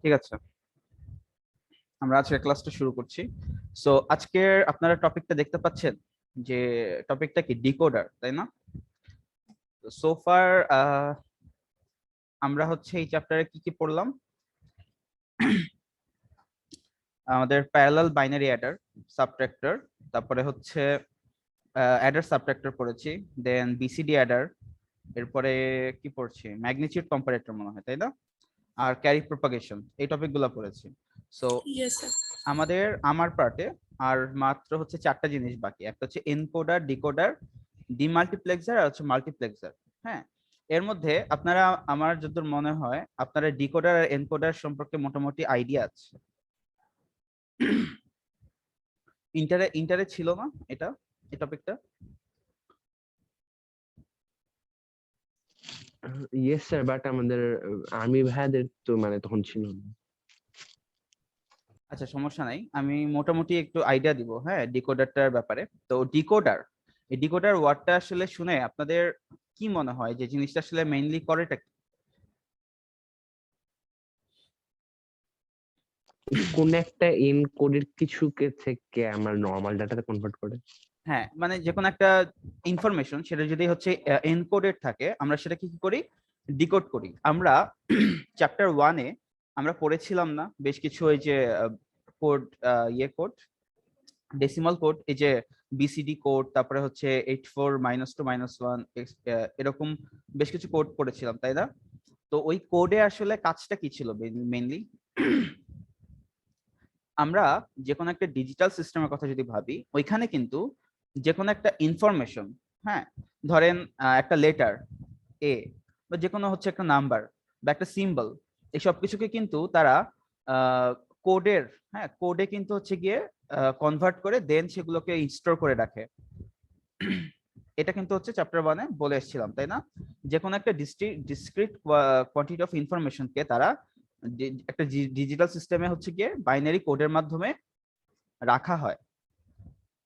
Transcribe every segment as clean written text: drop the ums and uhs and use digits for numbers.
ঠিক আছে, আমরা আজকের ক্লাসটা শুরু করছি। সো আজকের আপনারা টপিকটা দেখতে পাচ্ছেন যে টপিকটা কি ডিকোডার, তাই না? সো ফার আমরা হচ্ছে এই চ্যাপ্টারে কি কি পড়লাম? আমাদের প্যারালাল বাইনারি অ্যাডার, সাবট্রাক্টর, তারপরে হচ্ছে অ্যাডার সাবট্রাক্টর পড়েছি, দেন বিসিডি অ্যাডার, এরপরে কি পড়ছি, ম্যাগনিটিউড কম্পারেটর মনে হয়, তাই না? আর ক্যারি প্রপাগেশন, এই টপিকগুলো পড়েছি। So Yes, sir. আমার পার্টে আর মাত্র হচ্ছে 4টা জিনিস বাকি। একটা হচ্ছে এনকোডার, ডিকোডার, ডিমাল্টিপ্লেক্সার আর হচ্ছে মাল্টিপ্লেক্সার। হ্যাঁ, এর মধ্যে আপনারা, আমার যতদূর মনে হয় আপনারা ডিকোডার আর এনকোডার সম্পর্কে মোটামুটি আইডিয়া আছে। ইন্টারে ছিল না এটা, এই টপিকটা? ইয়েস স্যার, বাট আমাদের আর্মি ভাইয়াদের তো মানে তখন ছিল না। আচ্ছা, সমস্যা নাই, আমি মোটামুটি একটু আইডিয়া দিব। হ্যাঁ, ডিকোডারটার ব্যাপারে। তো ডিকোডার, এই ডিকোডার ওয়ার্ডটা আসলে শুনে আপনাদের কি মনে হয় যে জিনিসটা আসলে মেইনলি করেটা কি? কোন একটা এনকোডের কিছুকে থেকে আমরা নরমাল ডাটাতে কনভার্ট করে। হ্যাঁ, মানে যে কোনো একটা ইনফরমেশন সেটা যদি হচ্ছে এনকোডেড থাকে, আমরা সেটা কি করি, ডিকোড করি। আমরা চ্যাপ্টার 1-এ আমরা পড়েছিলাম না বেশ কিছু এই যে কোড, কোড, ডেসিমাল কোড, এই যে বিসিডি কোড, তারপরে হচ্ছে 84 -2 -1, এরকম বেশ কিছু কোড পড়েছিলাম, তাই না? তো ওই কোডে আসলে কাজটা কি ছিল মেইনলি? আমরা যে কোনো একটা ডিজিটাল সিস্টেমের কথা যদি ভাবি, ওইখানে কিন্তু যে কোনো একটা ইনফরমেশন, হ্যাঁ, ধরেন একটা লেটার এ, বা যে কোনো হচ্ছে একটা নাম্বার বা একটা সিম্বল, এই সব কিছুকে কিন্তু তারা কোডের, হ্যাঁ, কোডে কিন্তু হচ্ছে গিয়ে কনভার্ট করে দেন সেগুলোকে স্টোর করে রাখে। এটা কিন্তু হচ্ছে চ্যাপ্টার 1-এ বলে এসেছিলাম, তাই না? যে কোনো একটা ডিসক্রিট কোয়ান্টিটি অফ ইনফরমেশনকে তারা একটা ডিজিটাল সিস্টেমে হচ্ছে গিয়ে বাইনারি কোডের মাধ্যমে রাখা হয়।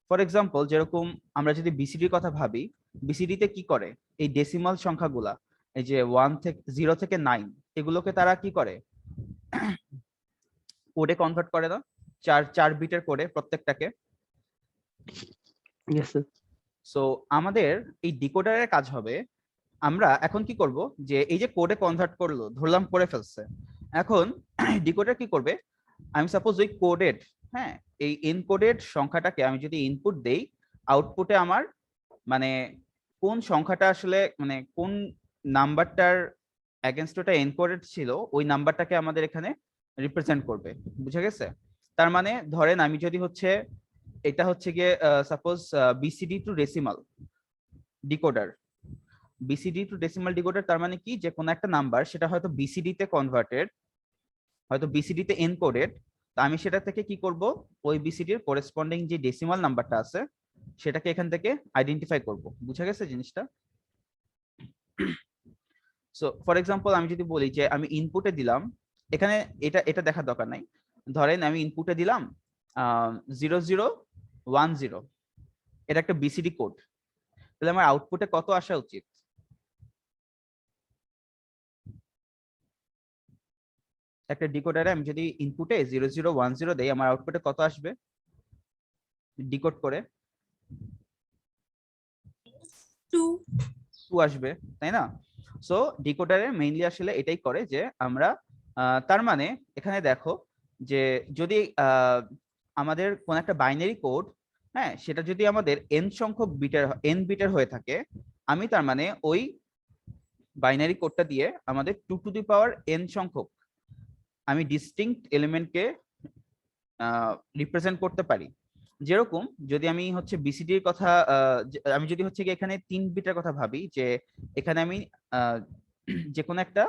ফর এক্সাম্পল, যেরকম আমরা যদি বিসিডির কথা ভাবি, বিসিডিতে কি করে, এই ডেসিমাল সংখ্যাগুলা, এই যে 0 থেকে 9, এগুলোকে তারা কি করে, কোডে কনভার্ট করে না, 4 বিটের কোডে প্রত্যেকটাকে। Yes sir. সো আমাদের এই ডিকোডারের কাজ হবে, আমরা এখন কি করব, যে এই যে কোডে কনভার্ট করলো, ধরলাম করে ফেলছে, এখন ডিকোডার কি করবে, আমি সাপোজ ওই কোডেড, হ্যাঁ, এই এনকোডেড সংখ্যাটাকে আমি যদি ইনপুট দেই, আউটপুটে আমার মানে কোন সংখ্যাটা আসলে, মানে কোন নাম্বারটার এগেনস্ট ওটা এনকোডেড ছিল, ওই নাম্বারটাকে আমাদের এখানে রিপ্রেজেন্ট করবে। বুঝা গেছে? তার মানে ধরেন আমি যদি হচ্ছে, এটা হচ্ছে গিয়ে suppose BCD to decimal decoder, BCD to decimal decoder, তার মানে কি, যে কোনো একটা নাম্বার সেটা হয়তো বিসিডি তে কনভার্টেড, হয়তো বিসিডি তে এনকোডেড, তো আমি সেটা থেকে কি করব, ওই বিসিডির করেসপন্ডিং যে ডেসিমাল নাম্বারটা আছে সেটাকে এখান থেকে আইডেন্টিফাই করব। বুঝা গেছে জিনিসটা? সো ফর এক্সাম্পল, আমি যদি বলি যে আমি ইনপুটে দিলাম, এখানে এটা এটা দেখার দরকার নাই, ধরেন আমি ইনপুটে দিলাম 0010, এটা একটা বিসিডি কোড, তাহলে আমার আউটপুটে কত আসা উচিত? একটা ডিকোডারে আমি যদি ইনপুটে 0010 দেই, আমার আউটপুটে কত আসবে ডিকোড করে? 2. 2 আসবে, তাই না? সো ডিকোডারে মেইনলি আসলে এটাই করে যে আমরা, তার মানে এখানে দেখো যে যদি আমাদের কোন একটা বাইনারি কোড, হ্যাঁ, সেটা যদি আমাদের এন সংখ্যক বিটের, এন বিটের হয়ে থাকে, আমি তার মানে ওই বাইনারি কোডটা দিয়ে আমাদের 2 টু দি পাওয়ার n সংখ্যক আমি ডিস্টিংক্ট এলিমেন্টকে রিপ্রেজেন্ট করতে পারি। যেরকম যদি আমি হচ্ছে বিসিডি এর কথা, আমি যদি হচ্ছে গিয়ে এখানে 3 বিটের কথা ভাবি, যে এখানে আমি যে কোনো একটা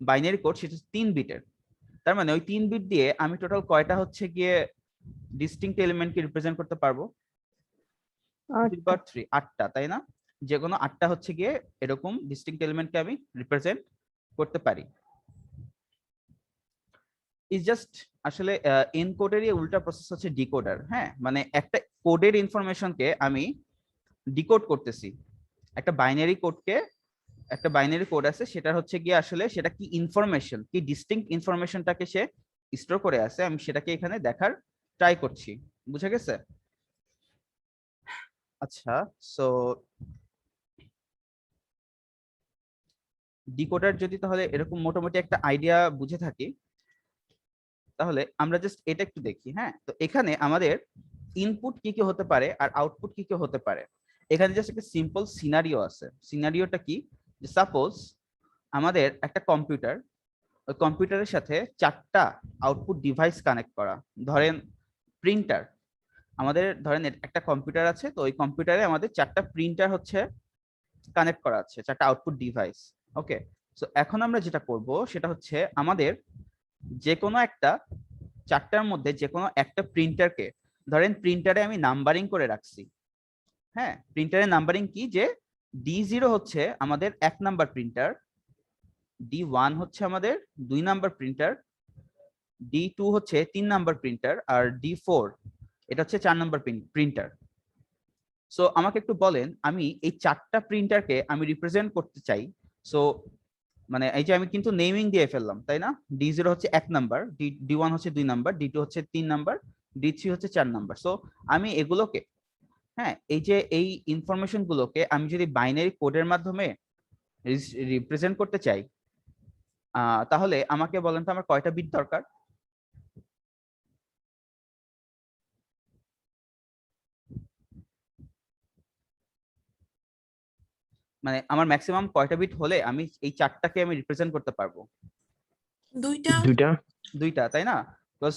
বাইনারি কোড সেটা 3 বিটের, তার মানে ওই 3 বিট দিয়ে আমি টোটাল কয়টা হচ্ছে গিয়ে ডিস্টিংক্ট এলিমেন্টকে রিপ্রেজেন্ট করতে পারবো? 8টা, তাই না? যে কোনো 8টা হচ্ছে গিয়ে এরকম ডিস্টিংক্ট এলিমেন্টকে আমি রিপ্রেজেন্ট করতে পারি। ইজ জাস্ট আসলে এনকোডেরই উল্টা প্রসেস হচ্ছে ডিকোডার। হ্যাঁ, মানে একটা কোডের ইনফরমেশনকে আমি ডিকোড করতেছি, একটা বাইনারি কোডকে একটা বাইনারি কোড আছে, সেটা হচ্ছে গিয়ে আসলে সেটা কি ইনফরমেশন, কি ডিস্টিংক্ট ইনফরমেশনটাকে সে স্টোর করে আছে, আমি সেটাকে এখানে দেখার ট্রাই করছি। বুঝা গেছে? আচ্ছা, সো ডিকোডার যদি তাহলে এরকম মোটামুটি একটা আইডিয়া বুঝে থাকি, তাহলে আমরা জাস্ট এটা একটু দেখি। হ্যাঁ, তো এখানে আমাদের ইনপুট কি কি হতে পারে আর আউটপুট কি কি হতে পারে, এখানে জাস্ট একটা সিম্পল সিনারিও আছে। সিনারিওটা কি, যে সাপোজ আমাদের একটা কম্পিউটার, ওই কম্পিউটারের সাথে 4টা আউটপুট ডিভাইস কানেক্ট করা। ধরেন প্রিন্টার, আমাদের ধরেন একটা কম্পিউটার আছে, তো ওই কম্পিউটারে আমাদের 4টা প্রিন্টার হচ্ছে কানেক্ট করা আছে, 4টা আউটপুট ডিভাইস। ওকে, সো এখন আমরা যেটা করব সেটা হচ্ছে আমাদের যে কোনো একটা 4টার মধ্যে যে কোনো একটা প্রিন্টারকে, ধরেন প্রিন্টারে আমি নাম্বারিং করে রাখছি। হ্যাঁ, প্রিন্টারের নাম্বারিং কি, যে D0 হচ্ছে আমাদের 1 নাম্বার প্রিন্টার, D1 হচ্ছে আমাদের 2 নাম্বার প্রিন্টার, D2 হচ্ছে 3 নাম্বার প্রিন্টার, আর D4 এটা হচ্ছে 4 নাম্বার প্রিন্টার। সো আমাকে একটু বলেন, আমি এই 4টা প্রিন্টারকে আমি রিপ্রেজেন্ট করতে চাই। সো মানে এই যে আমি কিন্তু নেমিং দিয়ে ফেললাম, তাই না? D0 হচ্ছে 1 নাম্বার, D1 হচ্ছে 2 নাম্বার, D2 হচ্ছে 3 নাম্বার, D3 হচ্ছে 4 নাম্বার। সো আমি এগুলোকে, হ্যাঁ, এই যে এই ইনফরমেশন গুলোকে আমি যদি বাইনারি কোডের মাধ্যমে রিপ্রেজেন্ট করতে চাই, তাহলে আমাকে বলেন তো আমার কয়টা বিট দরকার? মানে আমার ম্যাক্সিমাম কয়টা বিট হলে আমি এই 4টাকে আমি রিপ্রেজেন্ট করতে পারবো? দুইটা। দুইটা, তাই না? প্লাস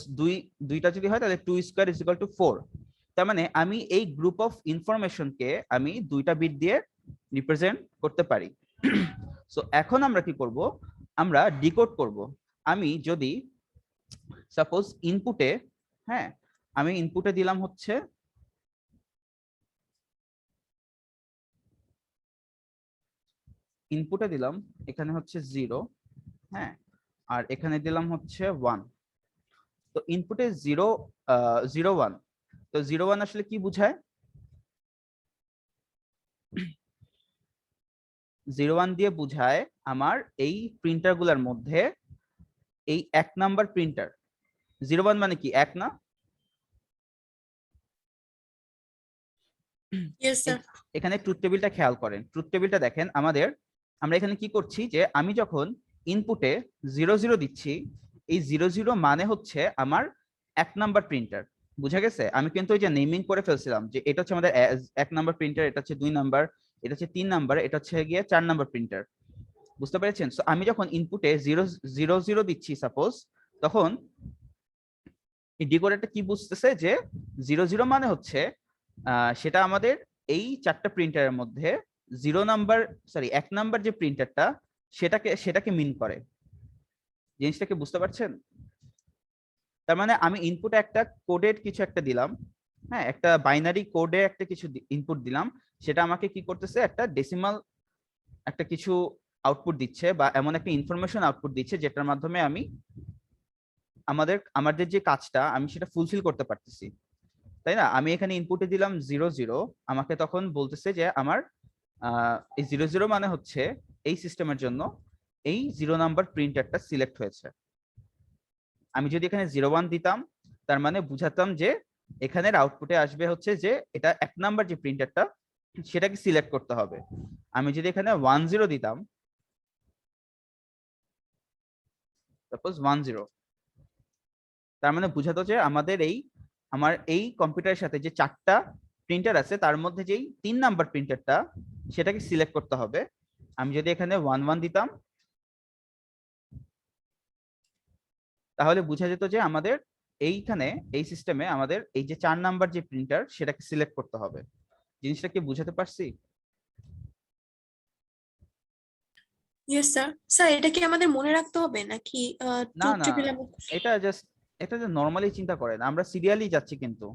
দুইটা যদি হয় তাহলে 2 স্কয়ার ইজ ইকুয়াল টু 4। তার মানে আমি এই গ্রুপ অফ ইনফরমেশনকে আমি 2টা বিট দিয়ে রিপ্রেজেন্ট করতে পারি। সো এখন আমরা কি করব, আমরা ডিকোড করব। আমি যদি সাপোজ ইনপুটে, হ্যাঁ, আমি ইনপুটে দিলাম হচ্ছে এখানে হচ্ছে 0, হ্যাঁ, আর এখানে দিলাম হচ্ছে 1। তো ইনপুটে 0 0 1, তো 0 1 আসলে কি বোঝায়? 0 1 দিয়ে বোঝায় আমার এই প্রিন্টার গুলার মধ্যে এই 1 নাম্বার প্রিন্টার। 0 1 মানে কি, 1 না? Yes sir. এখানে ট্রুথ টেবিলটা খেয়াল করেন, ট্রুথ টেবিলটা দেখেন আমাদের। আমরা এখানে কি করছি, যে আমি যখন ইনপুটে 0 0 দিচ্ছি, এই 0 0 মানে হচ্ছে আমার 1 নাম্বার প্রিন্টার। বুঝা গেছে? আমি কিন্তু ওই যে নেমিং করে ফেলছিলাম যে এটা হচ্ছে আমাদের 1 নাম্বার প্রিন্টার, এটা হচ্ছে 2 নাম্বার, এটা হচ্ছে 3 নাম্বার, এটা হচ্ছে গিয়ে 4 নাম্বার প্রিন্টার। বুঝতে পেরেছেন? সো আমি যখন ইনপুটে 0 0 0 দিচ্ছি সাপোজ, তখন এই ডিকোডারটা কি বুঝতেছে, যে 0 0 মানে হচ্ছে সেটা আমাদের এই 4টা প্রিন্টারের মধ্যে 1 নাম্বার যে প্রিন্টারটা, সেটাকে মিন করে। জিনিসটাকে বুঝতে পারছেন? তার মানে আমি ইনপুটে একটা কোডের কিছু একটা দিলাম, হ্যাঁ, একটা বাইনারি কোডে একটা কিছু ইনপুট দিলাম, সেটা আমাকে কি করতেছে, একটা ডেসিমাল একটা কিছু আউটপুট দিচ্ছে, বা এমন একটা ইনফরমেশন আউটপুট দিচ্ছে যেটার মাধ্যমে আমি আমাদের যে কাজটা আমি সেটা ফুলফিল করতে পারতেছি, তাই না? আমি এখানে ইনপুটে দিলাম 0 0, আমাকে তখন বলতেছে যে আমার এই 0 0 মানে হচ্ছে এই সিস্টেমের জন্য এই 0 নাম্বার প্রিন্টারটা সিলেক্ট হয়েছে। আমি যদি এখানে 0 1 দিতাম, তার মানে বুঝাতাম যে এখানের আউটপুটে আসবে হচ্ছে যে এটা 1 নাম্বার যে প্রিন্টারটা, সেটাকে সিলেক্ট করতে হবে। আমি যদি এখানে 1 0 দিতাম, সাপোজ 1 0, তার মানে বুঝাতো যে আমার এই কম্পিউটারের সাথে যে 4টা প্রিন্টার আছে তার মধ্যে যেই 3 নাম্বার প্রিন্টারটা, সেটাকে সিলেক্ট করতে হবে। আমি যদি এখানে 1 1 দিতাম, তাহলে বোঝা যেত যে আমাদের এইখানে এই সিস্টেমে আমাদের এই যে 4 নাম্বার যে প্রিন্টার, সেটাকে সিলেক্ট করতে হবে। জিনিসটা কি বুঝাতে পারছি? Yes sir. স্যার এটা কি আমাদের মনে রাখতে হবে নাকি না ট্রুথ না, টেবিল? এটা যে নর্মালি চিন্তা করেন, আমরা সিরিয়ালি যাচ্ছি কিন্তু।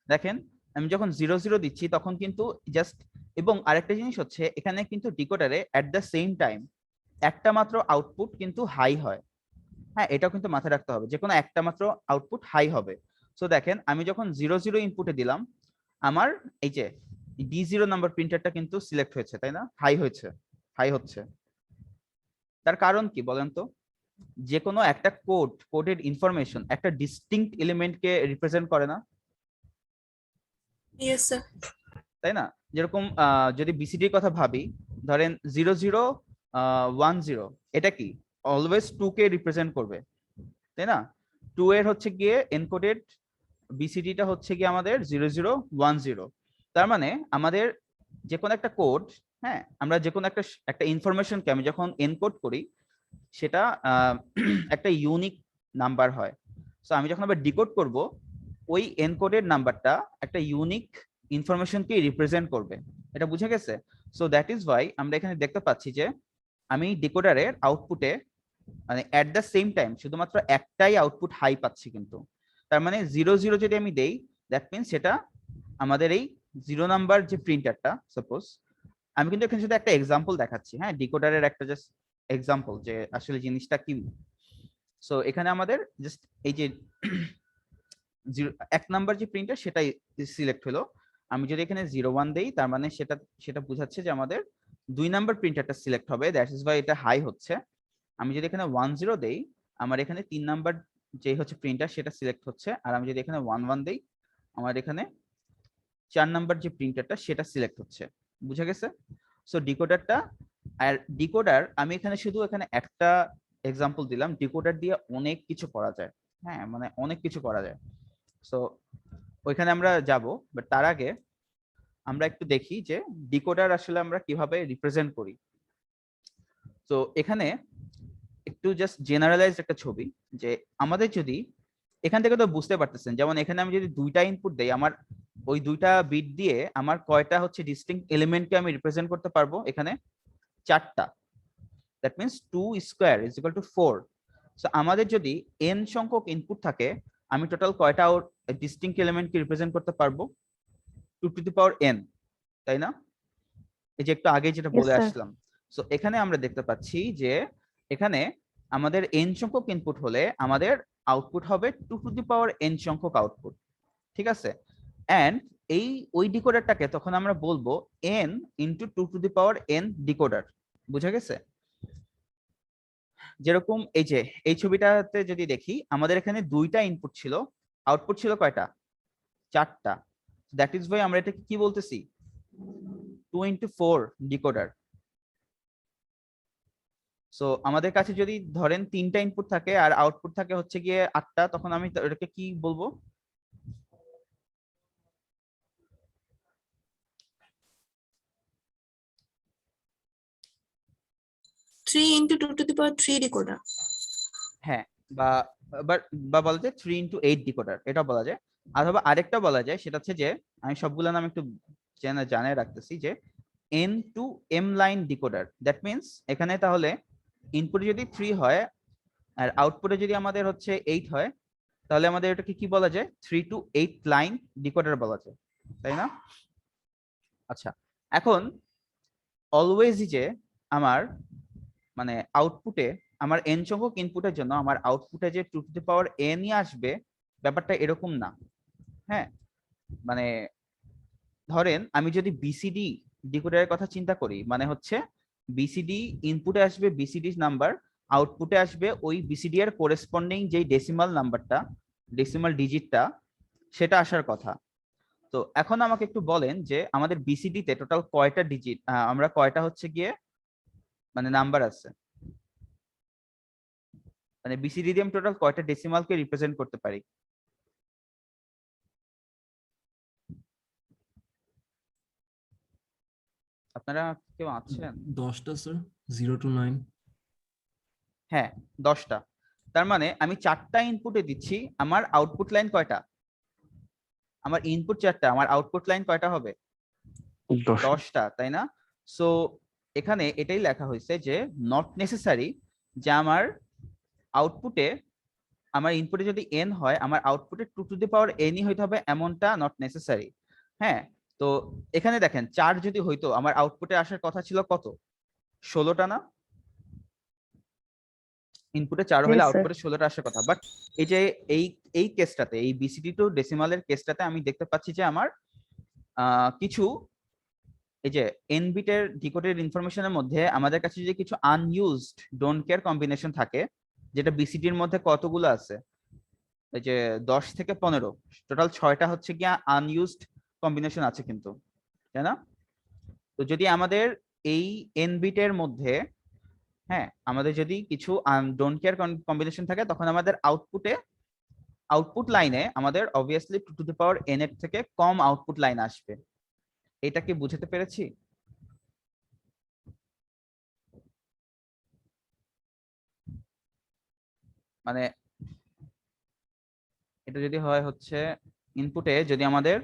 দেখেন, আমি যখন 0 0 দিচ্ছি তখন কিন্তু জাস্ট, এবং আরেকটা জিনিস হচ্ছে এখানে কিন্তু ডিকোডারে এট দ্য সেম টাইম একটা মাত্র আউটপুট কিন্তু হাই হয়। হ্যাঁ, এটাও কিন্তু মাথায় রাখতে হবে, যে কোনো একটা মাত্র আউটপুট হাই হবে। সো দেখেন, আমি যখন 0 0 ইনপুটে দিলাম, আমার এই যে D0 নাম্বার প্রিন্টারটা কিন্তু সিলেক্ট হয়েছে, তাই না? হাই হচ্ছে। তার কারণ কি বলেন তো? যে কোনো একটা কোডের ইনফরমেশন একটা ডিস্টিংক্ট এলিমেন্টকে রিপ্রেজেন্ট করে না, ইয়েস স্যার। তাই না? যেরকম যদি বিসিডির কথা ভাবি, ধরেন 0010, এটা কি অলওয়েজ 2 কে রিপ্রেজেন্ট করবে, তাই না? 2 এর হচ্ছে গিয়ে এনকোডেড বিসিডিটা হচ্ছে গিয়ে আমাদের 0010। তার মানে আমাদের যে কোনো একটা কোড, হ্যাঁ, আমরা যে কোনো একটা ইনফরমেশনকে আমি যখন এনকোড করি সেটা একটা ইউনিক নাম্বার হয়। সো আমি যখন আবার ডিকোড করব, ওই এনকোডেড নাম্বারটা একটা ইউনিক ইনফরমেশনকে রিপ্রেজেন্ট করবে। এটা বুঝে গেছে? সো দ্যাট ইজ ওয়াই আমরা এখানে দেখতে পাচ্ছি যে আমি ডিকোডারের আউটপুটে মানে অ্যাট দ্য সেম টাইম শুধুমাত্র একটাই আউটপুট হাই পাচ্ছি, কিন্তু তার মানে 00 যদি আমি দেই, দ্যাট মিনস সেটা আমাদের এই 0 নাম্বার যে প্রিন্টারটা, সাপোজ আমি কিন্তু এখানে শুধু একটা এক্সাম্পল দেখাচ্ছি, হ্যাঁ, ডিকোডারের একটা জাস্ট এক্সাম্পল যে আসলে জিনিসটা কি। সো এখানে আমাদের জাস্ট এই যে 1 নাম্বার যে প্রিন্টার সেটাই সিলেক্ট হলো। আমি যদি এখানে 01 দেই, তার মানে সেটা বোঝাচ্ছে যে আমাদের 2 নাম্বার প্রিন্টারটা সিলেক্ট হবে, দ্যাট ইজ ওয়াই এটা হাই হচ্ছে। আমি যদি এখানে 10 দেই, আমার এখানে 3 নাম্বার যে হচ্ছে প্রিন্টার সেটা সিলেক্ট হচ্ছে। আর আমি যদি এখানে 11 দেই, আমার এখানে 4 নাম্বার যে প্রিন্টারটা সেটা সিলেক্ট হচ্ছে। বুঝা গেছে? সো ডিকোডারটা, আর ডিকোডার আমি এখানে শুধু এখানে একটা এক্সাম্পল দিলাম, ডিকোডার দিয়ে অনেক কিছু করা যায়, হ্যাঁ, মানে অনেক কিছু করা যায়। সো ওইখানে আমরা যাব, বাট তার আগে আমরা একটু দেখি যে ডিকোডার আসলে আমরা কিভাবে রিপ্রেজেন্ট করি। তো এখানে একটু জাস্ট জেনারেলাইজ একটা ছবি, যে আমাদের যদি এখান থেকে তো বুঝতে পারতেছেন, যেমন এখানে আমি যদি 2টা ইনপুট দেই, আমার ওই 2টা বিট দিয়ে আমার কয়টা হচ্ছে ডিস্টিংক্ট এলিমেন্টকে আমি রিপ্রেজেন্ট করতে পারবো? এখানে 4টা। That means 2 square is equal two 4। So আমাদের যদি n সংখ্যক ইনপুট থাকে, আমি টোটাল কয়টা ডিস্টিংক্ট এলিমেন্টকে রিপ্রেজেন্ট করতে পারবো? 2 টু দি পাওয়ার n, তাই না? এই যে একটু আগে যেটা Yes, বলে sir. আসলাম। সো এখানে আমরা দেখতে পাচ্ছি যে এখানে আমাদের n সংখ্যক ইনপুট হলে আমাদের আউটপুট হবে 2 টু দি পাওয়ার n সংখ্যক আউটপুট, ঠিক আছে? এন্ড ওই ডিকোডারটাকে তখন আমরা বলবো n into 2 to the power n decoder. বুঝা গেছে? যেরকম এই যে এই ছবিটাতে যদি দেখি, আমাদের এখানে 2টা ইনপুট ছিল, আউটপুট ছিল কয়টা? 4টা। দ্যাট ইজ ওয়াই আমরা এটাকে কি বলতেছি? 2 ইনটু 4 ডিকোডার। সো আমাদের কাছে যদি ধরেন 3টা ইনপুট থাকে আর আউটপুট থাকে হচ্ছে গিয়ে 8টা, তখন আমি এটাকে কি বলবো? Three into two to the power 3 decoder. হ্যাঁ, বা বা বলা যায় 3 ইনটু 8 ডিকোডার, এটা বলা যায়। অথবা আরেকটা বলা যায়, সেটা হচ্ছে যে আমি সবগুলো নাম একটু জানিয়ে রাখতেছি, যে n to m line decoder. That means এখানে তাহলে ইনপুটে যদি 3 হয় আর আউটপুটে যদি আমাদের হচ্ছে 8 হয়, তাহলে আমাদের এটাকে কি বলা যায়? 3 টু 8 লাইন ডিকোডার বলা যায়, তাই না? আচ্ছা, এখন অলওয়েজই যে আমার মানে আউটপুটে আমার n সংখ্যক ইনপুটের জন্য আমার আউটপুটে যে 2 টু দি পাওয়ার n ই আসবে, ব্যাপারটা এরকম না। হ্যাঁ, মানে ধরেন আমি যদি বিসিডি ডিকোডারের কথা চিন্তা করি, মানে হচ্ছে বিসিডি ইনপুটে আসবে বিসিডি নাম্বার, আউটপুটে আসবে ওই বিসিডি এর করেসপন্ডিং যেই ডেসিমাল নাম্বারটা, ডেসিমাল ডিজিটটা, সেটা আসার কথা। তো এখন আমাকে একটু বলেন যে আমাদের বিসিডি তে টোটাল কয়টা ডিজিট, আমরা কয়টা হচ্ছে গিয়ে মানে নাম্বার আছে, মানে বিসিডি দিয়ে আমি টোটাল কয়টা ডেসিমালকে রিপ্রেজেন্ট করতে পারি? আপনারা কেউ আছেন? 10টা স্যার, 0 to 9। হ্যাঁ, 10টা। তার মানে আমি 4টা ইনপুটে দিচ্ছি, আমার আউটপুট লাইন কয়টা? আমার ইনপুট 4টা, আমার আউটপুট লাইন কয়টা হবে? 10টা, তাই না? সো এখানে এটাই লেখা হয়েছে যে নট নেসেসারি যে আমার আউটপুটে, আমার ইনপুটে যদি n হয়, আমার আউটপুটে 2 টু দি পাওয়ার n ই হইতে হবে, এমনটা নট নেসেসারি। হ্যাঁ, তো এখানে দেখেন 4 যদি হইতো, আমার আউটপুটে আসার কথা ছিল কত? 16টা না? ইনপুটে 4 হলে Yes, sir. আউটপুটে 16টা আসার কথা। বাট এই যে এই কেসটাতে, এই বিসিডি টু ডেসিমালের কেসটাতে আমি দেখতে পাচ্ছি যে আমার কিছু এই যে এন বিটের ডিকোডের ইনফরমেশনের মধ্যে আমাদের কাছে যদি কিছু আনইউজড ডোন্ট কেয়ার কম্বিনেশন থাকে, যেটা বিসিডির মধ্যে কতগুলো আছে, এই যে 10 থেকে 15, টোটাল 6টা হচ্ছে গিয়া আনইউজড কম্বিনেশন আছে কিন্তু, তাই না? তো যদি আমাদের এই এন বিটের মধ্যে, হ্যাঁ, আমাদের যদি কিছু ডোন্ট কেয়ার কম্বিনেশন থাকে, তখন আমাদের আউটপুট লাইনে আমাদের obviously 2 to the power n এর থেকে কম আউটপুট লাইন আসবে। এটা কি বুঝতে পেরেছি? মানে এটা যদি হয় হচ্ছে ইনপুটে যদি আমাদের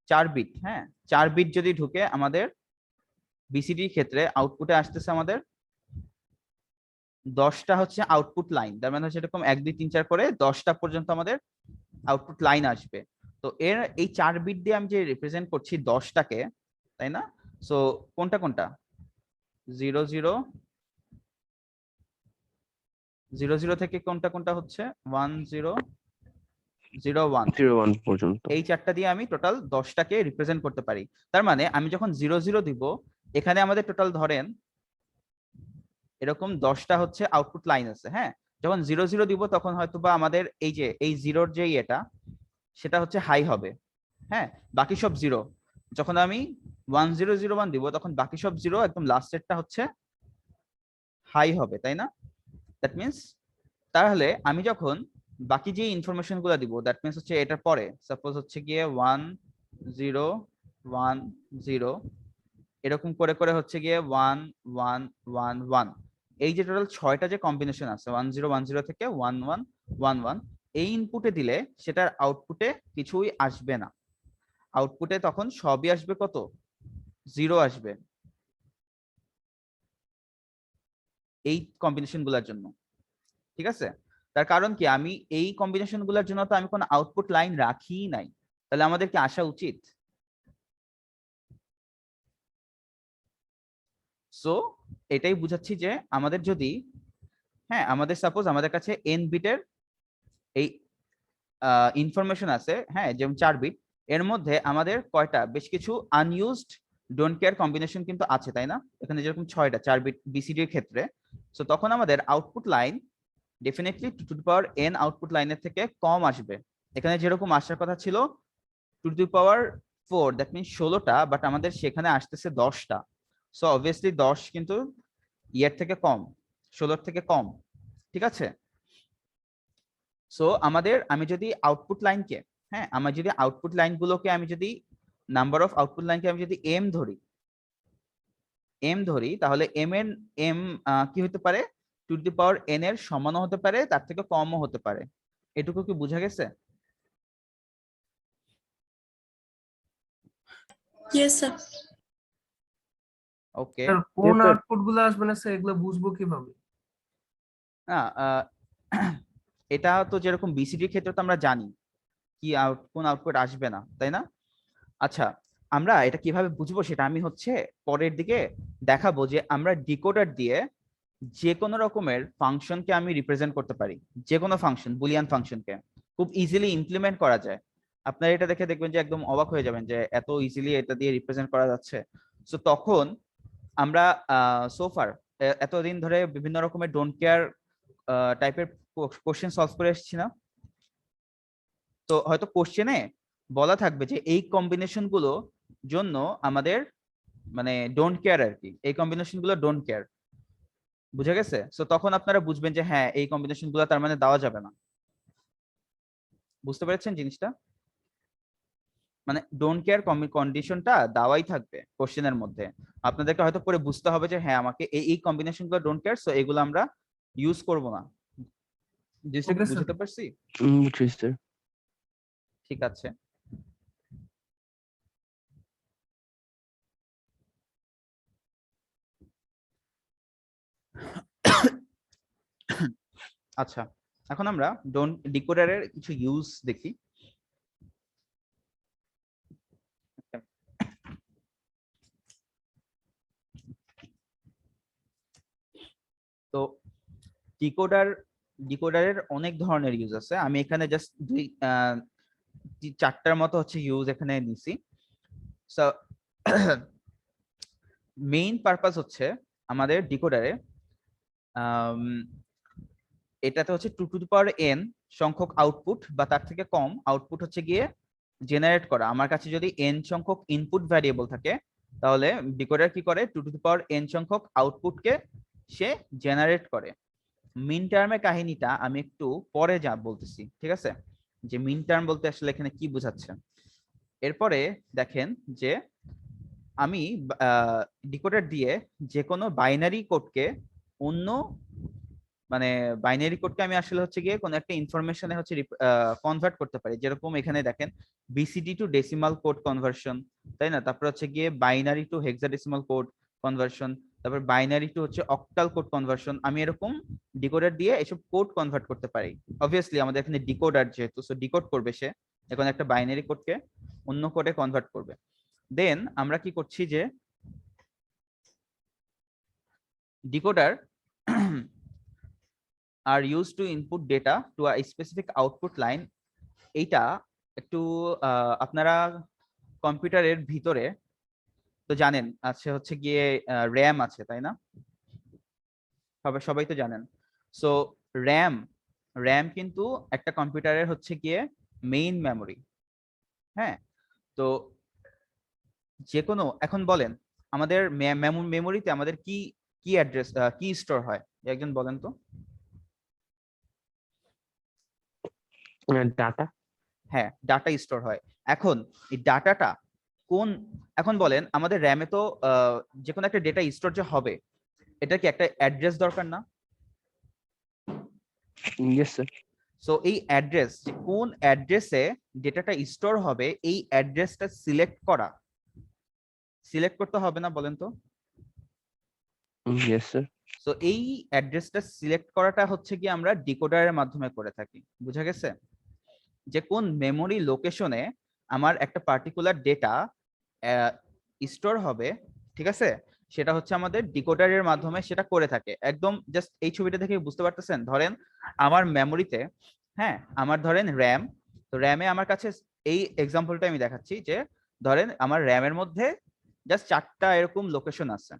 4 বিট, হ্যাঁ 4 বিট যদি ঢুকে আমাদের বিসিডি ক্ষেত্রে, আউটপুটে আসতেছে আমাদের 10টা হচ্ছে আউটপুট লাইন, তার মানে হচ্ছে এরকম 1 2 3 4 করে 10টা পর্যন্ত আমাদের আউটপুট লাইন আসবে। তো এর এই 4 বিট দিয়ে আমি যে রিপ্রেজেন্ট করছি 10টাকে, তাই না? সো কোনটা কোনটা? 0 0 0 0 থেকে কোনটা কোনটা হচ্ছে 1 0 0 1, 01 পর্যন্ত। এই 4টা দিয়ে আমি টোটাল 10টাকে রিপ্রেজেন্ট করতে পারি। তার মানে আমি যখন 0 0 দিব, এখানে আমাদের টোটাল ধরেন এরকম 10টা হচ্ছে আউটপুট লাইন আছে, হ্যাঁ। যখন 0 0 দিব তখন হয়তো বা আমাদের এই যে এই জিরোর যে এটা, সেটা হচ্ছে হাই হবে, হ্যাঁ, বাকি সব জিরো। যখন আমি 1 0 0 1 দিব, তখন বাকি সব জিরো, একদম লাস্টেরটা হচ্ছে হাই হবে, তাই না? দ্যাট মিনস, তাহলে আমি যখন বাকি যে ইনফরমেশন গুলো দিব, দ্যাট মিনস হচ্ছে এটার পরে সাপোজ হচ্ছে গিয়ে 1 0 1 0, এরকম করে করে হচ্ছে গিয়ে 1 1 1 1, এই যে টোটাল 6টা যে কম্বিনেশন আছে 1 0 1 0 থেকে 1 1 1 1, এই ইনপুটে দিলে সেটার আউটপুটে কিছুই আসবে না। আউটপুটে তখন সবই আসবে কত? 0 আসবে এই কম্বিনেশন গুলোর জন্য, ঠিক আছে? তার কারণ কি, আমি এই কম্বিনেশন গুলোর জন্য তো আমি কোনো আউটপুট লাইন রাখি নাই, তাহলে আমাদের কি আসা উচিত? সো এটাই বুঝাচ্ছি যে আমাদের যদি, হ্যাঁ, আমাদের সাপোজ আমাদের কাছে এন বিটের এই ইনফরমেশন আছে, হ্যাঁ, যেমন 4 বিট, এর মধ্যে আমাদের কয়টা বেশ কিছু আনইউজড ডোন্ট কেয়ার কম্বিনেশন কিন্তু আছে, তাই না? এখানে যেরকম 6টা 4 বিট বিসিডির ক্ষেত্রে, সো তখন আমাদের output line definitely 2 to the power n output লাইনের থেকে কম আসবে। এখানে যেরকম আসার কথা ছিল 2 to the power 4, that means 16টা, বাট আমাদের সেখানে আসতেছে 10টা। সো অবভিয়াসলি 10 কিন্তু ইয়ের থেকে কম, 16 থেকে কম, ঠিক আছে? সো আমাদের, আমি যদি আউটপুট লাইনকে, হ্যাঁ, আমার যদি আউটপুট লাইনগুলোকে আমি যদি নাম্বার অফ আউটপুট লাইনকে আমি যদি এম ধরি, তাহলে এম কি হতে পারে? 2 টু দি পাওয়ার n এর সমানও হতে পারে, তার থেকে কমও হতে পারে। এটুকু কি বোঝা গেছে? Yes sir. ওকে। স্যার কোন আউটপুট গুলো আসবে না স্যার, এগুলো বুঝবো কিভাবে? না, এটা তো যেরকম বিসিডির ক্ষেত্রে তো আমরা জানি কি কোন আউটপুট আসবে না, তাই না? আচ্ছা, আমরা এটা কিভাবে বুঝবো সেটা আমি হচ্ছে পরের দিকে দেখাবো, যে আমরা ডিকোডার দিয়ে যে কোনো রকমের ফাংশনকে আমি রিপ্রেজেন্ট করতে পারি, যে কোনো ফাংশন, বুলিয়ান ফাংশনকে খুব ইজিলি ইমপ্লিমেন্ট করা যায়। আপনারা এটা দেখে দেখবেন যে একদম অবাক হয়ে যাবেন যে এত ইজিলি এটা দিয়ে রিপ্রেজেন্ট করা যাচ্ছে। সো তখন আমরা সোফার এতদিন ধরে বিভিন্ন রকমের ডোন্ট কেয়ার টাইপের কোশ্চেন সলভ করে এসেছি না? তো হয়তো কোশ্চেনে বলা থাকবে যে এই কম্বিনেশন গুলো জন্য আমাদের মানে ডোন্ট কেয়ার আর কি, এই কম্বিনেশন গুলো ডোন্ট কেয়ার, বুঝে গেছে? সো তখন আপনারা বুঝবেন যে হ্যাঁ, এই কম্বিনেশন গুলো তার মানে দেওয়া যাবে না। বুঝতে পেরেছেন জিনিসটা? মানে ডোন্ট কেয়ার কন্ডিশনটা দেওয়াই থাকবে কোশ্চেনের মধ্যে, আপনাদেরকে হয়তো পরে বুঝতে হবে যে হ্যাঁ, আমাকে এই কম্বিনেশন গুলো ডোন্ট কেয়ার, সো এগুলো আমরা ইউজ করব না। জিনিসটা কি Okay, sir. বুঝতে পারছি? বুঝছি স্যার। ঠিক আছে। আচ্ছা, এখন আমরা ডিকোডারের কিছু ইউজ দেখি। তো ডিকোডারের অনেক ধরনের ইউজ আছে, আমি এখানে জাস্ট 4টার মতো হচ্ছে ইউজ এখানে নিছি। মেইন পারপাস হচ্ছে আমাদের ডিকোডারে এটাতে হচ্ছে 2n সংখ্যক আউটপুট বা তার থেকে কম আউটপুট হচ্ছে গিয়ে জেনারেট করা। আমার কাছে যদি n সংখ্যক ইনপুট ভ্যারিয়েবল থাকে তাহলে ডিকোডার কি করে 2n সংখ্যক আউটপুটকে সে জেনারেট করে। মিন টার্মের কাহিনীটা আমি একটু পরে বলতেছি, ঠিক আছে, যে মিন টার্ম বলতে আসলে এখানে কি বোঝাচ্ছে। এরপরে দেখেন যে আমি ডিকোডার দিয়ে যে কোনো বাইনারি কোডকে অন্য মানে বাইনারি কোডকে আমি আসলে হচ্ছে গিয়ে কোনো একটা ইনফরমেশনে হচ্ছে কনভার্ট করতে পারি। যেরকম এখানে দেখেন BCD to decimal code conversion, তাই না? তারপর হচ্ছে গিয়ে binary to hexadecimal code conversion, তারপর বাইনারি টু হচ্ছে অক্টাল কোড কনভার্সন। আমি এরকম ডিকোডার দিয়ে এসব কোড কনভার্ট করতে পারি। অবভিয়াসলি আমাদের এখানে ডিকোডার যেহেতু, সো ডিকোড করবে সে এখন একটা বাইনারি কোডকে অন্য কোডে কনভার্ট করবে। দেন আমরা কি করছি যে decoder are used to input data to a specific output line। এইটা একটু আপনারা কম্পিউটারের ভিতরে তো জানেন আছে হচ্ছে গিয়ে র্যাম আছে, তাই না? সবাই তো জানেন। সো র্যাম কিন্তু একটা কম্পিউটারের হচ্ছে গিয়ে মেইন মেমোরি। হ্যাঁ, তো যে কোনো এখন বলেন আমাদের মেমোরিতে আমাদের কি কি অ্যাড্রেস কি স্টোর হয়, একজন বলেন তো? ডাটা। হ্যাঁ, ডাটা স্টোর হয়। এখন এই ডাটাটা কোন, এখন বলেন আমাদের র্যামে তো যে কোনো একটা ডেটা স্টোর যে হবে এটা কি একটা অ্যাড্রেস দরকার না? Yes sir. সো এই অ্যাড্রেস, কোন অ্যাড্রেসে ডেটাটা স্টোর হবে এই অ্যাড্রেসটা সিলেক্ট করতে হবে না, বলেন তো? Yes sir. সো এই অ্যাড্রেসটা সিলেক্ট করাটা হচ্ছে কি আমরা ডিকোডারের মাধ্যমে করে থাকি। বুঝা গেছে? যে কোন মেমোরি লোকেশনে আমার একটা পার্টিকুলার ডেটা স্টোর হবে, ঠিক আছে, সেটা হচ্ছে আমাদের ডিকোডারের মাধ্যমে সেটা করে থাকে। একদম জাস্ট এই ছবিটা দেখে বুঝতে পারতেছেন। ধরেন আমার মেমোরিতে, হ্যাঁ, আমার ধরেন র্যাম, তো র্যামে আমার কাছে এই এক্সাম্পলটা আমি দেখাচ্ছি যে ধরেন আমার র্যামের মধ্যে জাস্ট 4টা এরকম লোকেশন আছে,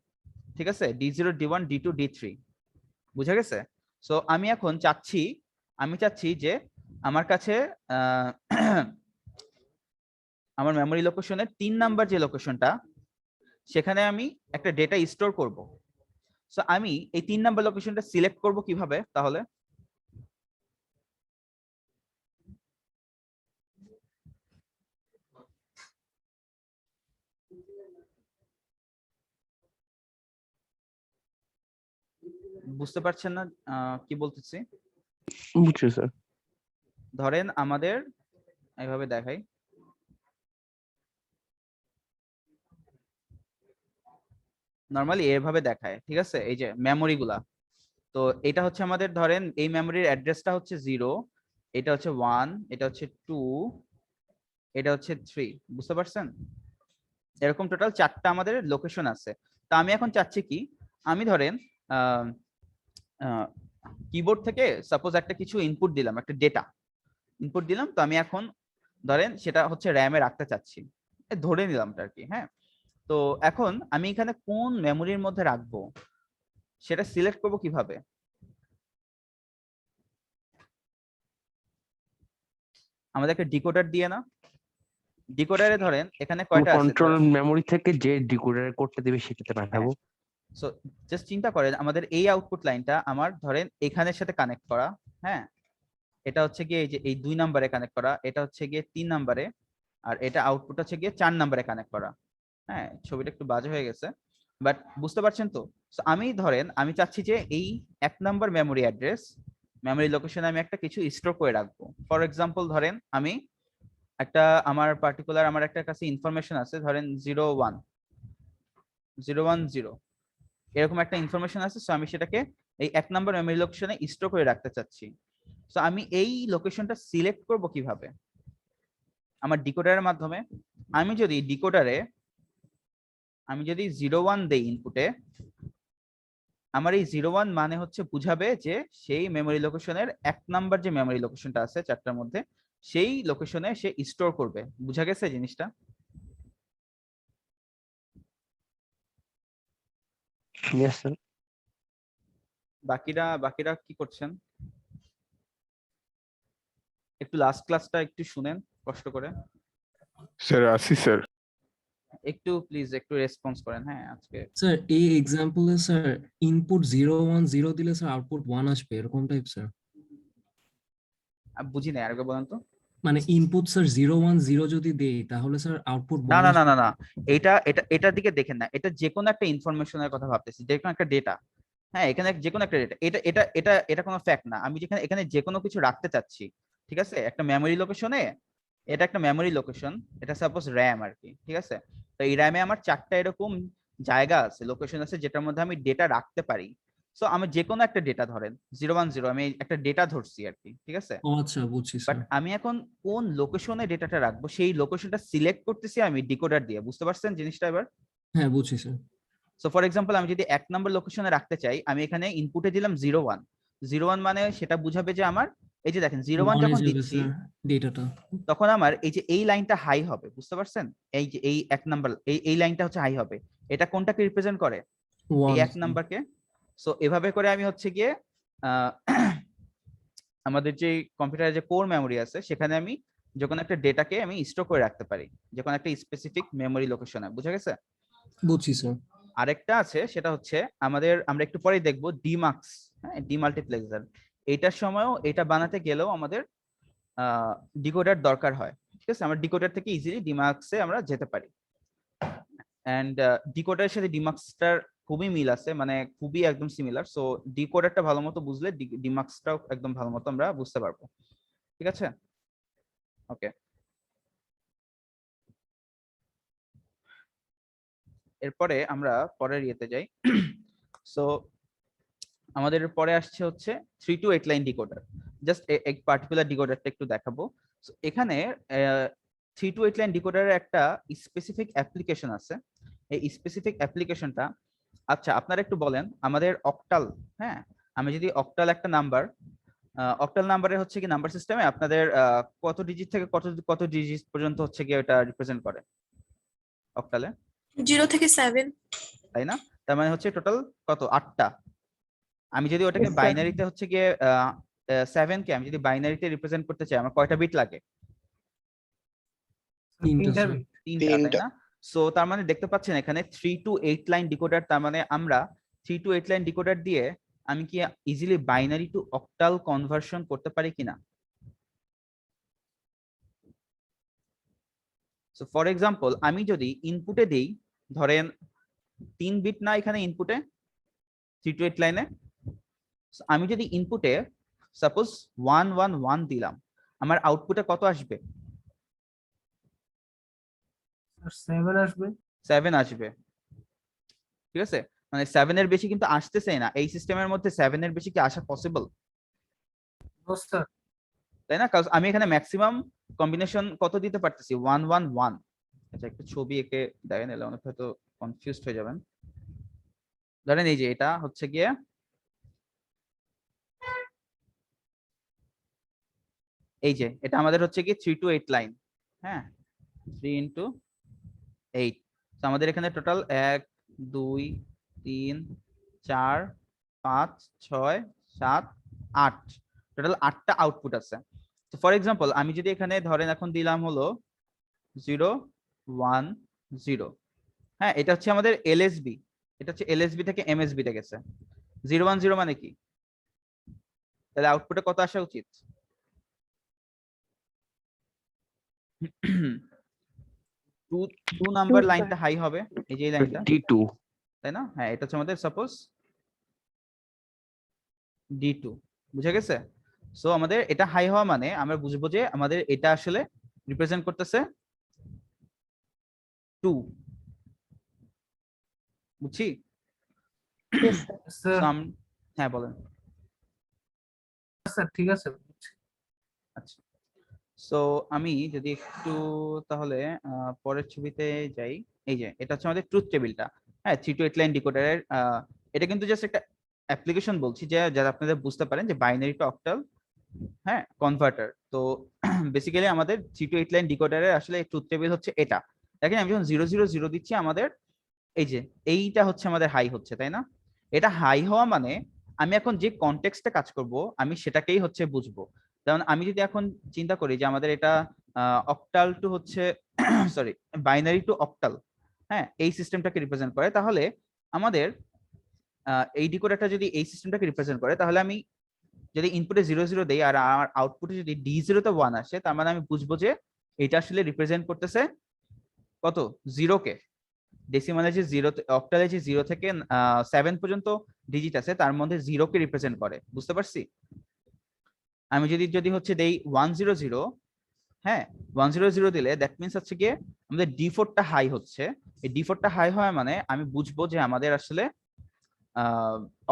ঠিক আছে, D0 D1 D2 D3। বুঝা গেছে? সো আমি এখন চাচ্ছি যে আমার কাছে আমার মেমোরি লোকেশনের 3 নাম্বার যে লোকেশনটা সেখানে আমি একটা ডেটা স্টোর করব। সো আমি এই 3 নাম্বার লোকেশনটা সিলেক্ট করব কিভাবে তাহলে? বুঝতে পারছেন না কি বলতেছি? বুঝছি স্যার। ধরেন আমাদের এইভাবে দেখাই, নরমালি এভাবে দেখায়, ঠিক আছে, এই যে মেমোরি গুলা। তো এটা হচ্ছে আমাদের ধরেন এই মেমোরির অ্যাড্রেসটা হচ্ছে 0, এটা হচ্ছে 1, এটা হচ্ছে 2, এটা হচ্ছে 3। বুঝতে পারছেন? এরকম টোটাল 4টা আমাদের লোকেশন আছে। তা আমি এখন চাচ্ছি কি, আমি ধরেন কিবোর্ড থেকে সাপোজ একটা কিছু ইনপুট দিলাম, একটা ডেটা ইনপুট দিলাম, তো আমি এখন ধরেন সেটা হচ্ছে র্যামে রাখতে চাচ্ছি, ধরে নিলাম আর কি। হ্যাঁ, তো এখন আমি এখানে কোন মেমোরির মধ্যে রাখবো সেটা সিলেক্ট করব কিভাবে? আমাদের একটা ডিকোডার দিয়ে না? ডিকোডারে ধরেন এখানে কয়টা আছে? কন্ট্রোল মেমোরি থেকে যে ডিকোডার কোডটা দিবে সেটাতে পাঠাবো। সো জাস্ট চিন্তা করেন আমাদের এই আউটপুট লাইনটা আমার ধরেন এখানের সাথে কানেক্ট করা। হ্যাঁ, এটা হচ্ছে গিয়ে এই যে এই 2 নম্বরে কানেক্ট করা, এটা হচ্ছে গিয়ে 3 নম্বরে, আর এটা আউটপুট হচ্ছে গিয়ে 4 নম্বরে কানেক্ট করা। হ্যাঁ, ছবিটা একটু বাজে হয়ে গেছে, বাট বুঝতে পারছেন তো? সো আমি ধরেন আমি চাচ্ছি যে এই 1 নম্বর মেমোরি অ্যাড্রেস, মেমোরি লোকেশনে আমি একটা কিছু স্টোর করে রাখবো। ফর এক্সাম্পল ধরেন আমি একটা আমার পার্টিকুলার আমার একটা কাছে ইনফরমেশন আছে, ধরেন 01010 এরকম একটা ইনফরমেশন আছে। সো আমি সেটাকে এই 1 নম্বর মেমোরি লোকেশনে স্টোর করে রাখতে চাচ্ছি। সো আমি এই লোকেশনটা সিলেক্ট করব কিভাবে? আমার ডিকোডারের মাধ্যমে। আমি যদি 01 দেই ইনপুটে, আমার এই 01 মানে হচ্ছে বুঝাবে যে সেই মেমোরি লোকেশনের 1 নাম্বার যে মেমোরি লোকেশনটা আছে 4টার মধ্যে সেই লোকেশনে সে স্টোর করবে। বুঝা গেছে জিনিসটা? Yes sir. বাকিরা কি করছেন? একটু লাস্ট ক্লাসটা একটু শুনেন কষ্ট করে, স্যার আছি স্যার। একটু প্লিজ একটু রেসপন্স করেন। হ্যাঁ আজকে স্যার এই এক্সাম্পলে স্যার ইনপুট 0 1 0 দিলে স্যার আউটপুট 1 আসবে এরকম টাইপ স্যার। বুঝি নাই, আরেকবার বলেন তো। মানে ইনপুট স্যার 0 1 0 যদি দেই তাহলে স্যার আউটপুট না 1 না না আসবে। না না, এটার দিকে দেখেন না, এটা যে কোনো একটা ইনফরমেশনের কথা ভাবতেছি, যে কোনো একটা ডেটা। হ্যাঁ এখানে যে কোনো একটা ডেটা, এটা কোনো ফ্যাক্ট না। আমি যেখানে এখানে যে কোনো কিছু রাখতে চাচ্ছি, ঠিক আছে, একটা মেমোরি লোকেশনে, এটা একটা মেমোরি লোকেশন, এটা সাপোজ র্যাম আর কি, ঠিক আছে। তো এই র্যামে আমার 4টা এরকম জায়গা আছে, লোকেশন আছে, যেটার মধ্যে আমি ডেটা রাখতে পারি। সো আমি যে কোনো একটা ডেটা ধরেন 0 1 0, আমি একটা ডেটা ধরছি আর কি, ঠিক আছে। ও আচ্ছা বুঝছি বাট স্যার। আমি এখন কোন লোকেশনে ডেটাটা রাখবো সেই লোকেশনটা সিলেক্ট করতেছি আমি ডিকোডার দিয়ে, বুঝতে পারছেন জিনিসটা এবার? হ্যাঁ বুঝছি স্যার। সো ফর এক্সাম্পল আমি যদি 1 নম্বর লোকেশনে রাখতে চাই, আমি এখানে ইনপুটে দিলাম 0 1 মানে সেটা বুঝাবে যে আমার এই যে দেখেন 0 1 1 এ যখন যাবে দিচ্ছি স্যার ডেটাটা। তখন আমার এই লাইনটা হাই হবে, বুঝতে পারছেন? এই যে এই 1 নম্বর এই লাইনটা হচ্ছে হাই হবে। এটা কোনটাকে রিপ্রেজেন্ট করে? এই 1 1 নম্বরকে। সো এভাবে করে আমি হচ্ছে গিয়ে আহ, আমাদের যে কম্পিউটারে যে কোর মেমোরি আছে সেখানে আমি যে কোনো একটা ডেটাকে আমি স্টোর করে রাখতে পারি, যে কোনো একটা স্পেসিফিক মেমোরি লোকেশনে, বুঝা গেছে? বুঝছি স্যার। আরেকটা আছে, সেটা হচ্ছে আমরা একটু পরেই দেখবো ডিমাক্স, হ্যাঁ, ডিমাল্টিপ্লেক্সার। এইটার সময়ও এটা বানাতে গেলেও আমাদের ডিকোডার দরকার হয়, ঠিক আছে। আমরা ডিকোডার থেকে ইজিলি ডিমাক্সে আমরা যেতে পারি। এন্ড ডিকোডারের সাথে ডিমাক্সটার খুবই মিল আছে, মানে খুবই একদম সিমিলার। সো ডিকোডারটা ভালো মতো বুঝলে ডিমাক্সটাও একদম ভালো মতো আমরা বুঝতে পারবো, ঠিক আছে। ওকে, এরপরে আমরা পরের ইয়েতে যাই। সো আমাদের পরে আসছে হচ্ছে 3 to 8 লাইন ডিকোডার। জাস্ট এক পার্টিকুলার ডিকোডারটা একটু দেখাবো। So, এখানে 3 to 8 লাইন ডিকোডারের একটা স্পেসিফিক অ্যাপ্লিকেশন আছে। এই স্পেসিফিক অ্যাপ্লিকেশনটা, আচ্ছা আপনারা একটু বলেন আমাদের অক্টাল, হ্যাঁ, আমি যদি অক্টাল একটা নাম্বার, অক্টাল নাম্বারে হচ্ছে কি নাম্বার সিস্টেমে আপনাদের কত ডিজিট থেকে কত ডিজিট পর্যন্ত হচ্ছে কি এটা রিপ্রেজেন্ট করে অক্টালে, 0 থেকে 7। তাই না? তার মানে হচ্ছে টোটাল কত, 8টা। আমি যদি ওটাকে Yes, sir. বাইনারিতে হচ্ছে গিয়ে 7 কে আমি যদি বাইনারিতে রিপ্রেজেন্ট করতে চাই, আমার কয়টা বিট লাগে? তিনটা, তিনটা sir. bit। 3টা, তাই না? সো তার মানে দেখতে পাচ্ছেন এখানে 3 to 8 লাইন ডিকোডার, তার মানে আমরা 3 to 8 লাইন ডিকোডার দিয়ে আমি কি easily binary two octal conversion করতে পারি কিনা? সো ফর এক্সাম্পল আমি যদি ইনপুটে দেই, ধরেন 3 বিট না এখানে ইনপুটে 3 to 8 লাইনে, আমি যদি ইনপুটে সাপোজ 1 1 1 দিলাম, আমার আউটপুটে কত আসবে? 7 আসবে। 7 আসবে, ঠিক আছে। মানে 7 এর বেশি কিন্তু আসতেছেই না এই সিস্টেমের মধ্যে, 7 এর বেশি কি আসা পসিবল? No, sir. তাই না? কারণ আমি এখানে ম্যাক্সিমাম কম্বিনেশন কত দিতে পারতেছি? 1 1 1। আচ্ছা একটা ছবি এঁকে দেখেন, এলে অনেক হয়তো কনফিউজড হয়ে যাবেন। ধরেন এই যে এটা হচ্ছে গিয়ে এই যে এটা আমাদের হচ্ছে গিয়ে 3 to 8 লাইন, হ্যাঁ, 3 into 8। তো আমাদের এখানে টোটাল 1 2 3 4 5 6 7 8, টোটাল 8টা আউটপুট আছে। তো ফর এক্সাম্পল আমি যদি এখানে ধরেন এখন দিলাম হলো 0 1 0, হ্যাঁ, এটা হচ্ছে আমাদের এলএসবি, এটা হচ্ছে এলএসবি থেকে এমএসবি তে গেছে। 0 1 0 মানে কি? তাহলে আউটপুটে কত আসা উচিত? টু নাম্বার লাইনটা হাই হবে, এই যে এই লাইনটা, 52। তাই না? হ্যাঁ, এটা হচ্ছে আমাদের সাপোজ D2, বুঝা গেছে? সো আমাদের এটা হাই হওয়া মানে আমরা বুঝবো যে আমাদের এটা আসলে রিপ্রেজেন্ট করতেছে 2, বুঝছি? Yes, sir. So, হ্যাঁ বলেন। স্যার ঠিক আছে। আচ্ছা, সো আমি যদি একটু তাহলে পরের ছবিতে যাই, এই যে এটা হচ্ছে আমাদের ট্রুথ টেবিলটা, হ্যাঁ, 3 to 8 লাইন ডিকোডারের। এটা কিন্তু জাস্ট একটা অ্যাপ্লিকেশন বলছি যে যারা আপনাদের বুঝতে পারেন যে বাইনারি টু অক্টাল, হ্যাঁ, কনভার্টার। তো বেসিক্যালি আমাদের 3 to 8 লাইন ডিকোডারের আসলে ট্রুথ টেবিল হচ্ছে এটা। দেখেন আমি যখন 0 0 0 দিচ্ছি আমাদের এই যে এইটা হচ্ছে আমাদের হাই হচ্ছে, তাই না? এটা হাই হওয়া মানে আমি এখন যে কনটেক্সটে কাজ করব আমি সেটাকেই হচ্ছে বুঝবো। যেমন আমি যদি এখন চিন্তা করি যে আমাদের এটা অক্টাল টু হচ্ছে সরি বাইনারি টু অক্টাল, হ্যাঁ এই সিস্টেমটাকে রিপ্রেজেন্ট করে, তাহলে আমাদের এই ডিকোডারটা যদি এই সিস্টেমটাকে রিপ্রেজেন্ট করে, তাহলে আমি যদি ইনপুটে 0 0 দেই আর আমার আউটপুটে যদি D0 তে 1 আসে, তার মানে আমি বুঝবো যে এটা আসলে রিপ্রেজেন্ট করতেছে কত 0 কে। ডেসিমালে যে 0 অক্টালে যে 0 থেকে 7 পর্যন্ত ডিজিট আছে তার মধ্যে 0 কে রিপ্রেজেন্ট করে, বুঝতে পারছি? আমি যদি যদি হচ্ছে দেই 100, হ্যাঁ 100 দিলে দ্যাট মিন্স হচ্ছে গিয়ে আমাদের D4 টা হাই হচ্ছে। এই D4 টা হাই হয় মানে আমি বুঝবো যে আমাদের আসলে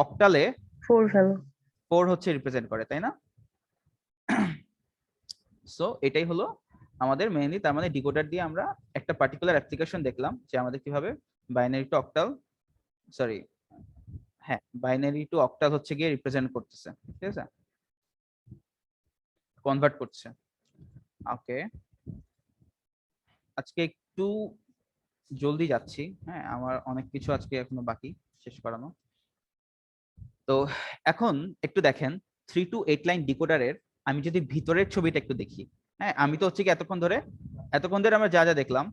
অক্টালে 4 ভ্যালু। 4 হচ্ছে রিপ্রেজেন্ট করে, তাই না? সো এটাই হলো আমাদের মেইনলি, তার মানে ডিকোডার দিয়ে আমরা একটা পার্টিকুলার অ্যাপ্লিকেশন দেখলাম যে আমাদের কিভাবে বাইনারি টু অক্টাল সরি হ্যাঁ বাইনারি টু অক্টাল হচ্ছে গিয়ে রিপ্রেজেন্ট করতেছে, ঠিক আছে, কনভার্ট করছে। ওকে, আজকে একটু জলদি যাচ্ছি, হ্যাঁ আমার অনেক কিছু আজকে এখনো বাকি শেষ করানো। তো এখন একটু দেখেন 3 to 8 লাইন ডিকোডারের আমি যদি ভিতরের ছবিটা একটু দেখি, হ্যাঁ আমি তো হচ্ছে কি এতক্ষণ ধরে আমরা যা যা দেখলাম,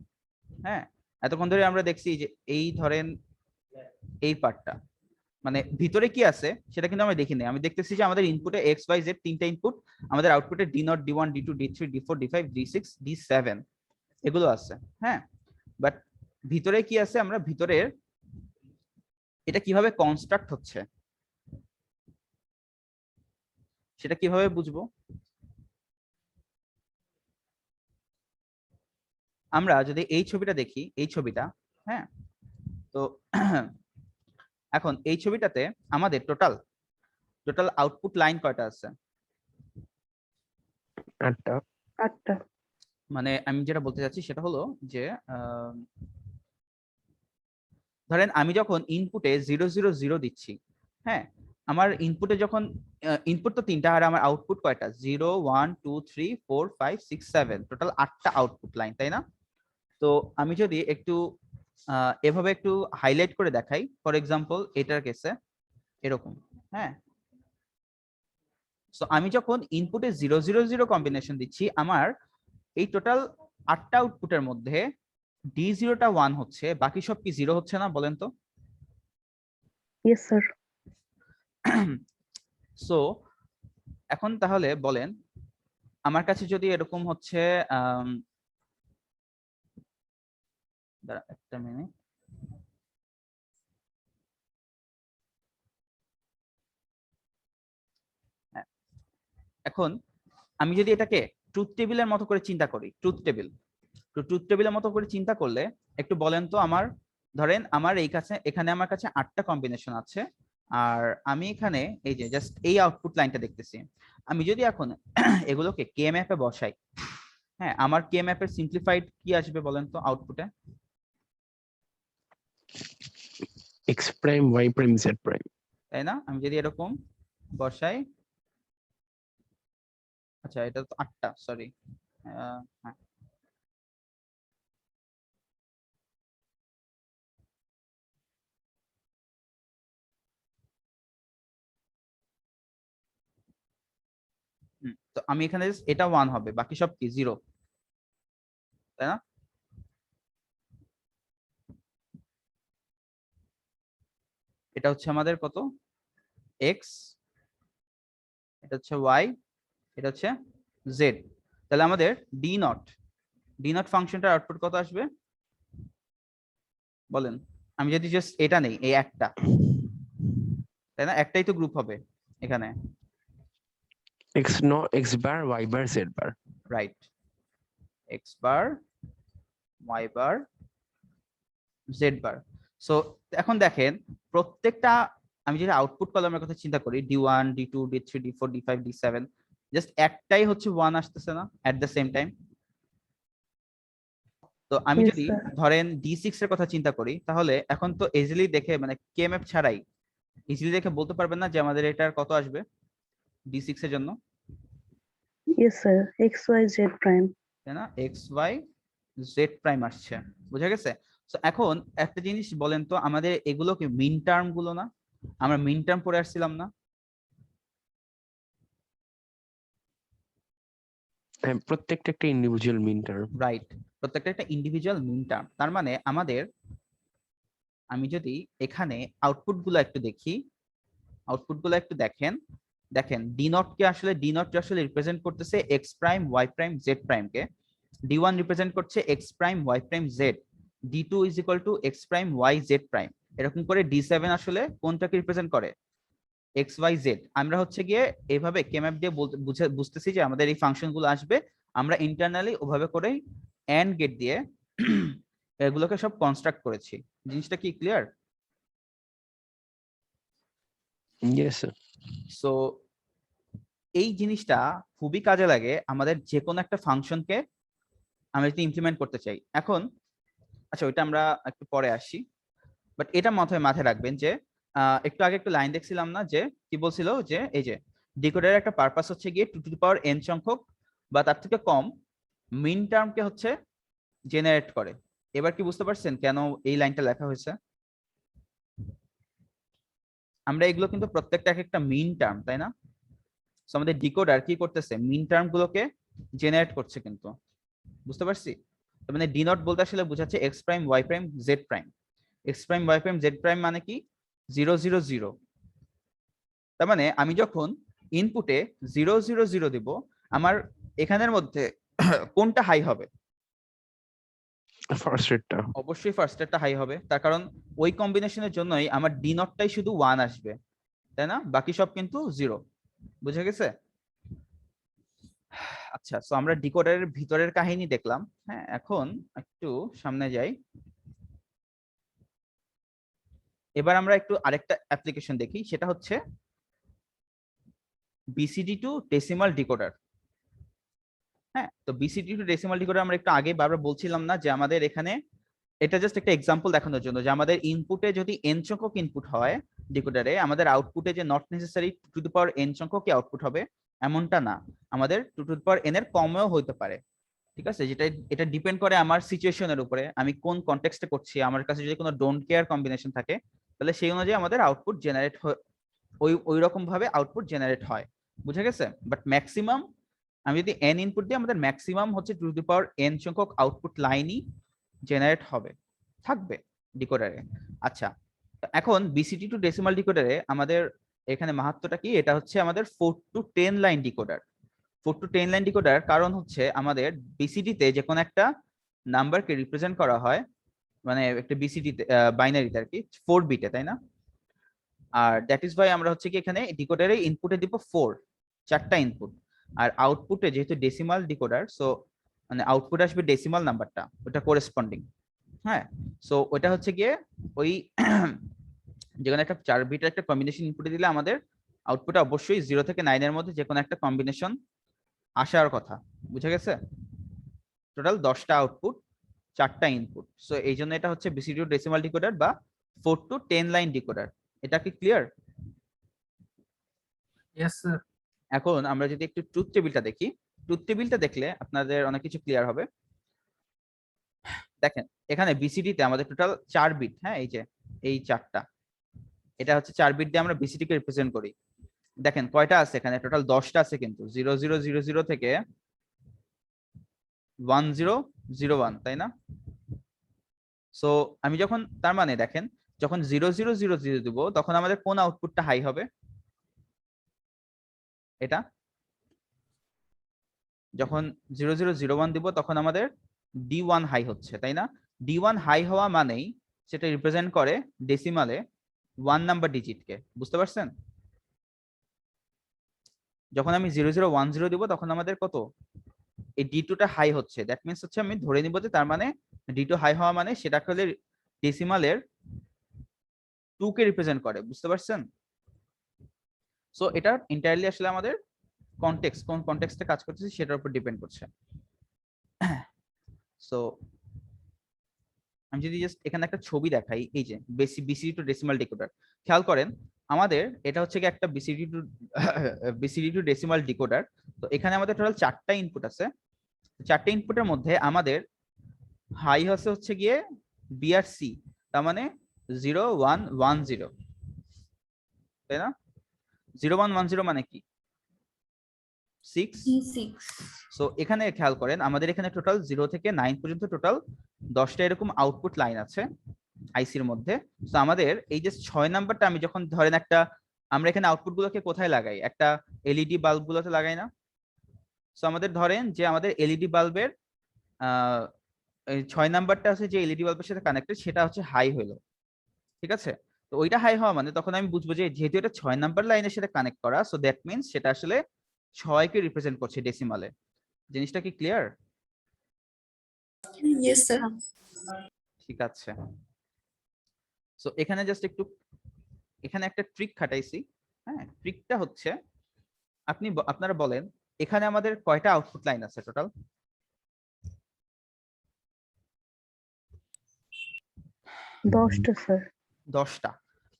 হ্যাঁ এতক্ষণ ধরে আমরা দেখছি যে এই ধরেন এই পার্টটা মানে ভিতরে কি আছে সেটা কিন্তু আমরা দেখি নাই। আমি দেখতেছি যে আমাদের ইনপুটে এক্স ওয়াই জেড তিনটা ইনপুট, আমাদের আউটপুটে D0 D1 D2 D3 D4 D5 D6 D7 এগুলো আছে, হ্যাঁ বাট ভিতরে কি আছে, আমরা ভিতরের এটা কিভাবে কনস্ট্রাক্ট হচ্ছে সেটা কিভাবে বুঝবো? আমরা যদি এই ছবিটা দেখি, এই ছবিটা, হ্যাঁ তো এখন এই ছবিটাতে আমাদের টোটাল আউটপুট লাইন কয়টা আছে? 8টা। 8টা। মানে আমি যেটা বলতে চাচ্ছি সেটা হলো যে ধরেন আমি যখন ইনপুটে 0 0 0 দিচ্ছি, হ্যাঁ আমার ইনপুটে যখন ইনপুট তো 3টা আর আমার আউটপুট কয়টা 0 1 2 3 4 5 6 7 টোটাল 8টা আউটপুট লাইন, তাই না? তো আমি যদি একটু এভাবে একটু হাইলাইট করে দেখাই, ফর এক্সাম্পল এটার কেসে এরকম, হ্যাঁ সো আমি যখন ইনপুটে 0 0 0 কম্বিনেশন দিচ্ছি, আমার এই টোটাল 8টা আউটপুটের মধ্যে D0 টা 1 হচ্ছে, বাকি সব কি 0 হচ্ছে না বলেন তো? Yes sir. সো এখন তাহলে বলেন আমার কাছে যদি এরকম হচ্ছে দাঁড়া একটা মিনিট, এখন আমি যদি এটাকে ট্রুথ টেবিলের মতো করে চিন্তা করি, ট্রুথ টেবিলের মতো করে চিন্তা করলে একটু বলেন তো, আমার ধরেন আমার এখানে আমার কাছে 8টা কম্বিনেশন আছে আর আমি এখানে এই যে জাস্ট এই আউটপুট লাইনটা দেখতেছি। আমি যদি এখন এগুলোকে কে ম্যাপে বসাই, হ্যাঁ আমার কে ম্যাপের সিম্পলিফাইড কি আসবে বলেন তো আউটপুটে? x prime y prime z prime. তাই না? আমি যদি এরকম বসাই, আচ্ছা এটা তো 8টা সরি, হ্যাঁ তো আমি এখানে এটা 1 হবে, বাকি সব কি 0, তাই না? এটা হচ্ছে আমাদের কত x, এটা হচ্ছে y, এটা হচ্ছে z, তাহলে আমাদের D0 ফাংশনটার আউটপুট কত আসবে বলেন? আমি যদি জাস্ট এটা নেই এই একটা, তাই না, একটাই তো গ্রুপ হবে এখানে, x বার y বার z বার। রাইট, x বার y বার z বার। সো এখন দেখেন প্রত্যেকটা আমি যদি আউটপুট কলামের কথা চিন্তা করি D1 D2 D3 D4 D5 D7 just একটাই হচ্ছে 1 আসতেছে না এট দ্য সেম টাইম? তো আমি Yes, যদি sir. ধরেন D6 এর কথা চিন্তা করি, তাহলে এখন তো ইজিলি দেখে মানে কে ম্যাপ ছাড়াই ইজিলি দেখে বলতে পারবেন না যে আমাদের এটার কত আসবে D6 এর জন্য, yes sir. x y z prime. তাই না? x y z প্রাইম আসছে, বুঝা গেছে? তো এখন একটা জিনিস বলেন তো, আমাদের এগুলো কি মিন টার্ম গুলো না? আমরা মিন টার্ম পড়ে আসছিলাম না? হ্যাঁ, প্রত্যেকটা একটা ইন্ডিভিজুয়াল মিন টার্ম। রাইট, প্রত্যেকটা একটা ইন্ডিভিজুয়াল মিন টার্ম। তার মানে আমাদের, আমি যদি এখানে আউটপুট গুলো একটু দেখি, আউটপুট গুলো একটু দেখেন, দেখেন ডি নট কে আসলে রিপ্রেজেন্ট করতেছে X prime Y prime Z prime কে, D1 রিপ্রেজেন্ট করছে X prime Y prime Z, D2 is equal to X prime Y Z prime. এরকম করে D7 আসলে কোনটাকে রিপ্রেজেন্ট করে? X Y Z. আমরা হচ্ছে গিয়ে এইভাবে কেম্যাপ দিয়ে বুঝতেছি যে আমাদের এই ফাংশন গুলো আসবে, আমরা ইন্টারনালি ওভাবে করেই এন্ড গেট দিয়ে এগুলোকে সব কনস্ট্রাক্ট করেছি। জিনিসটা কি ক্লিয়ার? Yes sir. সো এই জিনিসটা খুবই কাজে লাগে আমাদের যে কোনো একটা ফাংশনকে আমরা যদি ইমপ্লিমেন্ট করতে চাই। এখন আচ্ছা, ওইটা আমরা একটু পরে আসি, বাট এটা মাথায় রাখবেন যে একটু আগে একটু লাইন দেখছিলাম না, যে কি বলছিল, যে এই যে ডিকোডারের একটা পারপাস হচ্ছে গিয়ে 2n সংখ্যক বা তার থেকে কম মিন টার্মকে হচ্ছে জেনারেট করে। এবার কি বুঝতে পারছেন কেন এই লাইনটা লেখা হয়েছে? আমরা এগুলো কিন্তু প্রত্যেকটা একটা মিন টার্ম, তাই না? সো আমাদের ডিকোডার কি করতেছে? মিন টার্ম গুলোকে জেনারেট করছে কিন্তু, বুঝতে পারছি? তার মানে ডি নট বলতে আসলে বোঝাচ্ছে X prime Y prime Z prime. X prime Y prime Z prime মানে কি? 0 0 0। তার মানে আমি যখন ইনপুটে 0 0 0 দিব, আমার এখানের মধ্যে কোনটা হাই হবে? ফার্স্ট রেটটা। অবশ্যই ফার্স্ট রেটটা হাই হবে, তার কারণ ওই কম্বিনেশনের জন্যই আমার ডি নটটাই শুধু 1 আসবে, তাই না? বাকি সব কিন্তু 0। বুঝা গেছে? আচ্ছা, সো আমরা ডিকোডারের ভিতরের কাহিনী দেখলাম। হ্যাঁ, এখন একটু সামনে যাই। এবার আমরা একটু আরেকটা অ্যাপ্লিকেশন দেখি, সেটা হচ্ছে বিসিডি টু ডেসিমাল ডিকোডার। হ্যাঁ, তো বিসিডি টু ডেসিমাল ডিকোডার আমরা একটু আগে বারবার বলছিলাম না যে আমাদের এখানে, এটা জাস্ট একটা এক্সাম্পল দেখানোর জন্য, যে আমাদের ইনপুটে যদি n সংখ্যক ইনপুট হয় ডিকোডারে, আমাদের আউটপুটে যে নট নেসেসারি 2n সংখ্যক আউটপুট হবে এমনটা না, আমাদের 2n এর কমেও হইতে পারে। ঠিক আছে, এটা ডিপেন্ড করে আমার সিচুয়েশনের উপরে, আমি কোন কনটেক্সটে করছি। আমার কাছে যদি কোনো ডোন্ট কেয়ার কম্বিনেশন থাকে, তাহলে সেই অনুযায়ী আমাদের আউটপুট জেনারেট ওই রকম ভাবে আউটপুট জেনারেট হয়। বুঝা গেছে? বাট ম্যাক্সিমাম, আমি যদি n ইনপুট দিই, আমাদের ম্যাক্সিমাম হচ্ছে 2n সংখ্যক আউটপুট লাইনই জেনারেট হবে, থাকবে ডিকোডারে। আচ্ছা, এখন বিসিডি টু ডেসিমাল ডিকোডারে আমাদের এখানে মাহাত্ম্যটা কি? এটা হচ্ছে আমাদের 4 to 10 line decoder. 4 to 10 line decoder কারণ হচ্ছে আমাদের বিসিডি তে যে কোনো একটা নাম্বারকে রিপ্রেজেন্ট করা হয়, মানে একটা বিসিডি বাইনারিতে আর কি 4 বিটে, তাই না? আর দ্যাট ইজ ভাই আমরা হচ্ছে কি এখানে ডিকোডারে ইনপুটে দিব 4টা ইনপুট, আর আউটপুটে যেহেতু ডেসিমাল ডিকোডার, সো মানে আউটপুট আসবে ডেসিমাল নাম্বারটা, ওটা করেসপন্ডিং। হ্যাঁ, সো ওটা হচ্ছে গিয়ে ওই যেখানে একটা 4 বিটের একটা কম্বিনেশন ইনপুটে দিলে আমাদের আউটপুটে অবশ্যই 0 থেকে 9 এর মধ্যে যে কোনো একটা কম্বিনেশন আসার কথা। বুঝা গেছে? টোটাল 10টা আউটপুট, 4টা ইনপুট। সো এই জন্য এটা হচ্ছে বিসিডি টু ডেসিমাল ডিকোডার বা 4 to 10 লাইন ডিকোডার। এটা কি ক্লিয়ার? Yes sir. এখন আমরা যদি একটু ট্রুথ টেবিলটা দেখি, ট্রুথ টেবিলটা দেখলে আপনাদের অনেক কিছু ক্লিয়ার হবে। দেখেন এখানে বিসিডি তে আমাদের টোটাল 4 বিট। হ্যাঁ, এই যে এই 4টা, এটা হচ্ছে 4 বিট দিয়ে আমরা বিসিডি কে রিপ্রেজেন্ট করি। দেখেন কয়টা আছে এখানে? টোটাল 10টা আছে, কিন্তু 0 0 0 0 থেকে 1 0 0 1, তাই না? সো আমি যখন, তার মানে দেখেন যখন 0 0 0 0 দিব, তখন আমাদের কোন আউটপুটটা হাই হবে? এটা যখন 0 0 0 1 দিব, তখন আমাদের D1 হাই হচ্ছে, তাই না? D1 হাই হওয়া মানেই সেটা রিপ্রেজেন্ট করে ডেসিমালে 1 নাম্বার ডিজিটকে। বুঝতে পারছেন? যখন আমি 0 0 1 0 দিব, তখন আমাদের কত? এই D2 টা হাই হচ্ছে। দ্যাট মিন্স হচ্ছে আমি ধরে নিব যে তার মানে D2 হাই হওয়া মানে সেটা আসলে ডেসিমালের 2 কে রিপ্রেজেন্ট করে। বুঝতে পারছেন? সো এটা এন্টায়ারলি আসলে আমাদের কনটেক্সট, কোন কনটেক্সটে কাজ করতেছি সেটার উপর ডিপেন্ড করছে। সো আমি যদি জাস্ট এখানে একটা ছবি দেখাই, এই যে বিসিডি টু ডেসিমাল ডিকোডার, খেয়াল করেন আমাদের এটা হচ্ছে কি একটা বিসিডি টু ডেসিমাল ডিকোডার। তো এখানে আমাদের টোটাল 4টা ইনপুট আছে। 4টা ইনপুটের মধ্যে আমাদের হাই হচ্ছে গিয়ে বি আর সি, তার মানে 0 1 1 0। তাই না? 0110 মানে কি 6। D6 সো এখানে খেয়াল করেন আমাদের এখানে টোটাল 0 থেকে 9 পর্যন্ত টোটাল 10টা এরকম আউটপুট লাইন আছে আইসির মধ্যে। সো আমাদের এই যে 6 নাম্বারটা আমি যখন ধরেন একটা আমরা এখানে আউটপুট গুলোকে কোথায় লাগাই, একটা এলইডি বাল্ব গুলোতে লাগাই না? সো আমাদের ধরেন যে আমাদের এলইডি বাল্বের 6 নাম্বারটা আছে যে এলইডি বাল্বের সাথে কানেক্টেড, সেটা হচ্ছে হাই হলো, ঠিক আছে? তো ওইটা হাই হওয়া মানে তখন আমি বুঝবো যে যেহেতু এটা 6 নাম্বার লাইনের সাথে কানেক্ট করা, সো দ্যাট মিনস সেটা আসলে 6 কে রিপ্রেজেন্ট করছে ডেসিমালে। জিনিসটা কি ক্লিয়ার? Yes, sir. ঠিক আছে। সো এখানে জাস্ট একটু এখানে একটা ট্রিক খাটাইছি। হ্যাঁ, ট্রিকটা হচ্ছে আপনারা বলেন এখানে আমাদের কয়টা আউটপুট লাইন আছে টোটাল? 10টা স্যার। 10টা।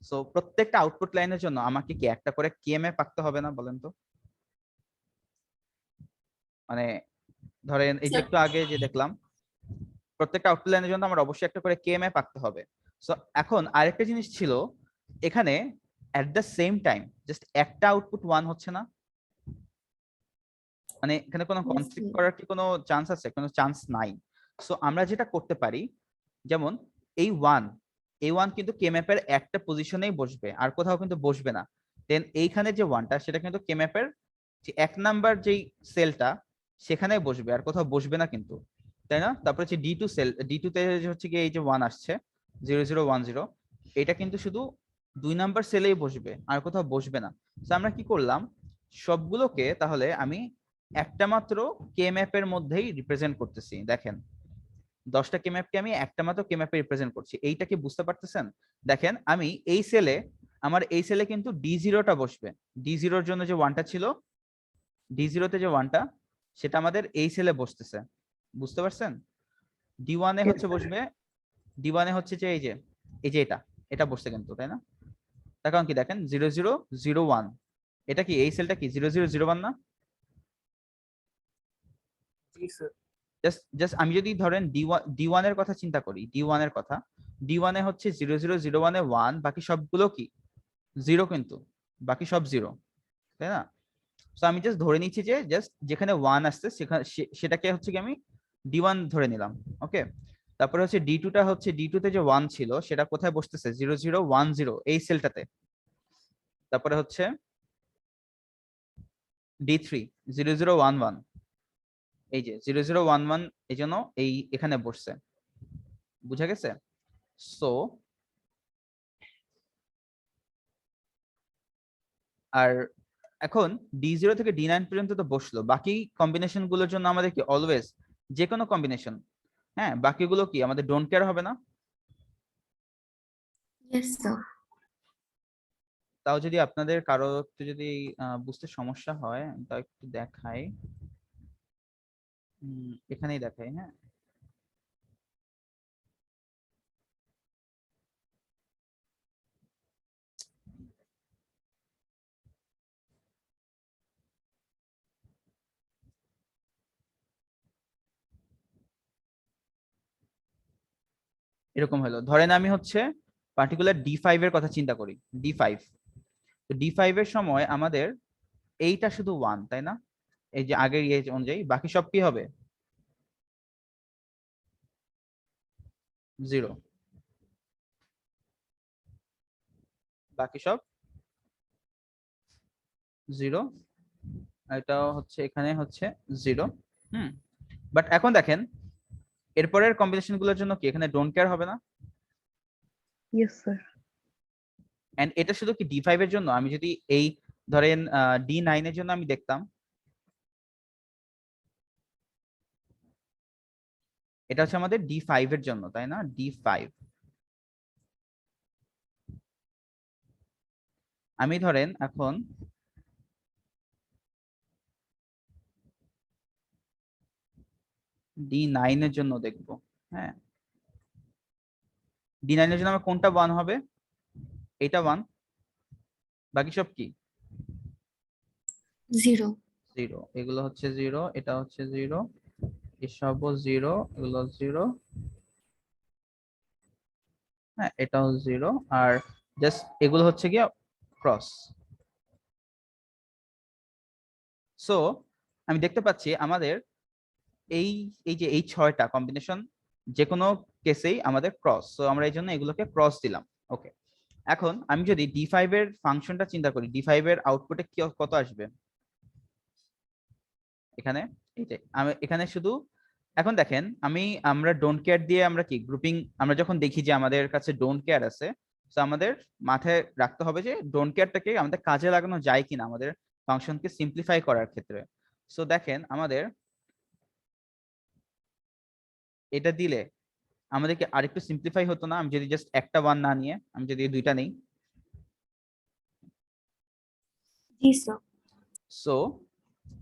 সো প্রত্যেকটা আউটপুট লাইনের জন্য আমাকে কি একটা করে কেএমএফ আঁকতে হবে না বলেন তো? মানে ধরেন এই যে একটু আগে যে দেখলাম প্রত্যেকটা আউটপুট লাইনের জন্য আমার অবশ্যই একটা করে কেএমএফ আঁকতে হবে। সো এখন আরেকটা জিনিস ছিল এখানে এট দ্য সেম টাইম জাস্ট একটা আউটপুট 1 হচ্ছে না, মানে এখানে কোনো কনফ্লিক্ট করার কি কোনো চান্স আছে? কোনো চান্স নাই। সো আমরা যেটা করতে পারি, যেমন এই 1 কিন্তু কেএমএফ এর একটা পজিশনেই বসবে, আর কোথাও কিন্তু বসবে না। দেন এইখানে যে 1টা সেটা কিন্তু কেএমএফ এর যে 1 নাম্বার যেই সেলটা সেখানে বসবে, আর কোথাও বসবে না কিন্তু, তাই না? তারপরে হচ্ছে D2 সেল, D2 তে হচ্ছে কি এই যে 1 আসছে 0010, এটা কিন্তু শুধু 2 নাম্বার সেলেই বসবে, আর কোথাও বসবে না। তো আমরা কি করলাম, সবগুলোকে তাহলে আমি একটা মাত্র কেএমএফ এর মধ্যেই রিপ্রেজেন্ট করতেছি। দেখেন 10টা কেএমএফ কে আমি একটা মাত্র কেএমএফ এ রিপ্রেজেন্ট করছি। এইটা কি বুঝতে পারতেছেন? দেখেন আমি এই সেলে আমার এই সেলে কিন্তু D0টা বসবে। D0 এর জন্য যে 1টা ছিল, D0 তে যে 1টা সেটা আমাদের এই সেলে বসতেছে, বুঝতে পারছেন? D1 এ হচ্ছে বসবে, D1 এ হচ্ছে যে এই যে এটা বসছে কিন্তু, তাই না? তার কারণ কি দেখেন 0001, এটা কি এই সেলটা কি 0001 না? জি স্যার। জাস্ট আমি যদি ধরেন D1 এর কথা চিন্তা করি, D1 এর কথা, D1 এ হচ্ছে 0001 এ 1, বাকি সবগুলো কি 0 কিন্তু, বাকি সব 0, তাই না? সো আমি জাস্ট ধরে নিচ্ছি যে জাস্ট যেখানে 1 আসছে সেটাকে হচ্ছে কি আমি D1 ধরে নিলাম। ওকে, তারপরে হচ্ছে D2টা হচ্ছে D2 তে যে 1 ছিল সেটা কোথায় বসতেছে 0010 এই সেলটাতে। তারপরে হচ্ছে D3 0011, এই যে 0011 এই জন্য এই এখানে বসছে, বুঝা গেছে? সো আর এখন D0 থেকে D9 পর্যন্ত তো বসলো, বাকি কম্বিনেশন গুলোর জন্য আমাদের কি অলওয়েজ যে কোনো কম্বিনেশন, হ্যাঁ বাকিগুলো কি আমাদের ডোন্ট কেয়ার হবে না? Yes, sir. তাও যদি আপনাদের কারো একটু যদি বুঝতে সমস্যা হয় তাও একটু দেখাই, এখানেই দেখাই। হ্যাঁ, এরকম হলো। ধরেন আমি হচ্ছে পার্টিকুলার D5 এর কথা চিন্তা করি, D5, তো D5 এর সময় আমাদের এইটা শুধু 1, তাই না? এই যে আগের ইয়ে অনুযায়ী বাকি সব কি হবে 0, বাকি সব 0, এটাও হচ্ছে এখানে হচ্ছে 0। বাট এখন দেখেন এরপরের কম্বিনেশন গুলোর জন্য কি এখানে ডোন্ট কেয়ার হবে না? Yes sir. এন্ড এটা শুধু কি D5 এর জন্য? আমি যদি এই ধরেন D9 এর জন্য আমি দেখতাম, এটা হচ্ছে আমাদের D5 এর জন্য, তাই না? D5 আমি ধরেন এখন D9 এর জন্য দেখব। হ্যাঁ, D9 এর জন্য আমার কোনটা 1 হবে? এটা 1, বাকি সব কি 0. 0, এগুলো হচ্ছে 0, এটা হচ্ছে 0, এসবও 0, এগুলো 0, হ্যাঁ এটাও 0, আর জাস্ট এগুলো হচ্ছে কি ক্রস। সো আমি দেখতে পাচ্ছি আমাদের এই এই যে এই 6টা কম্বিনেশন যে কোনো কেসেই আমাদের ক্রস, সো আমরা এই জন্য এগুলোকে ক্রস দিলাম। ওকে, এখন আমি যদি D5 এর ফাংশনটা চিন্তা করি, D5 এর আউটপুটে কত আসবে এখানে, এই যে আমি এখানে শুধু এখন দেখেন আমরা ডোন্ট কেয়ার দিয়ে আমরা কি গ্রুপিং, আমরা যখন দেখি যে আমাদের কাছে ডোন্ট কেয়ার আছে, তো আমাদের মাথায় রাখতে হবে যে ডোন্ট কেয়ারটাকে আমাদের কাজে লাগানো যায় কিনা আমাদের ফাংশনকে সিম্পলিফাই করার ক্ষেত্রে। সো দেখেন আমাদের এটা দিলে আমাদেরকে আরেকটু সিম্পলিফাই হতো না, আমি যদি জাস্ট একটা 1 না নিয়ে আমি যদি দুইটা নেই। জি স্যার। সো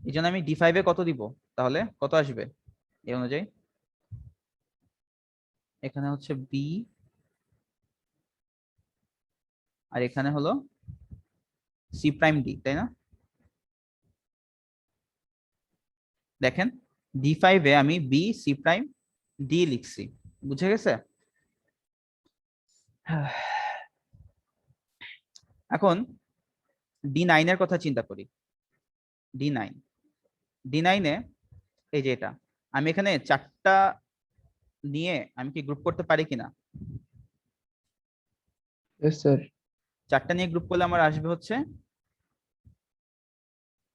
এই জন্য আমি D5 এ কত দিব, তাহলে কত আসবে এই অনুযায়ী, এখানে হচ্ছে B আর এখানে হলো C প্রাইম D, তাই না? দেখেন D5 এ আমি B C প্রাইম D লিখছি, বুঝে গেছে? এখন D9 এর কথা চিন্তা করি। D9 এ এই যে এটা আমি এখানে 4টা নিয়ে আমি কি গ্রুপ করতে পারি কিনা? Yes, sir. 4টা নিয়ে গ্রুপ করলে আমার আসবে হচ্ছে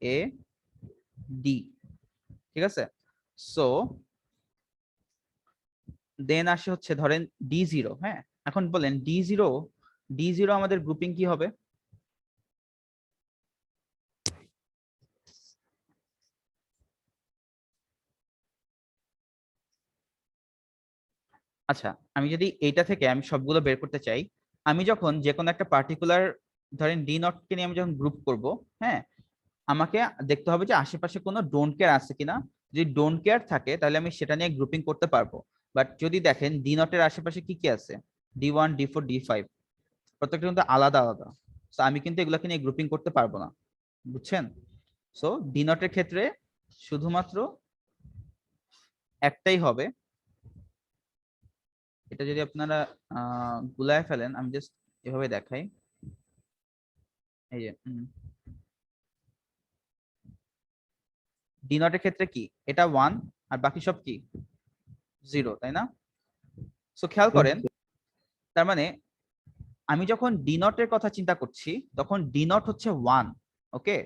A D, ঠিক আছে? সো দেন আসে হচ্ছে ধরেন D0। হ্যাঁ, এখন বলেন D0 আমাদের গ্রুপিং কি হবে? আচ্ছা, আমি যদি এইটা থেকে আমি সবগুলো বের করতে চাই, আমি যখন যে কোনো একটা পার্টিকুলার ধরেন D0 কে নিয়ে আমি যখন গ্রুপ করব, হ্যাঁ, আমাকে দেখতে হবে যে আশেপাশে কোনো ডোন্ট কেয়ার আছে কিনা। যদি ডোন্ট কেয়ার থাকে তাহলে আমি সেটা নিয়ে গ্রুপিং করতে পারবো। বাট যদি দেখেন D0 এর আশেপাশে কি কি আছে, D1 D4 D5 প্রত্যেকটা কিন্তু আলাদা আলাদা, তো আমি কিন্তু এগুলোকে নিয়ে গ্রুপিং করতে পারবো না, বুঝছেন? সো D0 এর ক্ষেত্রে শুধুমাত্র একটাই হবে। এটা যদি আপনারা গুলায় ফেলেন, আমি জাস্ট এভাবে দেখাই, এই যে D0 এর ক্ষেত্রে কি এটা 1 আর বাকি সব কি 0, তাই না? সো খেয়াল করেন, তার মানে আমি যখন D0 এর কথা চিন্তা করছি তখন D0 হচ্ছে 1, ওকে,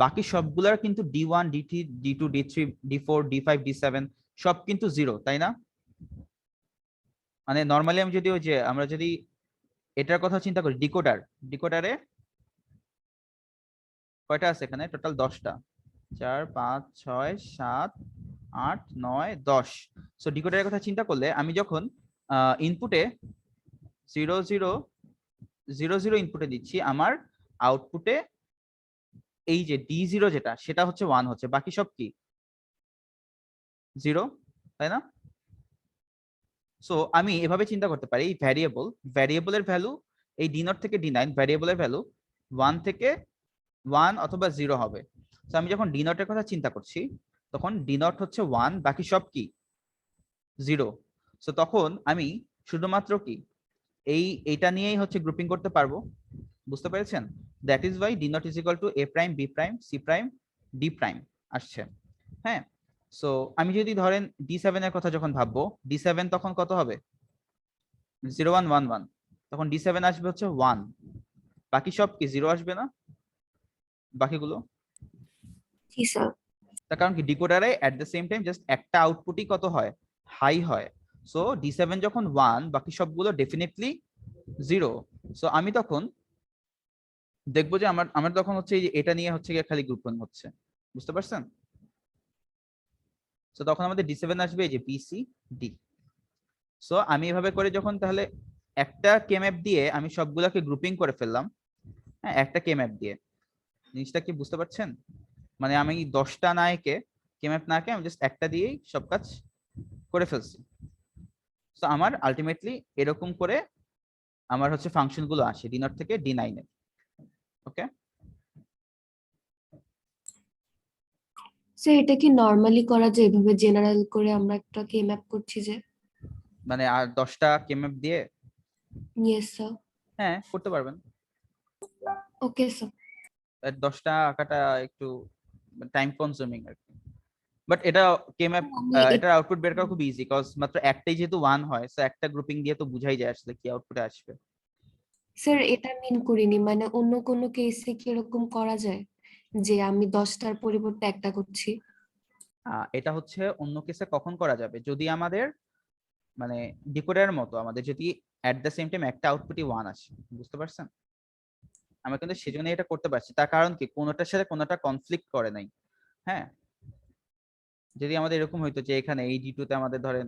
বাকি সবগুলোর কিন্তু D1 D3 D2 D3 D4 D5 D7 সব কিন্তু 0, তাই না? মানে নরমালি আমি যদি ওই যে আমরা যদি এটার কথা চিন্তা করি, ডিকোডারে কয়টা আছে এখানে টোটাল? 10টা, 4 5 6 7 8 9 10। সো ডিকোডারের কথা চিন্তা করলে আমি যখন ইনপুটে 0 0 0 0 ইনপুটে দিচ্ছি, আমার আউটপুটে এই যে D0 যেটা সেটা হচ্ছে 1 হচ্ছে, বাকি সব কি 0, তাই না? সো আমি এভাবে চিন্তা করতে পারি, ভ্যারিয়েবলের ভ্যালু এই D0 থেকে D9 ভ্যারিয়েবলের ভ্যালু 1 থেকে 1 অথবা 0 হবে। তো আমি যখন D0 এর কথা চিন্তা করছি তখন D0 হচ্ছে 1, বাকি সব কি 0। সো তখন আমি শুধুমাত্র কি এইটা নিয়েই হচ্ছে গ্রুপিং করতে পারবো, বুঝতে পেরেছেন? That is Y D0 is equal two A prime B prime C prime D prime আসছে। হ্যাঁ, সো আমি যদি ধরেন D7 এর কথা যখন ভাববো, D7 তখন কত হবে? 0 1 1 1, তখন D7 আসবে হচ্ছে 1, বাকি সব কি 0 আসবে না বাকিগুলো? জি স্যার। তার কারণ কি ডিকোডারে at the same time just একটা আউটপুটই কত হয়, হাই হয়। সো D7 যখন 1, বাকি সবগুলো ডেফিনেটলি 0। সো আমি তখন দেখবো যে আমার তখন হচ্ছে এই যে এটা নিয়ে হচ্ছে গিয়ে খালি গ্রুপিং হচ্ছে, বুঝতে পারছেন? সো তখন আমাদের D7 আসবে এই যে BC D। সো আমি এভাবে করে যখন তাহলে একটা কে ম্যাপ দিয়ে আমি সবগুলোকে গ্রুপিং করে ফেললাম, হ্যাঁ, একটা কে ম্যাপ দিয়ে, জিনিসটা কি বুঝতে পারছেন? মানে আমি 10টা না এঁকে কে ম্যাপ না এঁকে আমি জাস্ট একটা দিয়েই সব কাজ করে ফেলছি। সো আমার আলটিমেটলি এরকম করে আমার হচ্ছে ফাংশন গুলো আসে D0 থেকে D9 এ। ওকে, স্যার এটা কি নরমালি করা যায়, এভাবে জেনারেল করে আমরা একটা কে ম্যাপ করছি যে? মানে আর 10টা কে ম্যাপ দিয়ে? Yes sir. হ্যাঁ, করতে পারবেন। Okay sir. 10টা আঁকাটা একটু টাইম কনজিউমিং আর কি, বাট এটা কে ম্যাপ আমি এটার আউটপুট বের করা খুব ইজি, কজ মাত্র একটাই যেহেতু 1 হয়, সো একটা গ্রুপিং দিয়ে তো বুঝাই যায় আসলে কি আউটপুটে আসবে। স্যার এটা মিন করিনি, মানে অন্য কোনো কেসে কি এরকম করা যায় যে আমি 10টার পরিবর্তে একটা করছি? এটা হচ্ছে অন্য কেসে কখন করা যাবে, যদি আমাদের মানে ডিকোডারের মতো আমাদের যদি এট দ্য সেম টাইম একটা আউটপুটই 1 আসে, বুঝতে পারছেন? আমরা কিন্তু সেজন্য এটা করতে পারছি, তার কারণ কি কোনোটার সাথে কোনোটা কনফ্লিক্ট করে নাই। হ্যাঁ, যদি আমাদের এরকম হইতো যে এখানে এই ডি2 তে আমাদের ধরেন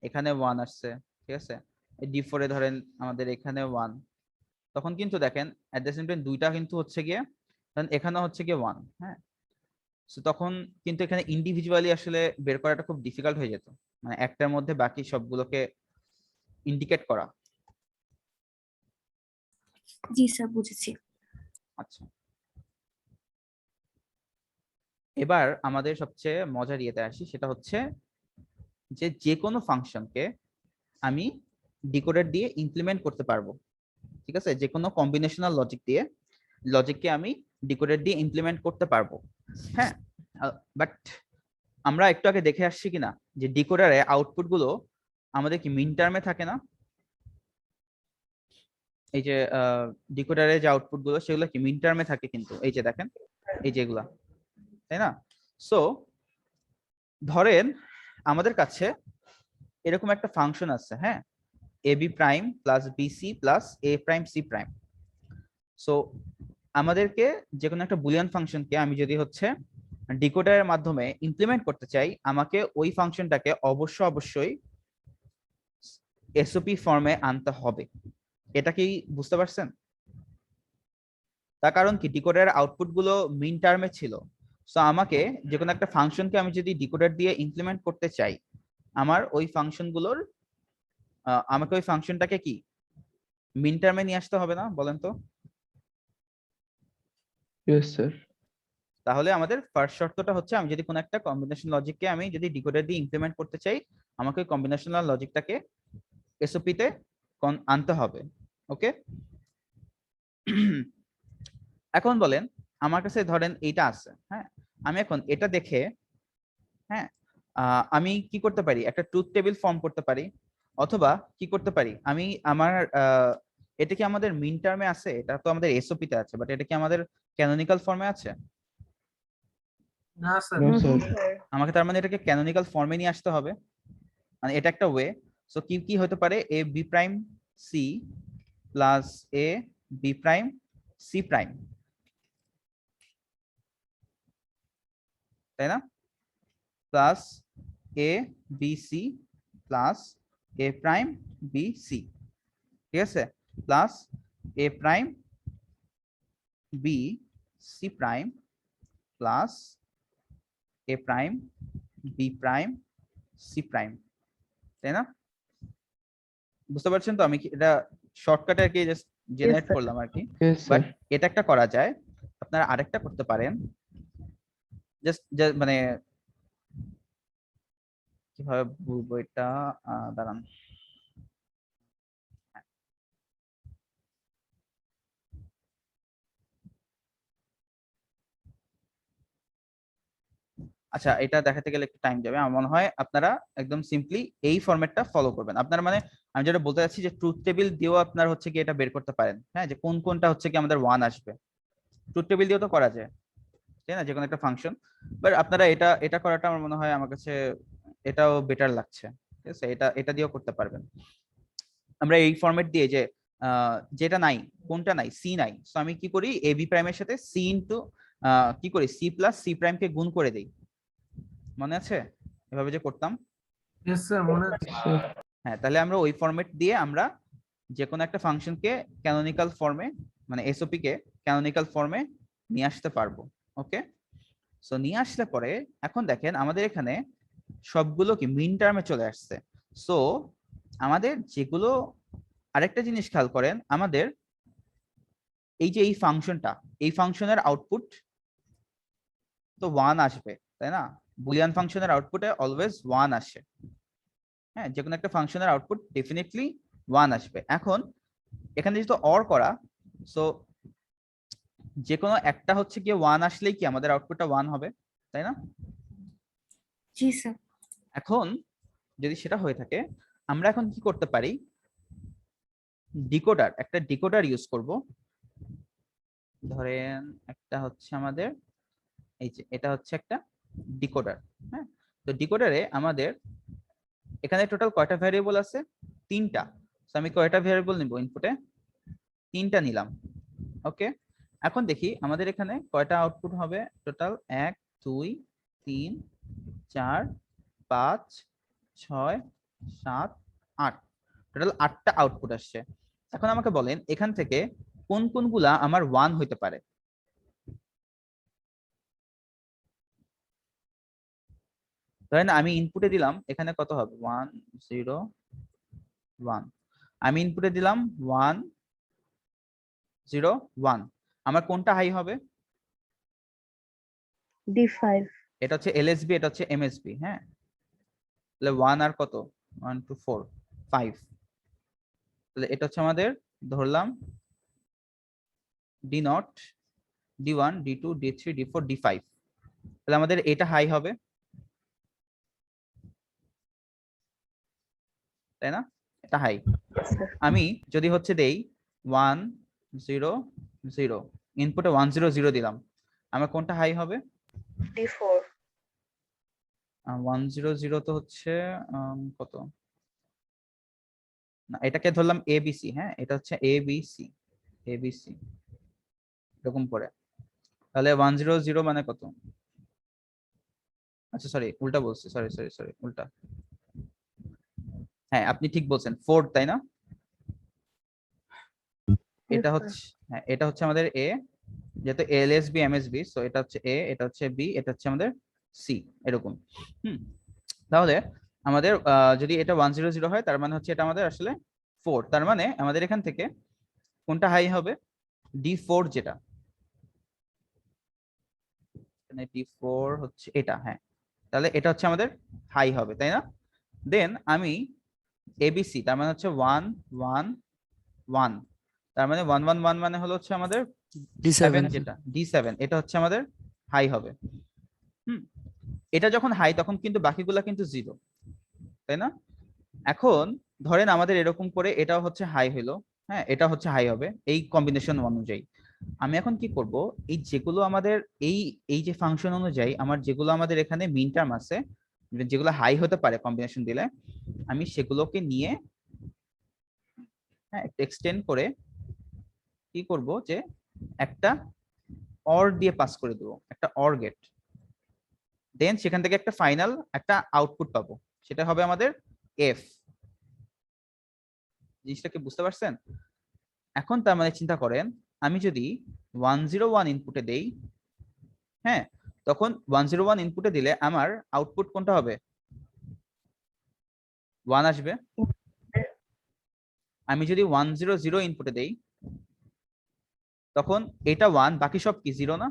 এখানে 1 আসছে, ঠিক আছে, এই ডি4 এ ধরেন আমাদের এখানে 1, তখন কিন্তু দেখেন এট দ্য সেম টাইম দুইটা কিন্তু হচ্ছে গিয়ে এখানে হচ্ছে গিয়ে 1। হ্যাঁ, সো তখন কিন্তু এখানে ইন্ডিভিজুয়ালি আসলে বের করাটা খুব ডিফিকাল্ট হয়ে যেত, মানে একটার মধ্যে বাকি সবগুলোকে ইন্ডিকেট করা। জি স্যার, বুঝেছি। আচ্ছা, এবার আমাদের সবচেয়ে মজার ইয়েতে আসি, সেটা হচ্ছে যে যে কোনো ফাংশনকে আমি ডিকোডার দিয়ে ইমপ্লিমেন্ট করতে পারবো, ঠিক আছে, যে কোনো কম্বিনেশনাল লজিক দিয়ে লজিককে আমি ডিকোডার দিয়ে ইমপ্লিমেন্ট করতে পারবো। হ্যাঁ, বাট আমরা একটু আগে দেখে আসছি কিনা যে ডিকোডারে আউটপুট গুলো আমাদের কি মিন টার্মে থাকে না, এই যে ডিকোডারে যে আউটপুট গুলো সেগুলো কি মিন টার্মে থাকে, কিন্তু এই যে দেখেন এই যে এগুলা, তাই না? সো ধরেন আমাদের কাছে এরকম একটা ফাংশন আছে, হ্যাঁ, ab prime plus bc plus a prime c prime. So আমাদেরকে যে কোনো একটা বুলিয়ান ফাংশনকে আমি যদি হচ্ছে ডিকোডারের মাধ্যমে ইমপ্লিমেন্ট করতে চাই, আমাকে ওই ফাংশনটাকে অবশ্যই এসওপি ফর্মে আনতে হবে। এটা কি বুঝতে পারছেন? তার কারণ কি ডিকোডারের আউটপুট গুলো মিন টার্মে ছিল, সো আমাকে যে কোনো একটা ফাংশনকে আমি যদি ডিকোডার দিয়ে ইমপ্লিমেন্ট করতে চাই, আমার ওই ফাংশনগুলোর আমাকে ওই ফাংশনটাকে কি মিন টার্মে নিয়ে আসতে হবে না, বলেন তো? Yes, sir. তাহলে আমাদের ফার্স্ট শর্তটা হচ্ছে আমি যদি কোনো একটা কম্বিনেশন লজিককে আমি যদি ডিকোডার দিয়ে ইমপ্লিমেন্ট করতে চাই, আমাকে ওই কম্বিনেশনাল লজিকটাকে এসওপি তে আনতে হবে। ওকে, এখন বলেন আমার কাছে ধরেন এইটা আছে, হ্যাঁ, আমি এখন এটা দেখে, হ্যাঁ, আমি কি করতে পারি, একটা ট্রুথ টেবিল ফর্ম করতে পারি, অথবা কি করতে পারি আমি আমার এটা কি আমাদের মিন টার্মে আছে, এটা তো আমাদের এসওপি তে আছে, বাট এটা কি আমাদের ক্যানোনিক্যাল ফর্মে আছে? না স্যার। No, sir. আমাকে তার মানে এটাকে ক্যানোনিক্যাল ফর্মে নিয়ে আসতে হবে, মানে এটা একটা ওয়ে। সো কি কি হতে পারে, A B prime C plus A B prime C prime, তাই না, plus A B C plus A prime B C, ঠিক আছে, plus A prime B C prime plus A prime B prime C prime, তাই না? বুঝতে পারছেন তো আমি এটা শর্টকাটে আর কি জাস্ট জেনারেট sir. করলাম আর কি, Yes, বাট sir. এটা একটা করা যায়, আপনারা আরেকটা করতে পারেন, জাস্ট মানে কিভাবে বলবো এটা, দাঁড়ান, আচ্ছা এটা দেখাতে গেলে একটু টাইম যাবে, আমার মনে হয় আপনারা একদম সিম্পলি এই ফরম্যাটটা ফলো করবেন। আপনারা মানে আমি যেটা বলতে চাচ্ছি যে ট্রুথ টেবিল দিয়েও আপনার হচ্ছে কি এটা বের করতে পারেন, হ্যাঁ, যে কোন কোনটা হচ্ছে কি আমাদের 1 আসবে, ট্রুথ টেবিল দিয়েও তো করা যায়, তাই না, যে কোনো একটা ফাংশন। বাট আপনারা এটা এটা করাটা আমার মনে হয় আমার কাছে এটাও বেটার লাগছে, ঠিক আছে, এটা এটা দিয়েও করতে পারবেন। আমরা এই ফরম্যাট দিয়ে যে যেটা নাই, কোনটা নাই, সি নাই, সো আমি কি করি এ বি প্রাইমের সাথে সি ইনটু কি করি সি প্লাস সি প্রাইমকে গুণ করে দেই, মনে আছে এভাবে যে করতাম? ইয়েস স্যার, মনে আছে। হ্যাঁ, তাহলে আমরা ওই ফরম্যাট দিয়ে আমরা যে কোনো একটা ফাংশনকে ক্যানোনিক্যাল ফর্মে, মানে এসওপি কে ক্যানোনিক্যাল ফর্মে নিয়ে আসতে পারবো। ওকে, সো নিয়ে আসলে পরে এখন দেখেন আমাদের এখানে সবগুলো কি মিন টার্মে চলে আসছে। সো আমাদের যেগুলো, আরেকটা জিনিস খেয়াল করেন, আমাদের এই যে এই ফাংশনটা, এই ফাংশনের আউটপুট তো 1 আসবে, তাই না, বুলিয়ান ফাংশনের আউটপুটে অলওয়েজ 1 আসে, হ্যাঁ, যে কোনো একটা ফাংশনের আউটপুট ডেফিনেটলি 1 আসবে। এখন এখানে যেহেতু অর করা, সো যে কোনো একটা হচ্ছে গিয়ে 1 আসলেই কি আমাদের আউটপুটটা 1 হবে, তাই না? জি স্যার। এখন যদি সেটা হয়ে থাকে, আমরা এখন কি করতে পারি, ডিকোডার, একটা ডিকোডার ইউজ করব। ধরেন একটা হচ্ছে আমাদের এই যে এটা হচ্ছে একটা ডিকোডার। হ্যাঁ, তো ডিকোডারে আমাদের এখানে টোটাল কয়টা ভ্যারিয়েবল আছে? 3টা। তো আমি কয়টা ভ্যারিয়েবল নিব ইনপুটে? 3টা নিলাম। ওকে, এখন দেখি আমাদের এখানে কয়টা আউটপুট হবে টোটাল। 1 2 3 4 5 6 7 8, টোটাল 8টা আউটপুট আসছে। এখন আমাকে বলেন এখান থেকে কোন কোনগুলা আমার 1 হইতে পারে? ধরেন আমি ইনপুটে দিলাম এখানে কত হবে 1 0 1, আমি ইনপুটে দিলাম 1 0 1, আমার কোনটা হাই হবে? D5. এটা হচ্ছে এলএসবি, এটা হচ্ছে এমএসবি। হ্যাঁ, তাহলে 1 আর কত 1 2 4 5, তাহলে এটা হচ্ছে আমাদের ধরলাম D not D1 D2 D3 D4 D5, তাহলে আমাদের এটা হাই হবে, তাই না? এটা হাই। Yes, sir. আমি যদি হচ্ছে দেই 1 0 0, ইনপুটে 1 0 0 দিলাম, আমার কোনটা হাই হবে? D4. 1 0 0 তো হচ্ছে কত না, এটাকে ধরলাম এবিসি। হ্যাঁ, এটা হচ্ছে এবিসি এবিসি এরকম করে, তাহলে 1 0 0 মানে কত? আচ্ছা সরি, উল্টা বলছি, সরি সরি সরি, উল্টা। হ্যাঁ, আপনি ঠিক বলছেন, 4, তাই না? Yes, এটা sir. হচ্ছে, হ্যাঁ এটা হচ্ছে আমাদের এ, যেহেতু এলএসবি এমএসবি, সো এটা হচ্ছে এ, এটা হচ্ছে বি, এটা হচ্ছে আমাদের সি, এরকম। তাহলে আমাদের যদি এটা 1 0 0 হয়, তার মানে হচ্ছে এটা আমাদের আসলে 4, তার মানে আমাদের এখান থেকে কোনটা হাই হবে? D4, যেটা D4 হচ্ছে এটা। হ্যাঁ, তাহলে এটা হচ্ছে আমাদের হাই হবে, তাই না? দেন আমি এবিসি, তার মানে হচ্ছে 1 1 1, তার মানে 1 1 1 মানে হলো হচ্ছে আমাদের 7, যেটা D7, এটা হচ্ছে আমাদের হাই হবে। এটা যখন হাই তখন কিন্তু বাকিগুলা কিন্তু 0, তাই না? এখন ধরেন আমাদের এরকম করে এটাও হচ্ছে হাই হইলো, হ্যাঁ এটা হচ্ছে হাই হবে এই কম্বিনেশন অনুযায়ী। আমি এখন কি করব, এই যেগুলো আমাদের এই এই যে ফাংশন অনুযায়ী আমার যেগুলো আমাদের এখানে মিন টার্ম আছে, যেগুলো হাই হতে পারে কম্বিনেশন দিলে, আমি সেগুলোকে নিয়ে হ্যাঁ এক্সটেন্ড করে কি করব, যে একটা অর দিয়ে পাস করে দেবো, একটা অর গেট। দেন সেখান থেকে একটা ফাইনাল একটা আউটপুট পাবো, সেটা হবে আমাদের এফ। জিনিসটা কি বুঝতে পারছেন? এখন তার মানে চিন্তা করেন, আমি যদি 1 0 1 ইনপুটে দেই, হ্যাঁ তখন 1 0 1 ইনপুটে দিলে আমার আউটপুট কোনটা হবে? 1 আসবে। আমি যদি 1 0 0 ইনপুটে দেই, তখন এটা 1, বাকি সব কি 0 না?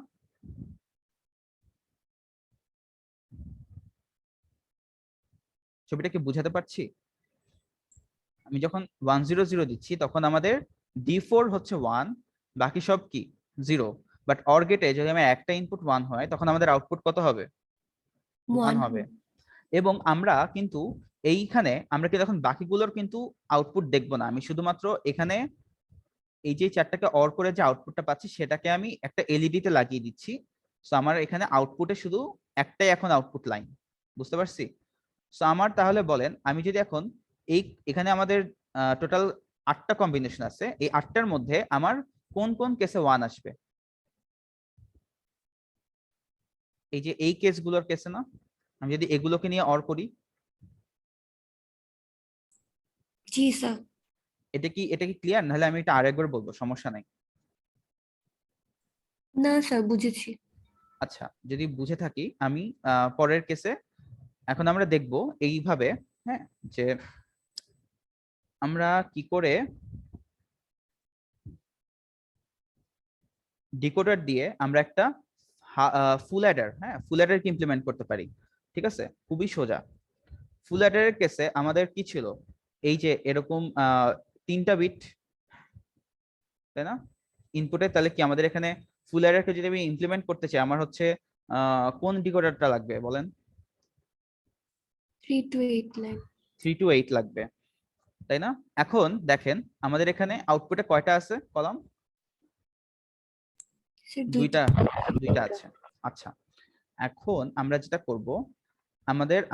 ছবিটা কি বুঝাতে পারছি? আমি যখন 1 0 0 দিচ্ছি তখন আমাদের D4 হচ্ছে 1, বাকি সব কি 0, বাট অর গেটে যদি আমার একটা ইনপুট 1 হয় তখন আমাদের আউটপুট কত হবে? 1 হবে। এবং আমরা কিন্তু এইখানে আমরা কি এখন বাকিগুলোর কিন্তু আউটপুট দেখবো না, আমি শুধুমাত্র এখানে এই যে চারটাকে অর করে যে আউটপুটটা পাচ্ছি সেটাকে আমি একটা এলইডি তে লাগিয়ে দিচ্ছি। সো আমার এখানে আউটপুটে শুধু একটাই এখন আউটপুট লাইন, বুঝতে পারছি? সো আমার তাহলে বলেন, আমি যদি এখন এই এখানে আমাদের টোটাল 8টা কম্বিনেশন আছে, এই 8টার মধ্যে আমার কোন কোন কেসে 1 আসবে? এই যে এই কেসগুলোর কেসে না, আমি যদি এগুলোকে নিয়ে অর করি, জি স্যার। এটা কি ক্লিয়ার? নাহলে আমি এটা আরেকবার বলবো, সমস্যা নাই। না স্যার, বুঝেছি। আচ্ছা, যদি বুঝে থাকি আমি পরের কেসে এখন আমরা দেখব এইভাবে, হ্যাঁ যে আমরা কি করে ডিকোডার দিয়ে আমরা একটা ফুল অ্যাডার, হ্যাঁ ফুল অ্যাডার কি ইমপ্লিমেন্ট করতে পারি। ঠিক আছে, খুবই সোজা। ফুল অ্যাডারের কেসে আমাদের কি ছিল, এই যে এরকম 3টা বিট, তাই না ইনপুটে, তাহলে কি আমাদের এখানে ফুল অ্যারেকে যদি আমি ইমপ্লিমেন্ট করতে চাই আমার হচ্ছে কোন ডিকোডারটা লাগবে বলেন? 3 to 8 লাইন। 3 to 8 লাগবে, তাই না? এখন দেখেন আমাদের এখানে আউটপুটে কয়টা আছে কলাম? স্যার দুইটা দুইটা। দুইটা আছে। আচ্ছা, এখন আমরা যেটা করব,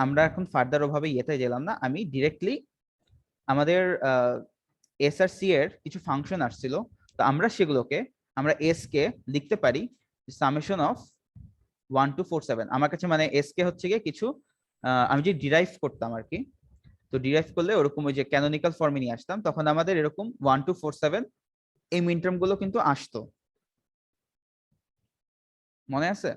আমরা এখন ফার্দার ওভাবে ইয়েতে গেলাম না, আমি ডিরেক্টলি আমাদের এসআরসি এর কিছু ফাংশন আসছিল, তো আমরা সেগুলোকে আমরা এস কে লিখতে পারি সামেশন অফ 1 to 4 7। আমার কাছে মানে এস কে হচ্ছে গিয়ে কিছু আমি যদি ডিরাইভ করতাম আর কি, তো ডিরাইভ করলে ওরকম ওই যে ক্যানোনিক্যাল ফর্মে নিয়ে আসতাম, তখন আমাদের এরকম 1 to 4 7 এই মিনটার্ম গুলো কিন্তু আসতো, মনে আছে?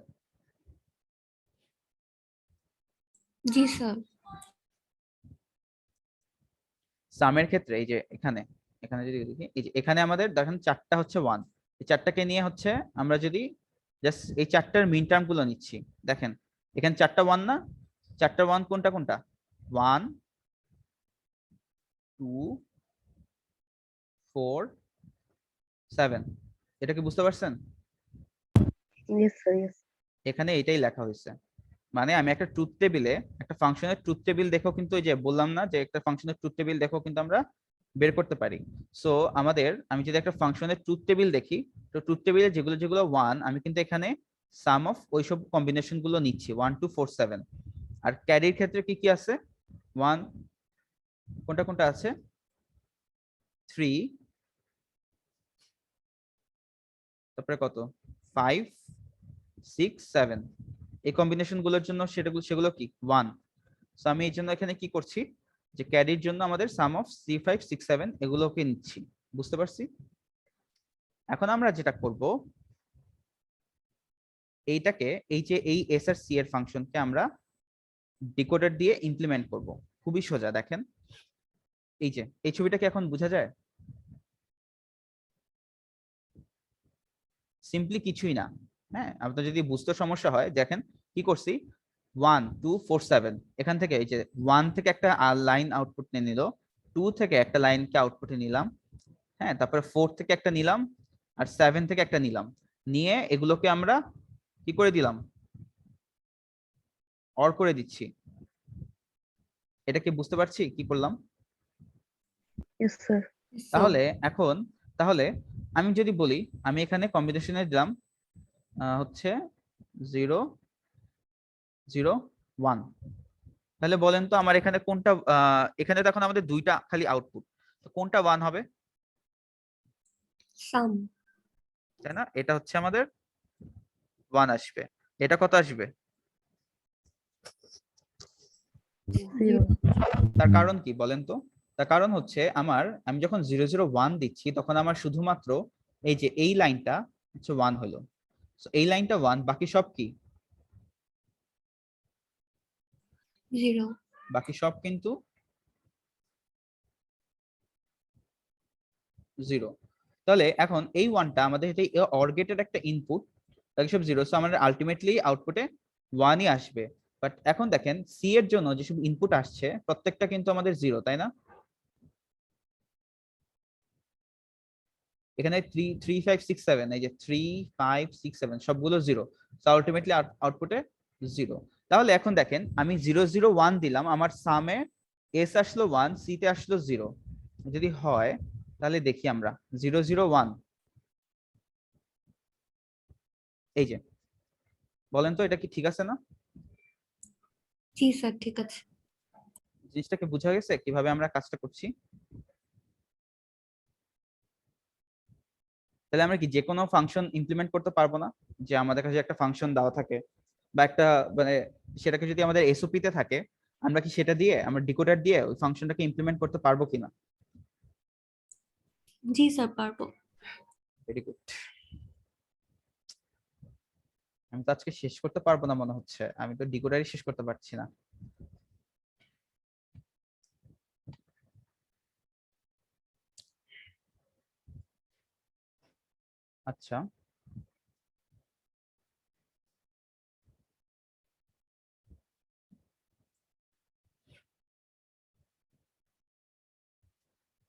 জি স্যার। সামের ক্ষেত্রে এই যে এখানে এখানে যদি দেখি, এই যে এখানে আমাদের দেখেন চারটা হচ্ছে 1, এই চারটাকে নিয়ে হচ্ছে আমরা যদি জাস্ট এই চারটার মিন টার্ম গুলো নিচ্ছি, দেখেন এখানে চারটা 1 না, চারটা 1 কোনটা কোনটা? 1 2 4 7। এটা কি বুঝতে পারছেন? Yes, sir. Yes. এখানে এটাই লেখা হয়েছে, মানে আমি একটা ট্রুথ টেবিলে একটা ফাংশনের ট্রুথ টেবিল দেখো কিন্তু ওই যে বললাম না যে একটা ফাংশনের ট্রুথ টেবিল দেখো কিন্তু আমরা বের করতে পারি। সো আমি যদি একটা ফাংশনের ট্রুথ টেবিল দেখি, তো ট্রুথ টেবিলে যেগুলো যেগুলো 1 আমি কিন্তু এখানে সাম অফ ওইসব কম্বিনেশন গুলো নিচ্ছি 1 2 4 7। আর ক্যারির ক্ষেত্রে কি কি আছে? 1 কোনটা কোনটা আছে? 3, তারপরে কত? 5 6 7। এই কম্বিনেশন গুলোর জন্য সেগুলো কি 1। সো আমি এই জন্য এখানে কি করছি যে ক্যারির জন্য আমাদের সাম অফ C5 6 7 এগুলোকে নিচ্ছি, বুঝতে পারছি? এখন আমরা যেটা করব, এইটাকে এই যে এই এস আর সি এর ফাংশনকে আমরা ডিকোডার দিয়ে ইমপ্লিমেন্ট করব। খুবই সোজা, দেখেন এই যে এই ছবিটা কি এখন বোঝা যায়? সিম্পলি কিছুই না, হ্যাঁ আপনার যদি বুঝতে সমস্যা হয় দেখেন কি করছি, 1 2 4 7 এখান থেকে এই যে 1 থেকে একটা লাইন আউটপুট নিয়ে নিল, 2 থেকে একটা লাইনকে আউটপুটে নিলাম, হ্যাঁ তারপরে 4 থেকে একটা নিলাম, আর 7 থেকে একটা নিলাম, নিয়ে এগুলোকে আমরা কি করে দিলাম? অর করে দিচ্ছি। এটা কি বুঝতে পারছি কি করলাম? Yes, sir. তাহলে এখন তাহলে আমি যদি বলি আমি এখানে কম্বিনেশনে দিলাম হচ্ছে 0 0 1, তাহলে বলেন তো আমার এখানে কোনটা এখানে তো এখন আমাদের দুইটা খালি আউটপুট, তো কোনটা 1 হবে? সাম। তাই না? এটা হচ্ছে আমাদের 1 আসবে, এটা কত আসবে? 0. তার কারণ কি বলেন তো? তার কারণ হচ্ছে আমি যখন 0 0 1 দিচ্ছি তখন আমার শুধুমাত্র এই যে এই লাইনটা হচ্ছে 1 হলো, সো এই লাইনটা 1, বাকি সব কি? 0। বাকি সব কিন্তু 0। তাহলে এখন এই 1টা আমাদের এই অর গেটের একটা ইনপুট, বাকি সব 0, সো আমাদের আলটিমেটলি আউটপুটে 1ই আসবে। বাট এখন দেখেন সি এর জন্য যেসব ইনপুট আসছে প্রত্যেকটা কিন্তু আমাদের 0, তাই না? এখানে 3 3 5 6 7 এই যে 3 5 6 7 সবগুলো 0, সো আলটিমেটলি আউটপুটে 0। তাহলে এখন দেখেন আমি 0 0 1 দিলাম, আমার সামে এস আসলো 1 সি তে আসলো 0, যদি হয় তাহলে দেখি আমরা 0 0 1 এই যে, বলেন তো এটা কি ঠিক আছে না? জি স্যার ঠিক আছে। জিনিসটাকে বোঝা গেছে কিভাবে আমরা কাজটা করছি? তাহলে আমরা কি যে কোনো ফাংশন ইমপ্লিমেন্ট করতে পারবো না? যে আমাদের কাছে একটা ফাংশন দেওয়া থাকে বা একটা মানে সেটাকে যদি আমাদের এসওপি তে থাকে, আমরা কি সেটা দিয়ে আমরা ডিকোডার দিয়ে ওই ফাংশনটাকে ইমপ্লিমেন্ট করতে পারবো কিনা? জি স্যার পারবো। Very good. আমি তো আজকে শেষ করতে পারবো না মনে হচ্ছে, আমি তো ডিকোডারই শেষ করতে পারছি না। আচ্ছা,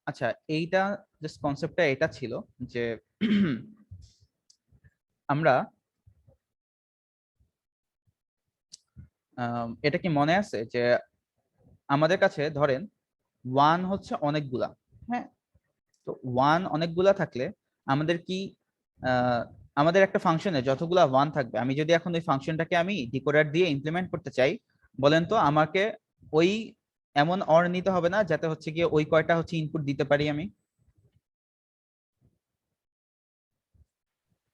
আচ্ছা এইটা জাস্ট কনসেপ্টটা এটা ছিল যে আমরা এটা কি মনে আছে যে আমাদের কাছে ধরেন 1 হচ্ছে অনেকগুলা, হ্যাঁ, তো 1 অনেকগুলা থাকলে আমাদের কি আমাদের একটা ফাংশনে যতগুলা 1 থাকবে, আমি যদি এখন ওই ফাংশনটাকে আমি ডিকোডার দিয়ে ইমপ্লিমেন্ট করতে চাই, বলেন তো আমাকে ওই এমন অর নিতে হবে না যাতে হচ্ছে গিয়ে ওই কয়টা হচ্ছে ইনপুট দিতে পারি আমি?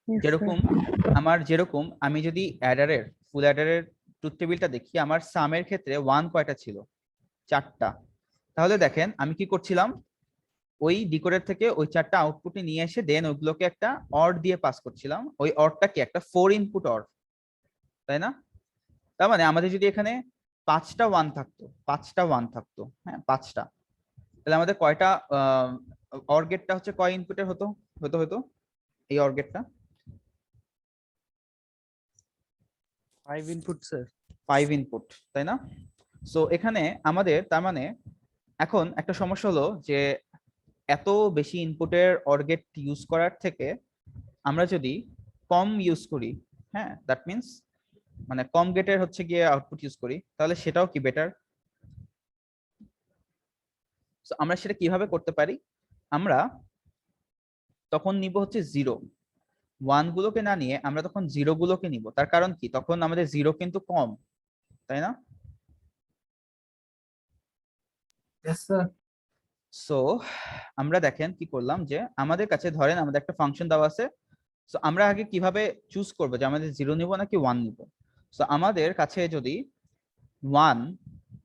Yes, sir. যেরকম আমি যদি অ্যাডারের ফুল অ্যাডারের ট্রুথ টেবিলটা দেখি, আমার সামের ক্ষেত্রে 1 কয়টা ছিল? 4টা। তাহলে দেখেন আমি কি করছিলাম, ওই ডিকোডার থেকে ওই 4টা আউটপুটে নিয়ে এসে দেন ওইগুলোকে একটা অর দিয়ে পাস করছিলাম। ওই অরটা কি একটা 4 ইনপুট অর, তাই না? তার মানে আমাদের যদি এখানে 5টা 1 থাকতো, হ্যাঁ 5টা, তাহলে আমাদের কয়টা অর গেটটা হচ্ছে কয় ইনপুটের হতো হতো হতো এই অর গেটটা? 5 ইনপুট স্যার। 5 ইনপুট, তাই না? সো এখানে আমাদের তার মানে এখন একটা সমস্যা হলো যে এত বেশি ইনপুটের অর গেট ইউজ করার থেকে আমরা যদি কম ইউজ করি, হ্যাঁ দ্যাট মিন্স মানে কম গেটের হচ্ছে গিয়ে আউটপুট ইউজ করি, তাহলে সেটাও কি বেটার? সো আমরা সেটা কিভাবে করতে পারি? আমরা তখন নিব হচ্ছে 0, 1 গুলোকে না নিয়ে আমরা তখন 0 গুলোকে নিব। তার কারণ কি, তখন আমাদের 0 কিন্তু কম, তাই না? Yes, sir. সো আমরা দেখেন কি করলাম, যে আমাদের কাছে ধরেন আমাদের একটা ফাংশন দেওয়া আছে। সো আমরা আগে কিভাবে চুজ করবো যে আমাদের 0 নিব নাকি 1 নিব? সো আমাদের কাছে যদি 1,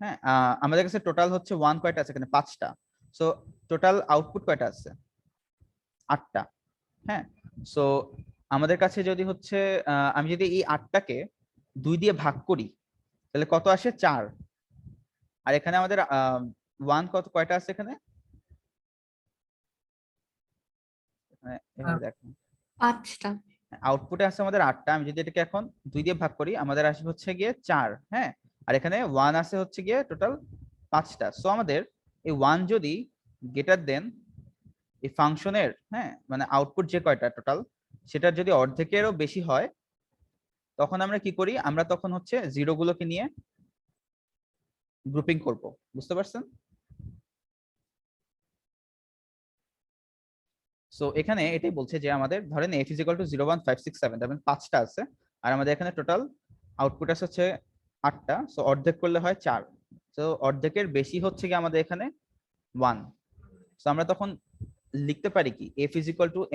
হ্যাঁ আমাদের কাছে টোটাল হচ্ছে 1 কয়টা আছে এখানে? 5টা। সো টোটাল আউটপুট কয়টা আছে? 8টা, হ্যাঁ। সো আমাদের কাছে যদি হচ্ছে আমি যদি এই 8টাকে 2 দিয়ে ভাগ করি, তাহলে কত আসে? 4। আর এখানে আমাদের 1 কয়টা আছে এখানে? এভাবে দেখেন 5টা। আউটপুটে আছে আমাদের 8টা, আমি যদি এটাকে এখন 2 দিয়ে ভাগ করি আমাদের আসবে হচ্ছে গিয়ে 4, হ্যাঁ। আর এখানে 1 আছে হচ্ছে গিয়ে টোটাল 5টা। সো আমাদের এই 1 যদি গ্রেটার দেন এই ফাংশনের, হ্যাঁ মানে আউটপুট যে কয়টা টোটাল, সেটার যদি অর্ধেকেরও বেশি হয়, তখন আমরা কি করি, আমরা তখন হচ্ছে 0 গুলোকে নিয়ে গ্রুপিং করব। বুঝতে পারছেন? সো এখানে এটাই বলছে যে আমাদের ধরেন f = 0 1 5 6 7, তার মানে 5টা আছে, আর আমাদের এখানে টোটাল আউটপুট আছে হচ্ছে 8টা। সো অর্ধেক করলে হয় 4। সো অর্ধেকের বেশি হচ্ছে কি আমাদের এখানে 1। সো আমরা তখন লিখতে পারি কি, f =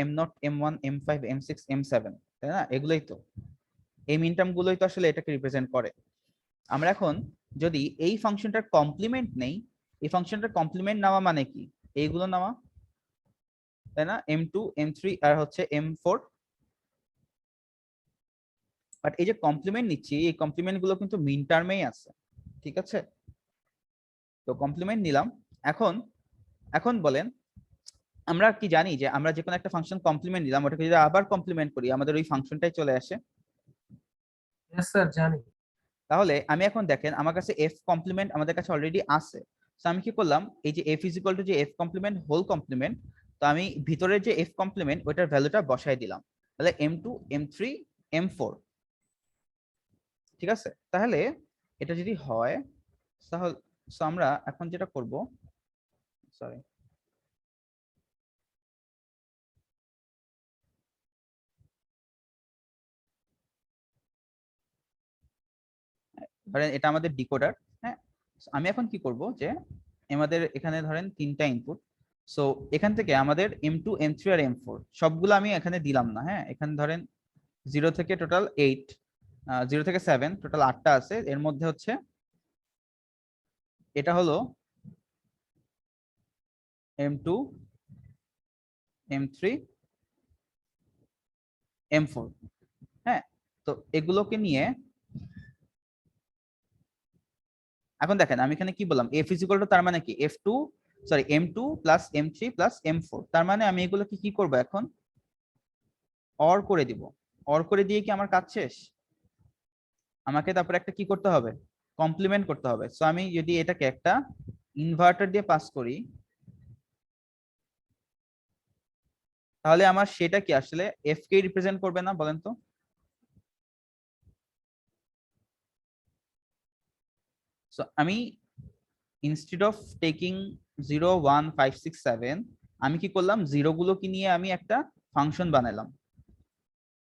m0 m1 m5 m6 m7, তাই না? এগুলোই তো, এই মিন টার্ম গুলোই তো আসলে এটাকে রিপ্রেজেন্ট করে। আমরা এখন যদি এই ফাংশনটার কমপ্লিমেন্ট নেই, এই ফাংশনটার কমপ্লিমেন্ট নেওয়া মানে কি? এইগুলো নেওয়া, তাই না? m2 m3 আর হচ্ছে m4। বাট এই যে কমপ্লিমেন্ট নিচ্ছি, এই কমপ্লিমেন্ট গুলো কিন্তু মিন টার্মেই আছে, ঠিক আছে? তো কমপ্লিমেন্ট নিলাম। এখন বলেন, আমরা কি জানি যে আমরা যে কোনো একটা ফাংশন কমপ্লিমেন্ট নিলাম, ওটাকে যদি আবার কমপ্লিমেন্ট করি আমাদের ওই ফাংশনটাই চলে আসে? Yes, sir. জানি। তাহলে আমি এখন দেখেন আমার কাছে f কমপ্লিমেন্ট আমাদের কাছে অলরেডি আছে। তো আমি কি করলাম, এই যে f = যে f কমপ্লিমেন্ট হোল কমপ্লিমেন্ট, তো আমি ভিতরে যে f কমপ্লিমেন্ট ওটার ভ্যালুটা বসাই দিলাম। তাহলে m2 m3 m4, ঠিক আছে? তাহলে এটা যদি হয়, তাহলে আমরা এখন যেটা করব, সরি ধরেন এটা আমাদের ডিকোডার, হ্যাঁ। আমি এখন কি করব, যে আমাদের এখানে ধরেন 3টা ইনপুট। সো এখান থেকে আমাদের m2 m3 আর m4 সবগুলো আমি এখানে দিলাম না, হ্যাঁ। এখানে ধরেন 0 থেকে টোটাল 8, 0 থেকে 7 টোটাল 8টা আছে। এর মধ্যে হচ্ছে এটা হলো m2 m3 m4, হ্যাঁ। তো এগুলোকে নিয়ে এখন দেখেন আমি এখানে কি বললাম, f = তার মানে কি m2 plus m3 plus m4, তার মানে আমি এগুলোকে কি করব, এখন অর করে দিব। অর করে দিয়ে কি আমার কাজ শেষ? আমাকে তারপরে একটা কি করতে হবে, কমপ্লিমেন্ট করতে হবে। সো আমি যদি এটাকে একটা ইনভার্টার দিয়ে পাস করি, তাহলে আমার সেটা কি আসলে এফ কে রিপ্রেজেন্ট করবে না বলেন তো? সো আমি ইনস্টেড অফ টেকিং 0 1 5 6 7 আমি কি করলাম, জিরো গুলোকে নিয়ে আমি একটা ফাংশন বানালাম।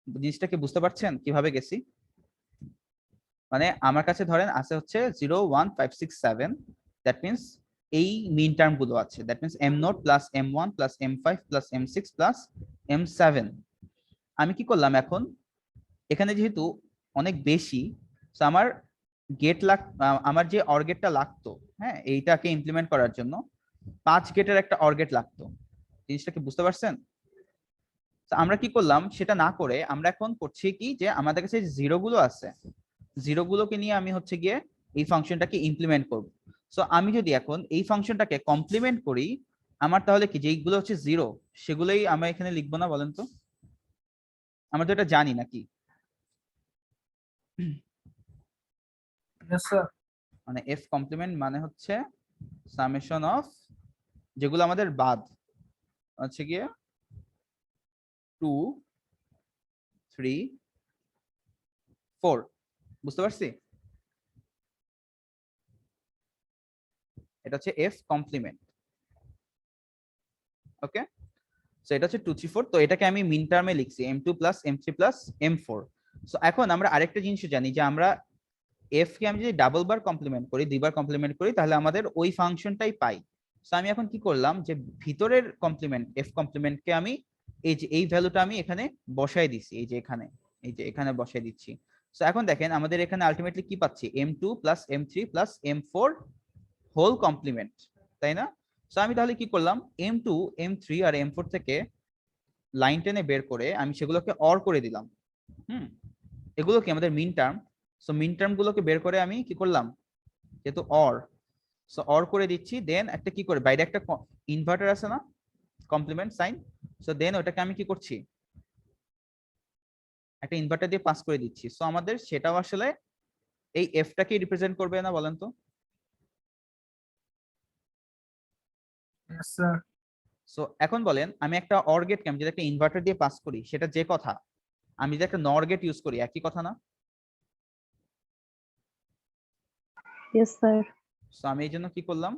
জিনিসটা কি বুঝতে পারছেন কিভাবে গেছি? মানে আমার কাছে ধরেন আছে হচ্ছে 0 1 5 6 7, দ্যাট মিনস এই মিন টার্ম গুলো আছে, that means m0 plus m1 plus m5 plus m6 plus m7। আমি কি করলাম এখন, এখানে যেহেতু অনেক বেশি, তো আমার গেট আমার যে অর গেটটা লাগতো, হ্যাঁ, এইটাকে ইমপ্লিমেন্ট করার জন্য 5 গেটের একটা অর গেট লাগতো। জিনিসটা কি বুঝতে পারছেন? তো আমরা কি করলাম, সেটা না করে আমরা এখন করছি কি, যে আমাদের কাছে যে জিরো গুলো আছে, জিরো গুলোকে নিয়ে আমি হচ্ছে গিয়ে এই ফাংশনটাকে ইমপ্লিমেন্ট করব। সো আমি যদি এখন এই ফাংশনটাকে কমপ্লিমেন্ট করি, আমার তাহলে কি যেইগুলো হচ্ছে জিরো সেগুলোই আমরা এখানে লিখবো না বলেন তো? আমরা তো এটা জানি নাকি? Yes, sir. মানে এফ কমপ্লিমেন্ট মানে হচ্ছে সামেশন অফ যেগুলো আমাদের বাদ হচ্ছে গিয়ে 2 3 4, বুঝতে পারছি? এটা হচ্ছে এফ কমপ্লিমেন্ট। ওকে, সো এটা হচ্ছে 2 3 4। তো এটাকে আমি মিন টার্মে লিখছি m2 plus m3 plus m4। So এখন আমরা আরেকটা জিনিস জানি, যে আমরা এফ কে আমি যদি ডাবল বার কমপ্লিমেন্ট করি, দুইবার কমপ্লিমেন্ট করি, তাহলে আমাদের ওই ফাংশনটাই পাই। সো আমি এখন কি করলাম, যে ভিতরের কমপ্লিমেন্ট এফ কমপ্লিমেন্টকে আমি এই যে এই ভ্যালুটা আমি এখানে বসাই দিছি, এই যে এখানে, এই যে এখানে বসাই দিচ্ছি। সো এখন দেখেন আমাদের এখানে আলটিমেটলি কি পাচ্ছি, m2 plus m3 plus m4 whole complement, তাই না? সো আমি তাহলে কি করলাম, m2 m3 আর m4 থেকে লাইন টেনে বের করে আমি সেগুলোকে অর করে দিলাম। এগুলো কি আমাদের মিন টার্ম। সো মিন টার্ম গুলোকে বের করে আমি কি করলাম, যেহেতু অর, সো অর করে দিচ্ছি। দেন একটা কি করে, বাইরে একটা ইনভার্টার আছে না, কমপ্লিমেন্ট সাইন। সো দেন ওটাকে আমি কি করছি, একটা ইনভার্টার দিয়ে পাস করে দিচ্ছি। সো আমাদের সেটাও আসলে এই এফটাকে রিপ্রেজেন্ট করবে না বলেন তো? Yes, sir. সো এখন বলেন, আমি একটা অর গেটকে আমি যদি একটা ইনভার্টার দিয়ে পাস করি, সেটা যে কথা, আমি যদি একটা নর গেট ইউজ করি, একই কথা না? Yes, sir. সো আমি এই জন্য কি করলাম,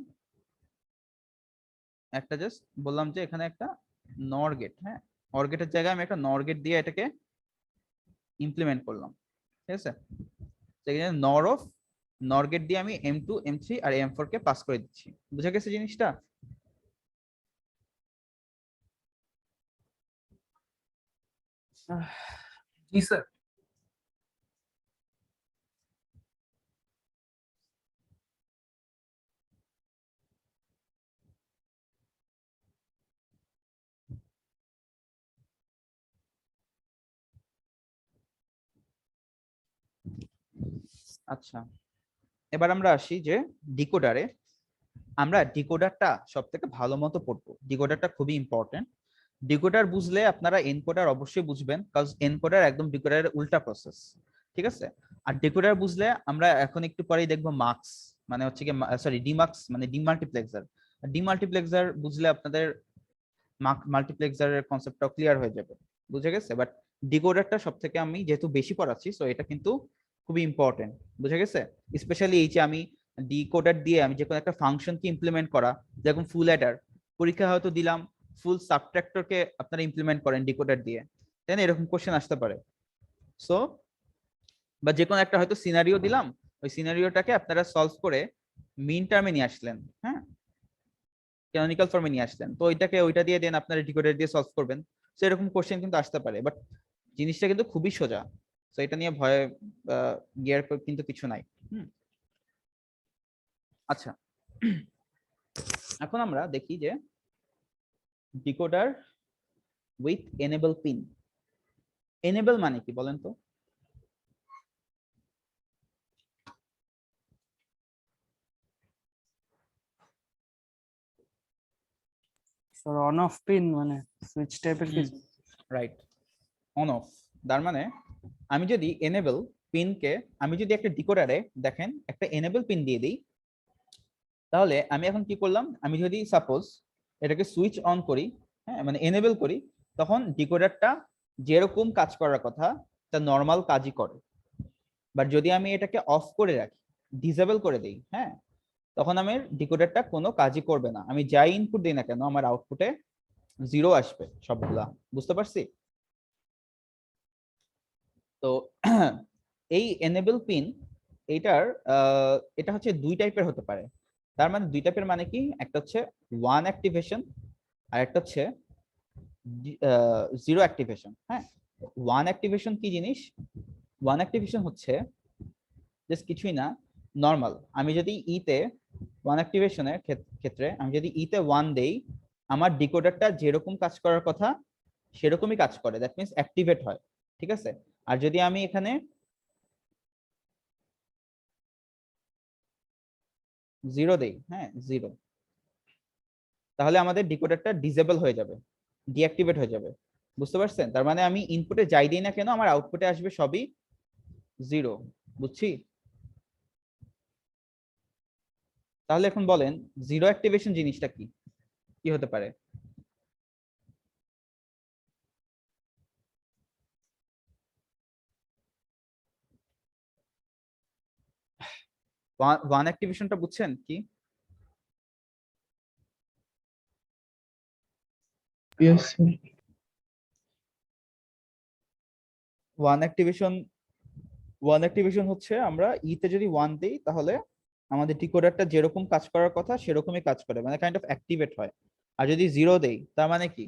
একটা জাস্ট বললাম যে এখানে একটা নর গেট, হ্যাঁ, অর গেটের জায়গায় আমি একটা নর গেট দিয়ে এটাকে ইমপ্লিমেন্ট করলাম, ঠিক আছে? সেখানে নর গেট দিয়ে আমি m2 m3 আর m4 কে পাস করে দিচ্ছি। বুঝা গেছে জিনিসটা? जी sir. আচ্ছা, এবার আমরা আসি যে ডিকোডারে। আমরা ডিকোডারটা সব থেকে ভালো মতো পড়বো, ডিকোডারটা খুবই ইম্পর্টেন্ট। ডিকোডার বুঝলে আপনারা এনকোডার অবশ্যই বুঝবেন, কারণ এনকোডার একদম ডিকোডারের উল্টা প্রসেস, ঠিক আছে? আর ডিকোডার বুঝলে আমরা এখন একটু পরেই দেখবো মার্কস, মানে হচ্ছে কি, সরি, ডিমার্কস মানে ডিমাল্টিপ্লেক্সার। ডিমাল্টিপ্লেক্সার বুঝলে আপনাদের মাল্টিপ্লেক্সারের কনসেপ্টটাও ক্লিয়ার হয়ে যাবে, বুঝে গেছে? বাট ডিকোডারটা সব থেকে আমি যেহেতু বেশি পড়াচ্ছি, সো এটা কিন্তু খুবই ইম্পর্টেন্ট, বুঝে গেছে? স্পেশালি এই যে আমি ডিকোডার দিয়ে আমি যে কোনো একটা ফাংশনকে ইমপ্লিমেন্ট করা, যেরকম ফুল অ্যাডার, পরীক্ষা হয়তো দিলাম ফুল সাবট্রাক্টরকে আপনারা ইমপ্লিমেন্ট করেন ডিকোডার দিয়ে, তাই না? এরকম কোশ্চেন আসতে পারে। সো বা যে কোনো একটা হয়তো সিনারিও দিলাম, ওই সিনারিওটাকে আপনারা সলভ করে মিন টার্মে নিয়ে আসলেন, হ্যাঁ, ক্যানোনিক্যাল ফর্মে নিয়ে আসলেন, তো ওইটা দিয়ে দেন আপনারা ডিকোডার দিয়ে সলভ করবেন। সো এরকম কোশ্চেন কিন্তু আসতে পারে, বাট জিনিসটা কিন্তু খুবই সোজা। সো এটা নিয়ে ভয় গিয়ার কিন্তু কিছু নাই। আচ্ছা, এখন আমরা দেখি যে decoder with enable pin. Enable মানে কি বলেন তো? স্যার অন অফ পিন মানে সুইচ টাইপের কিছু। Right, on of. তার মানে আমি যদি এনেবল পিনকে, আমি যদি একটা ডিকোডারে দেখেন একটা এনেবল পিন দিয়ে দিই, তাহলে আমি এখন কি করলাম, আমি যদি সাপোজ এটাকে সুইচ অন করি, হ্যাঁ, মানে এনেবল করি, তখন ডিকোডারটা যেরকম কাজ করার কথা তা নর্মাল কাজই করে। বাট যদি আমি এটাকে অফ করে রাখি, ডিসেবল করে দিই, হ্যাঁ, তখন আমার ডিকোডারটা কোনো কাজই করবে না। আমি যাই ইনপুট দিই না কেন আমার আউটপুটে 0 আসবে সবগুলা। বুঝতে পারছি? তো এই এনেবল পিন এটা হচ্ছে 2 টাইপের হতে পারে। তার মানে 2 টাইপের মানে কি, একটা হচ্ছে 1 অ্যাক্টিভেশন আর একটা হচ্ছে 0 অ্যাক্টিভেশন। হ্যাঁ, 1 অ্যাক্টিভেশন কি জিনিস? 1 অ্যাক্টিভেশন হচ্ছে জাস্ট কিছুই না, নর্মাল। আমি যদি ইতে 1 অ্যাক্টিভেশনের ক্ষেত্রে আমি যদি ইতে 1 দেই, আমার ডিকোডারটা যেরকম কাজ করার কথা সেরকমই কাজ করে, দ্যাট মিন্স অ্যাক্টিভেট হয়। ঠিক আছে? আর যদি আমি এখানে 0 দেই, হ্যাঁ 0, তাহলে আমাদের ডিকোডারটা ডিসেবল হয়ে যাবে, ডিঅ্যাক্টিভেট হয়ে যাবে। বুঝতে পারছেন? তার মানে আমি ইনপুটে যাই দিই না কেন আমার আউটপুটে আসবে সবই 0। বুঝছি? তাহলে এখন বলেন 0 অ্যাক্টিভেশন জিনিসটা কি কি হতে পারে? ওয়ান অ্যাক্টিভেশনটা বুঝছেন কি? Yes, sir. ওয়ান অ্যাক্টিভেশন হচ্ছে আমরা ইতে যদি 1 দেই তাহলে আমাদের ডিকোডারটা যেরকম কাজ করার কথা সেরকমই কাজ করে, মানে কাইন্ড অফ অ্যাক্টিভেট হয়। আর যদি 0 দেই তার মানে কি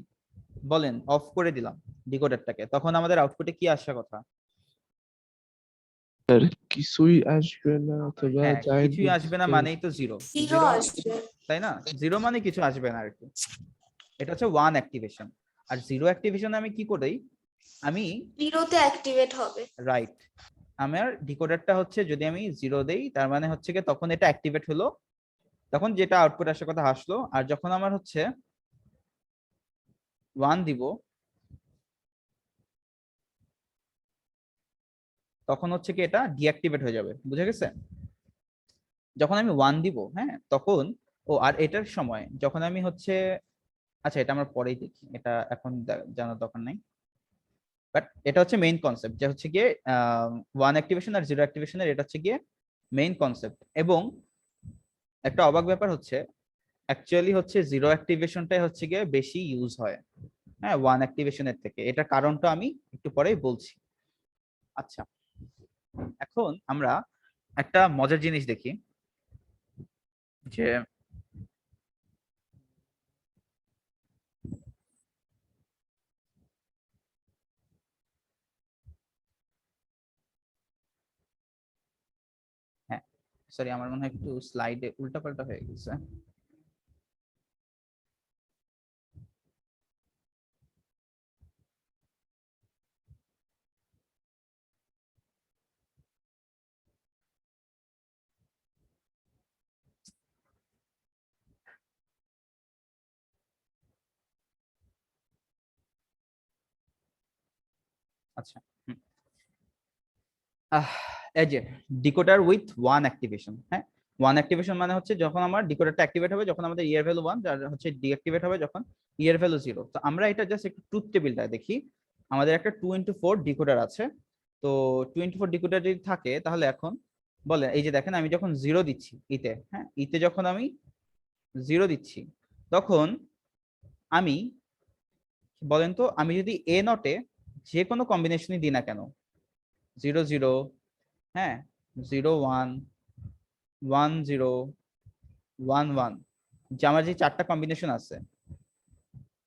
বলেন, অফ করে দিলাম ডিকোডারটাকে, তখন আমাদের আউটপুটে কি আসার কথা? স্যার কিছুই আসবে না অথবা হ্যাঁ, যাই কিছুই আসবে না মানেই তো 0। 0 আসবে। তাই না? 0 মানে কিছু আসবে না আর কি। এটা হচ্ছে 1 অ্যাক্টিভেশন। আর 0 অ্যাক্টিভেশন আমি কি করি, আমি 0 তে অ্যাক্টিভেট হবে। রাইট, আমার ডিকোডারটা হচ্ছে যদি আমি 0 দেই তার মানে হচ্ছে কি তখন এটা অ্যাক্টিভেট হলো, তখন যেটা আউটপুট আসার কথা আসলো। আর যখন আমার হচ্ছে 1 দিব তখন হচ্ছে কি এটা ডিঅ্যাক্টিভেট হয়ে যাবে। বুঝে গেছে? যখন আমি 1 দিব, হ্যাঁ, তখন আর এটার সময় যখন আমি হচ্ছে, আচ্ছা এটা আমরা পরেই দেখি, এটা এখন জানার দরকার নাই। বাট এটা হচ্ছে মেইন কনসেপ্ট যে হচ্ছে গিয়ে 1 অ্যাক্টিভেশন আর 0 অ্যাক্টিভেশনের এটা হচ্ছে গিয়ে মেইন কনসেপ্ট। এবং একটা অবাক ব্যাপার হচ্ছে অ্যাকচুয়ালি হচ্ছে 0 অ্যাক্টিভেশনটাই হচ্ছে গিয়ে বেশি ইউজ হয়, হ্যাঁ, 1 অ্যাক্টিভেশনের থেকে। এটার কারণটা আমি একটু পরেই বলছি। আচ্ছা, এখন আমরা একটা মজার জিনিস দেখি যে হ্যাঁ, সরি আমার মনে হয় একটু স্লাইডে উল্টাপাল্টা হয়ে গেছে। আচ্ছা, এই যে ডিকোডার উইথ 1 অ্যাক্টিভেশন। হ্যাঁ, 1 অ্যাক্টিভেশন মানে হচ্ছে যখন আমার ডিকোডারটা অ্যাক্টিভেট হবে যখন আমাদের ইয়ার ভ্যালু 1, আর হচ্ছে ডিঅ্যাক্টিভেট হবে যখন ইয়ার ভ্যালু 0। তো আমরা এটা জাস্ট একটু ট্রুথ টেবিলটা দেখি। আমাদের একটা 2x4 ডিকোডার আছে। তো 2x4 ডিকোডার যদি থাকে তাহলে এখন বলে এই যে দেখেন আমি যখন 0 দিচ্ছি ইতে, হ্যাঁ, ইতে যখন আমি 0 দিচ্ছি তখন আমি বলেন তো আমি যদি এ নটে যে কোনো কম্বিনেশনই দিই না কেন, 0 0, হ্যাঁ 0 1 1 0 1 1, যে আমার যে 4টা কম্বিনেশন আছে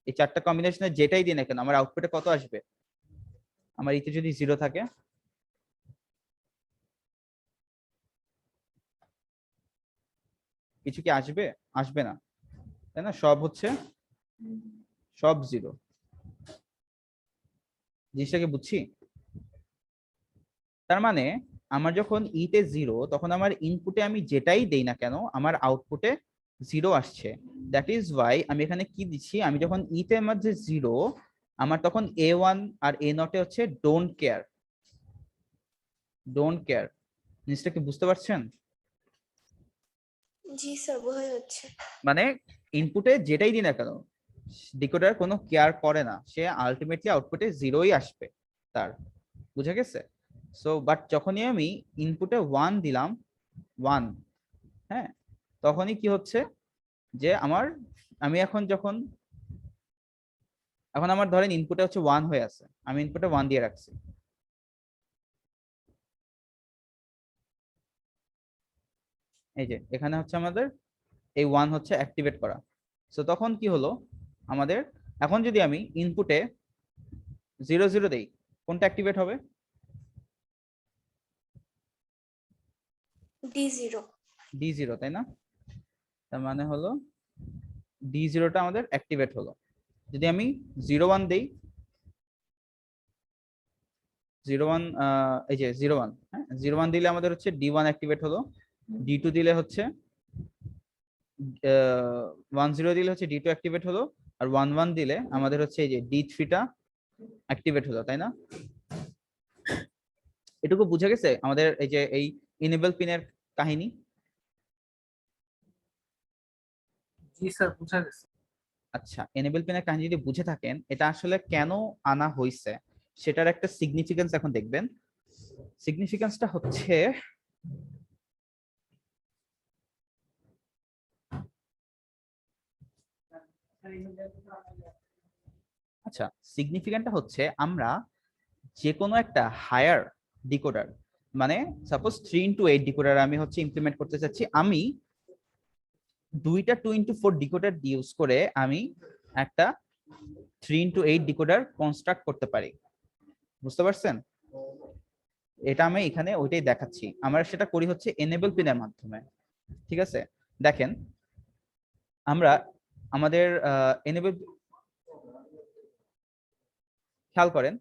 এই 4টা কম্বিনেশনে যেটাই দিই না কেন আমার আউটপুটে কত আসবে? আমার ইতে যদি 0 থাকে কিছু কি আসবে? আসবে না, তাই না? সব হচ্ছে সব 0। জিনিসটাকে বুঝছি? তার মানে আমার যখন ইতে 0 তখন আমার ইনপুটে আমি যেটাই দেই না কেন আমার আউটপুটে 0 আসছে। দ্যাট ইজ ওয়াই আমি এখানে কি দিচ্ছি, আমি যখন ইতে মধ্যে 0 আমার তখন A1 আর A0 এ হচ্ছে ডোন্ট কেয়ার। ডোন্ট কেয়ার জিনিসটা কি বুঝতে পারছেন? জি স্যার, বোঝা যাচ্ছে। মানে ইনপুটে যেটাই দিই না কেন ডিকোডার কোনো কেয়ার করে না, সে আলটিমেটলি আউটপুটে জিরোই আসবে তার, বুঝে গেছে? সো বাট যখনই আমি ইনপুটে 1 দিলাম 1, হ্যাঁ, তখনই কি হচ্ছে যে আমি এখন আমার ধরেন ইনপুটে হচ্ছে 1 হয়ে আছে, আমি ইনপুটে 1 দিয়ে রাখছি, এই যে এখানে হচ্ছে আমাদের এই 1 হচ্ছে অ্যাক্টিভেট করা। সো তখন কি হলো আমাদের, এখন যদি আমি ইনপুটে 0 0 দেই, কোনটা অ্যাক্টিভেট হবে? D0 D0, তাই না? তার মানে হলো D0টা আমাদের অ্যাক্টিভেট হলো। যদি আমি 0 1 দেই, 0 1, এই যে 0 1, হ্যাঁ, 0 1 দিলে আমাদের হচ্ছে D1 অ্যাক্টিভেট হলো, D2 দিলে হচ্ছে 1 0 দিলে হচ্ছে D2 অ্যাক্টিভেট হলো, আর 1 1 দিলে আমাদের হচ্ছে এই যে D3টা অ্যাক্টিভেট হলো, তাই না? এটুকু বুঝে গেছে আমাদের এই যে এই ইনেবল পিনের কাহিনী? জি স্যার, বুঝা গেছে। আচ্ছা, এনেবল পিনের কাহিনী যদি বুঝে থাকেন, এটা আসলে কেন আনা হয়েছে সেটার একটা সিগনিফিকেন্স এখন দেখবেন। সিগনিফিকেন্সটা হচ্ছে আচ্ছা, সিগনিফিকেন্টটা হচ্ছে আমরা যে কোনো একটা হায়ার ডিকোডার, মানে সাপোজ 3x8 ডিকোডার আমি হচ্ছে ইমপ্লিমেন্ট করতে চাচ্ছি, আমি দুইটা 2x4 ডিকোডার ইউজ করে আমি একটা 3x8 ডিকোডার কনস্ট্রাক্ট করতে পারি, বুঝতে পারছেন? এটা আমি এখানে ওইটাই দেখাচ্ছি, আমরা সেটা করি হচ্ছে এনেবল পিনের মাধ্যমে, ঠিক আছে? দেখেন আমরা আমাদের এনেবল, খেয়াল করেন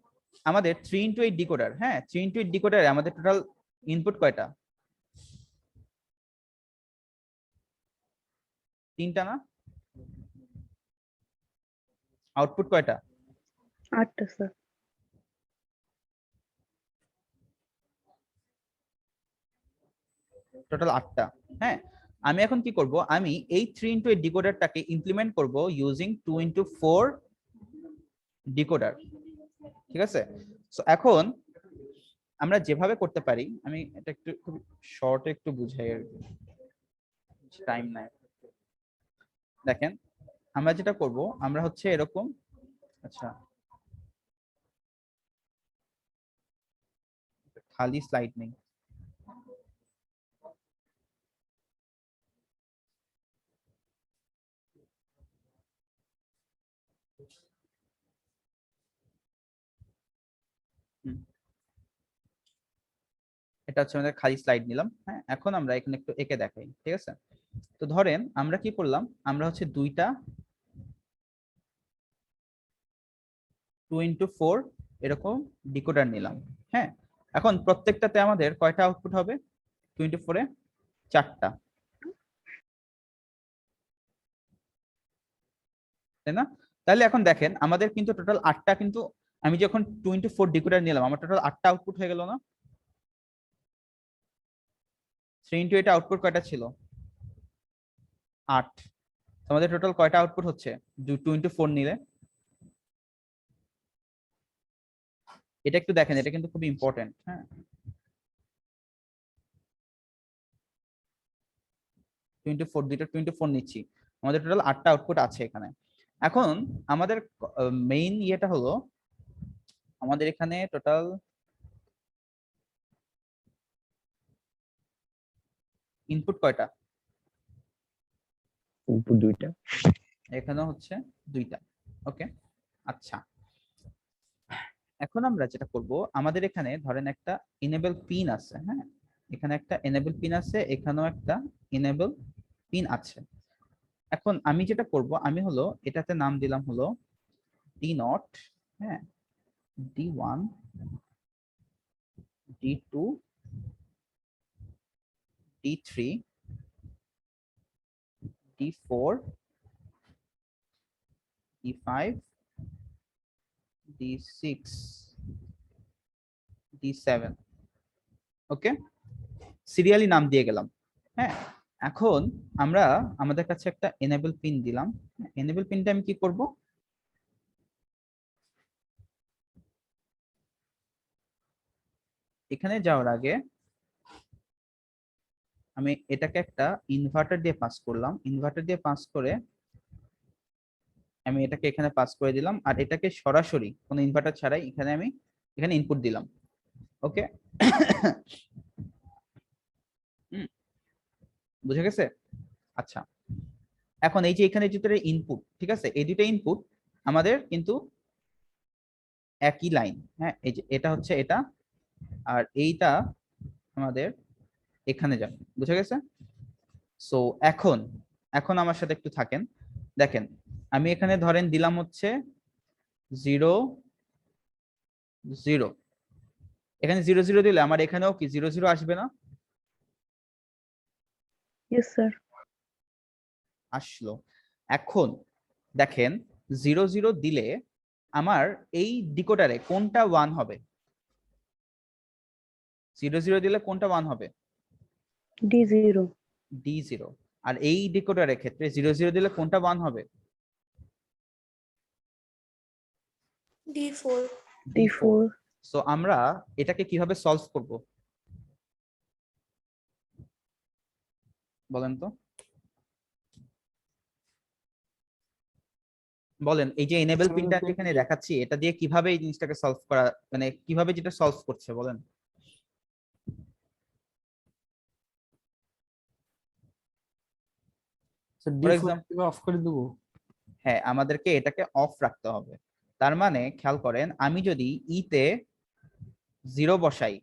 আমাদের 3x8 ডিকোডার, হ্যাঁ, 3x8 ডিকোডারে আমাদের টোটাল ইনপুট কয়টা? 3টা না? আউটপুট কয়টা? 8টা স্যার। টোটাল 8টা। হ্যাঁ, আমি এখন কি করব, আমি এই 3x8 ডিকোডারটাকে ইমপ্লিমেন্ট করব ইউজিং 2x4 ডিকোডার, ঠিক আছে? সো এখন আমরা যেভাবে করতে পারি, আমি এটা একটু খুব শর্টে একটু বুঝাই আর কি, টাইম নাই। দেখেন আমরা যেটা করব, আমরা হচ্ছে এরকম, আচ্ছা খালি স্লাইড নেই, এটা হচ্ছে আমাদের খালি স্লাইড নিলাম। হ্যাঁ, এখন আমরা এখানে একটু এঁকে দেখাই, ঠিক আছে? তো ধরেন আমরা কি করলাম, আমরা হচ্ছে দুইটা 2x4 এরকম ডিকোডার নিলাম। হ্যাঁ, এখন প্রত্যেকটাতে আমাদের কয়টা আউটপুট হবে? 2x4 এ 4টা, তাই না? তাহলে এখন দেখেন আমাদের কিন্তু টোটাল 8টা, কিন্তু আমি যখন 2x4 ডিকোডার নিলাম আমার টোটাল 8টা আউটপুট হয়ে গেল না? 3x8 আউটপুট কয়টা ছিল? 8। আমাদের টোটাল কয়টা আউটপুট হচ্ছে 2x4 নিলে? এটা একটু দেখেন, এটা কিন্তু খুব ইম্পর্টেন্ট। হ্যাঁ, 24, দুইটা 24 নিচ্ছি, আমাদের টোটাল 8টা আউটপুট আছে এখানে। এখন আমাদের মেইন ইয়েটা হলো, আমাদের এখানে টোটাল ইনপুট কয়টা? ইনপুট 2টা। এখানে হচ্ছে 2টা। ওকে, আচ্ছা, এখন আমরা যেটা করব, আমাদের এখানে ধরেন একটা এনেবল পিন আছে, হ্যাঁ, এখানে একটা এনেবল পিন আছে, এখানেও একটা এনেবল পিন আছে। এখন আমি যেটা করব, আমি হলো এটাতে নাম দিলাম হলো D0, হ্যাঁ, D1, D2, D3, D4, D5, D6, D7। ওকে, সিরিয়ালি নাম দিয়ে গেলাম। হ্যাঁ, এখন আমরা আমাদের কাছে একটা এনেবল পিন দিলাম। এনেবল পিনটা আমি কি করব, এখানে যাওয়ার আগে আমি এটাকে একটা ইনভার্টার দিয়ে পাস করলাম। ইনভার্টার দিয়ে পাস করে আমি এটাকে এখানে পাস করে দিলাম, আর এটাকে সরাসরি কোনো ইনভার্টার ছাড়াই এখানে ইনপুট দিলাম। ওকে, বুঝে গেছে? আচ্ছা, এখন এই যে এখানে যেটা ইনপুট, ঠিক আছে, এই দুটো ইনপুট আমাদের কিন্তু একই লাইন। হ্যাঁ, এই যে এটা হচ্ছে এটা, আর এইটা আমাদের এখানে যাবে। বুঝে গেছে? সো এখন এখন আমার সাথে একটু থাকেন, দেখেন আমি এখানে ধরেন দিলাম হচ্ছে 0 0, এখানে 0 0 দিলে আমার এখানেও কি 0 0 আসবে না? Yes, sir. আসলো। এখন দেখেন 0 0 দিলে আমার এই ডিকোডারে কোনটা 1 হবে? 0 0 দিলে কোনটা 1 হবে? D0. D0। আর এই ডিকোডারের ক্ষেত্রে 0 0 দিলে কোনটা 1 হবে? D4. D4. সো আমরা এটাকে কিভাবে সলভ করব বলেন তো? বলেন, এই যে এনেবল পিনটা এখানে দেখাচ্ছি, এটা দিয়ে কিভাবে এই জিনিসটাকে সলভ করা, মানে কিভাবে যেটা সলভ করছে বলেন? D For four example, of করে দেবো। হ্যাঁ, আমাদেরকে এটাকে অফ রাখতে হবে। তার মানে খেয়াল করেন, আমি যদি ইতে 0 বসাই,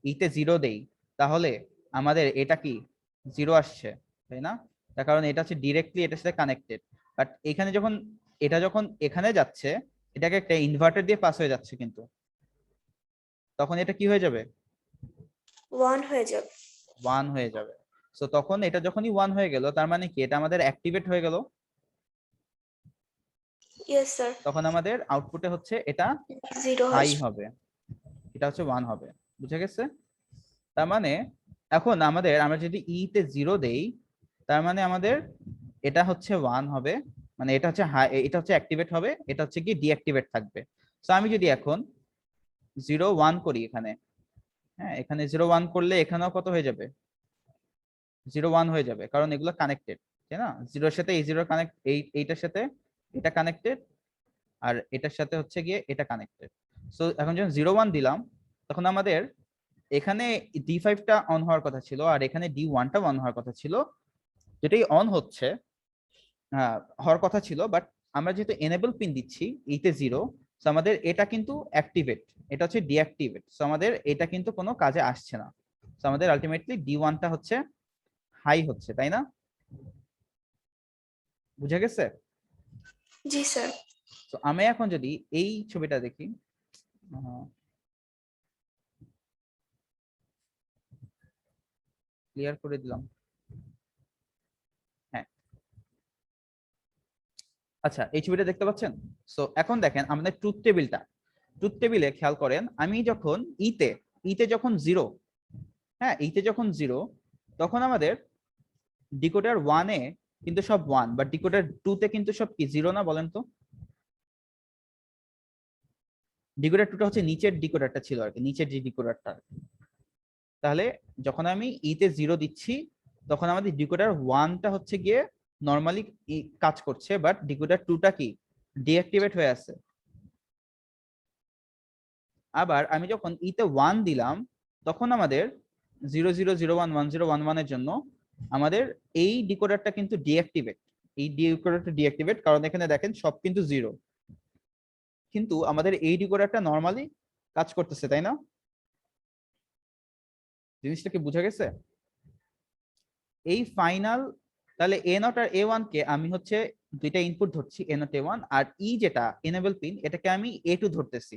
ইতে 0 দেই, তাহলে আমাদের এটা কি 0 আসছে, তাই না? তার কারণ এটা হচ্ছে ডিরেক্টলি এটার সাথে কানেক্টেড। বাট এখানে যখন এখানে যাচ্ছে, এটাকে একটা ইনভার্টার দিয়ে পাস হয়ে যাচ্ছে, কিন্তু তখন এটা কি হয়ে যাবে? 1 হয়ে যাবে। 1 হয়ে যাবে। সো তখন এটা যখনই 1 হয়ে গেল, তার মানে কি এটা আমাদের অ্যাক্টিভেট হয়ে গেল। Yes sir. তখন আমাদের আউটপুটে হচ্ছে এটা 0 হাই আসবে। হবে, এটা হচ্ছে 1 হবে। বুঝে গেছে? তার মানে এখন আমরা যদি ই তে 0 দেই, তার মানে আমাদের এটা হচ্ছে 1 হবে, মানে এটা হচ্ছে এটা হচ্ছে অ্যাক্টিভেট হবে, এটা হচ্ছে কি ডিঅ্যাক্টিভেট থাকবে। সো আমি যদি এখন 0 1 করি এখানে, হ্যাঁ, এখানে 0 1 করলে এখানেও কত হয়ে যাবে? 0 1 হয়ে যাবে, কারণ এগুলো কানেক্টেড, তাই না? 0 এর সাথে এই 0 কানেক্ট, এইটার সাথে এটা কানেক্টেড, আর এটার সাথে হচ্ছে গিয়ে এটা কানেক্টেড। সো এখন যখন 0 1 দিলাম, তখন আমাদের এখানে D5 টা অন হওয়ার কথা ছিল, আর এখানে D1 টা অন হওয়ার কথা ছিল, যেটাই অন হচ্ছে, হওয়ার কথা ছিল। বাট আমরা যেহেতু এনেবল পিন দিচ্ছি এইতে 0, সো আমাদের এটা কিন্তু অ্যাক্টিভেট, এটা হচ্ছে ডিঅ্যাক্টিভেট। সো আমাদের এটা কিন্তু কোনো কাজে আসছে না। সো আমাদের আলটিমেটলি D1 টা হচ্ছে হাই হচ্ছে, তাই না? বুঝে গেছে? জি স্যার। তো আমি এখন যদি এই ছবিটা দেখি, ক্লিয়ার করে দিলাম। হ্যাঁ, আচ্ছা, এই ছবিটা দেখতে পাচ্ছেন? সো এখন দেখেন আমাদের ট্রুথ টেবিলে খেয়াল করেন, আমি যখন ইতে যখন 0, হ্যাঁ, ইতে যখন 0, তখন আমাদের ডিকোডার 1 এ কিন্তু সব 1, বাট ডিকোডার 2 তে কিন্তু সব কি 0 না? বলেন তো। ডিকোডার 2টা হচ্ছে নিচের ডিকোডারটা ছিল আর কি, নিচের যে ডিকোডারটা। তাহলে যখন আমি ইতে 0 দিচ্ছি, তখন আমাদের ডিকোডার 1টা হচ্ছে গিয়ে নরমালি কাজ করছে, বাট ডিকোডার 2টা কি ডিঅ্যাক্টিভেট হয়ে আছে। আবার আমি যখন ইতে 1 দিলাম, তখন আমাদের 0 0 0 1 1 0 1 1 এর জন্য আমাদের এই ডিকোডারটা কিন্তু ডিঅ্যাক্টিভেট। এই ডিকোডারটা ডিঅ্যাক্টিভেট, কারণ এখানে দেখেন সব কিন্তু 0, কিন্তু আমাদের এই ডিকোডারটা নরমালি কাজ করতেছে, তাই না? জিনিসটা কি বোঝা গেছে? এই ফাইনাল, তাহলে A0 আর A1 কে আমি হচ্ছে দুইটা ইনপুট ধরছি, A0 A1, আর ই যেটা এনেবল পিন, এটাকে আমি A2 ধরতেছি।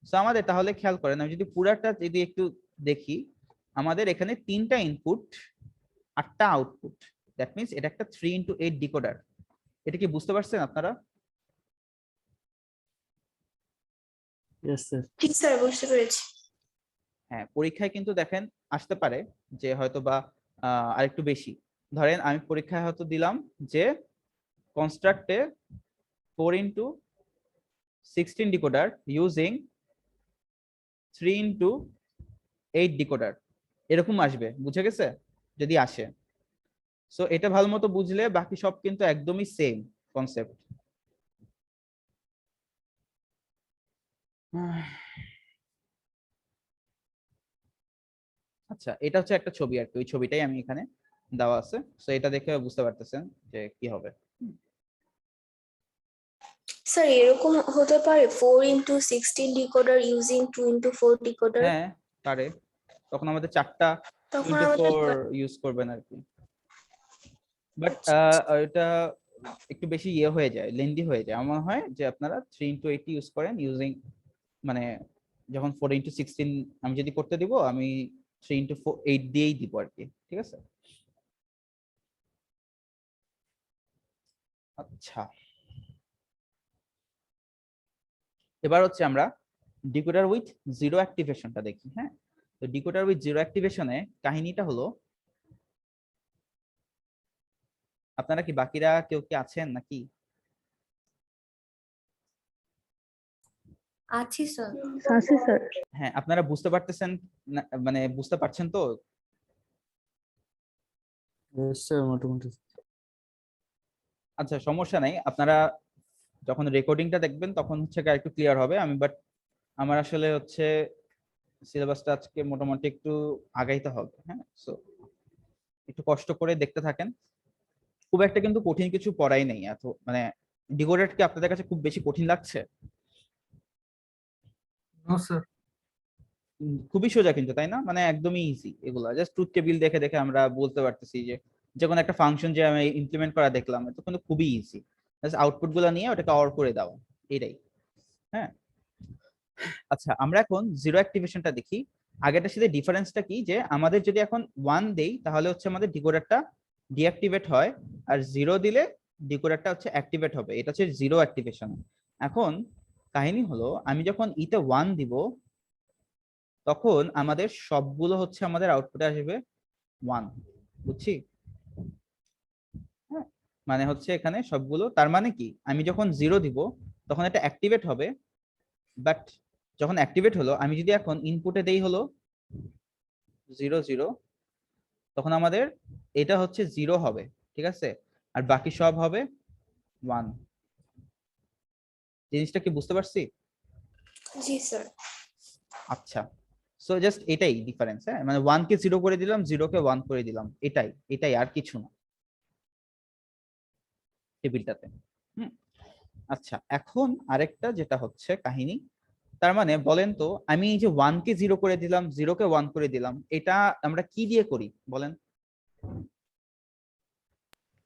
সো আমাদের তাহলে খেয়াল করেন, আমি যদি পুরাটা যদি একটু দেখি, আমাদের এখানে 3টা ইনপুট 8টা আউটপুট। দ্যাট মিন্স এটা একটা 3x8 ডিকোডার। এটা কি বুঝতে পারছেন আপনারা? Yes sir. জি স্যার, বুঝতে পেরেছি। হ্যাঁ, পরীক্ষায় কিন্তু দেখেন আসতে পারে যে হয়তো বা আরেকটু বেশি, ধরেন আমি পরীক্ষায় হয়তো দিলাম যে কনস্ট্রাক্টে 4x16 decoder using 3x8 decoder, এরকম আসবে, বুঝে গেছে? যদি আসে, সো এটা ভালো মতো বুঝলে বাকি সব কিন্তু একদমই সেম কনসেপ্ট। আচ্ছা, এটা হচ্ছে একটা ছবি আর কি, ওই ছবিটাই আমি এখানে দেওয়া আছে, সো এটা দেখে বুঝতে পারতেছেন যে কি হবে। স্যার এরকম হতে পারে 4x16 decoder using 2x4 decoder? হ্যাঁ পারে, তখন আমাদের 4টা তখন 2x4 আমাদের ইউজ করবেন আর কি, বাট আচ্ছা, আচ্ছা। এটা একটু বেশি ইয়ে হয়ে যায়, লেন্দি হয়ে যায়। আমার হয় যে আপনারা 3x8 ইউজ করেন, ইউজিং মানে যখন 4x16 আমি যদি করতে দিব, আমি 3x8 দিয়েই দিব আর কি, ঠিক আছে? আচ্ছা, এবার হচ্ছে আমরা ডিকোডার উইথ জিরো অ্যাক্টিভেশনটা দেখি। হ্যাঁ, তো ডিকোডার উইথ জিরো অ্যাক্টিভেশনে কাহিনীটা হলো, আপনারা কি বাকিরা কেউ কি আছেন নাকি? আছি স্যার। আছি স্যার। হ্যাঁ, আপনারা বুঝতে পারতেছেন মানে বুঝতে পারছেন তো? স্যার মোটামুটি। আচ্ছা, সমস্যা নাই, আপনারা যখন রেকর্ডিংটা দেখবেন তখন হচ্ছে একটু ক্লিয়ার হবে। আমি বাট আমার আসলে হচ্ছে সিলেবাসটা আজকে মোটামুটি একটু আগাইতে হবে। হ্যাঁ, সো একটু কষ্ট করে দেখতে থাকেন। খুব একটা কিন্তু কঠিন কিছু পড়াই নেই, এত মানে ডিকোডার কি আপনাদের কাছে খুব বেশি কঠিন লাগছে? No sir. খুবই সোজা কিন্তু, তাই না? মানে একদমই ইজি, এগুলা জাস্ট ট্রুথ টেবিল দেখে দেখে আমরা বলতে পারতেছি যে যে কোনো একটা ফাংশন যে আমি ইমপ্লিমেন্ট করা দেখলাম, এটা কিন্তু খুবই ইজি, জাস্ট আউটপুট গুলা নিয়ে ওটাকে অর করে দাও, এটাই। হ্যাঁ, আচ্ছা, আমরা এখন জিরো অ্যাক্টিভেশনটা দেখি। আগেরটার সাথে ডিফারেন্সটা কি, যে আমাদের যদি এখন 1 দেই তাহলে হচ্ছে আমাদের ডিকোডারটা ডিঅ্যাক্টিভেট হয়, আর 0 দিলে ডিকোডারটা হচ্ছে অ্যাক্টিভেট হবে। এটা হচ্ছে জিরো অ্যাক্টিভেশন। এখন কাহিনী হলো, আমি যখন ইতে 1 দিব তখন আমাদের সবগুলো হচ্ছে আমাদের আউটপুটে আসবে 1, বুঝছি? হ্যাঁ, মানে হচ্ছে এখানে সবগুলো, তার মানে কি আমি যখন 0 দিব তখন এটা অ্যাক্টিভেট হবে, বাট যখন অ্যাক্টিভেট হলো আমি যদি এখন ইনপুটে দেই হলো 0 0, তখন আমাদের এটা হচ্ছে 0 হবে, ঠিক আছে? আর বাকি সব হবে 1। জিনিসটা কি বুঝতে পারছি? জি স্যার। আচ্ছা, সো জাস্ট এটাই ডিফারেন্স। হ্যাঁ, মানে 1 কে 0 করে দিলাম, 0 কে 1 করে দিলাম, এটাই এটাই, আর কিছু না টেবিলটাতে। আচ্ছা, এখন আরেকটা যেটা হচ্ছে কাহিনী, তার মানে বলেন তো, আমি এই যে 1 কে 0 করে দিলাম, 0 কে 1 করে দিলাম, এটা আমরা কি দিয়ে করি বলেন?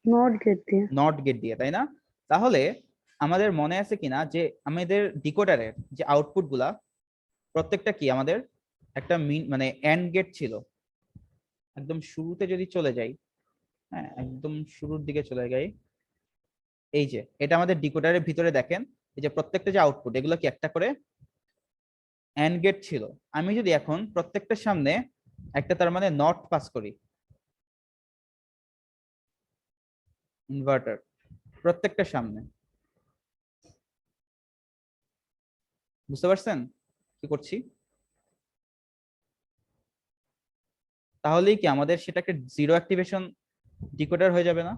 নট গেট দিয়ে। নট গেট দিয়ে, তাই না? তাহলে আমাদের মনে আছে কিনা যে আমাদের ডিকোডারের যে আউটপুট গুলা প্রত্যেকটা কি আমাদের একটা মানে এন্ড গেট ছিল। একদম শুরুতে যদি চলে যাই, হ্যাঁ একদম শুরুর দিকে চলে যাই, এই যে এটা আমাদের ডিকোডারের ভিতরে দেখেন, এই যে প্রত্যেকটা যে আউটপুট, এগুলো কি একটা করে এন্ড গেট ছিল। আমি যদি এখন প্রত্যেকটার সামনে একটা তার মানে নট পাস করি, ইনভার্টার প্রত্যেকটার সামনে, বুঝতে পারছেন কি করছি? তাহলেই কি আমাদের সেটাকে জিরো অ্যাক্টিভেশন ডিকোডার হয়ে যাবে না?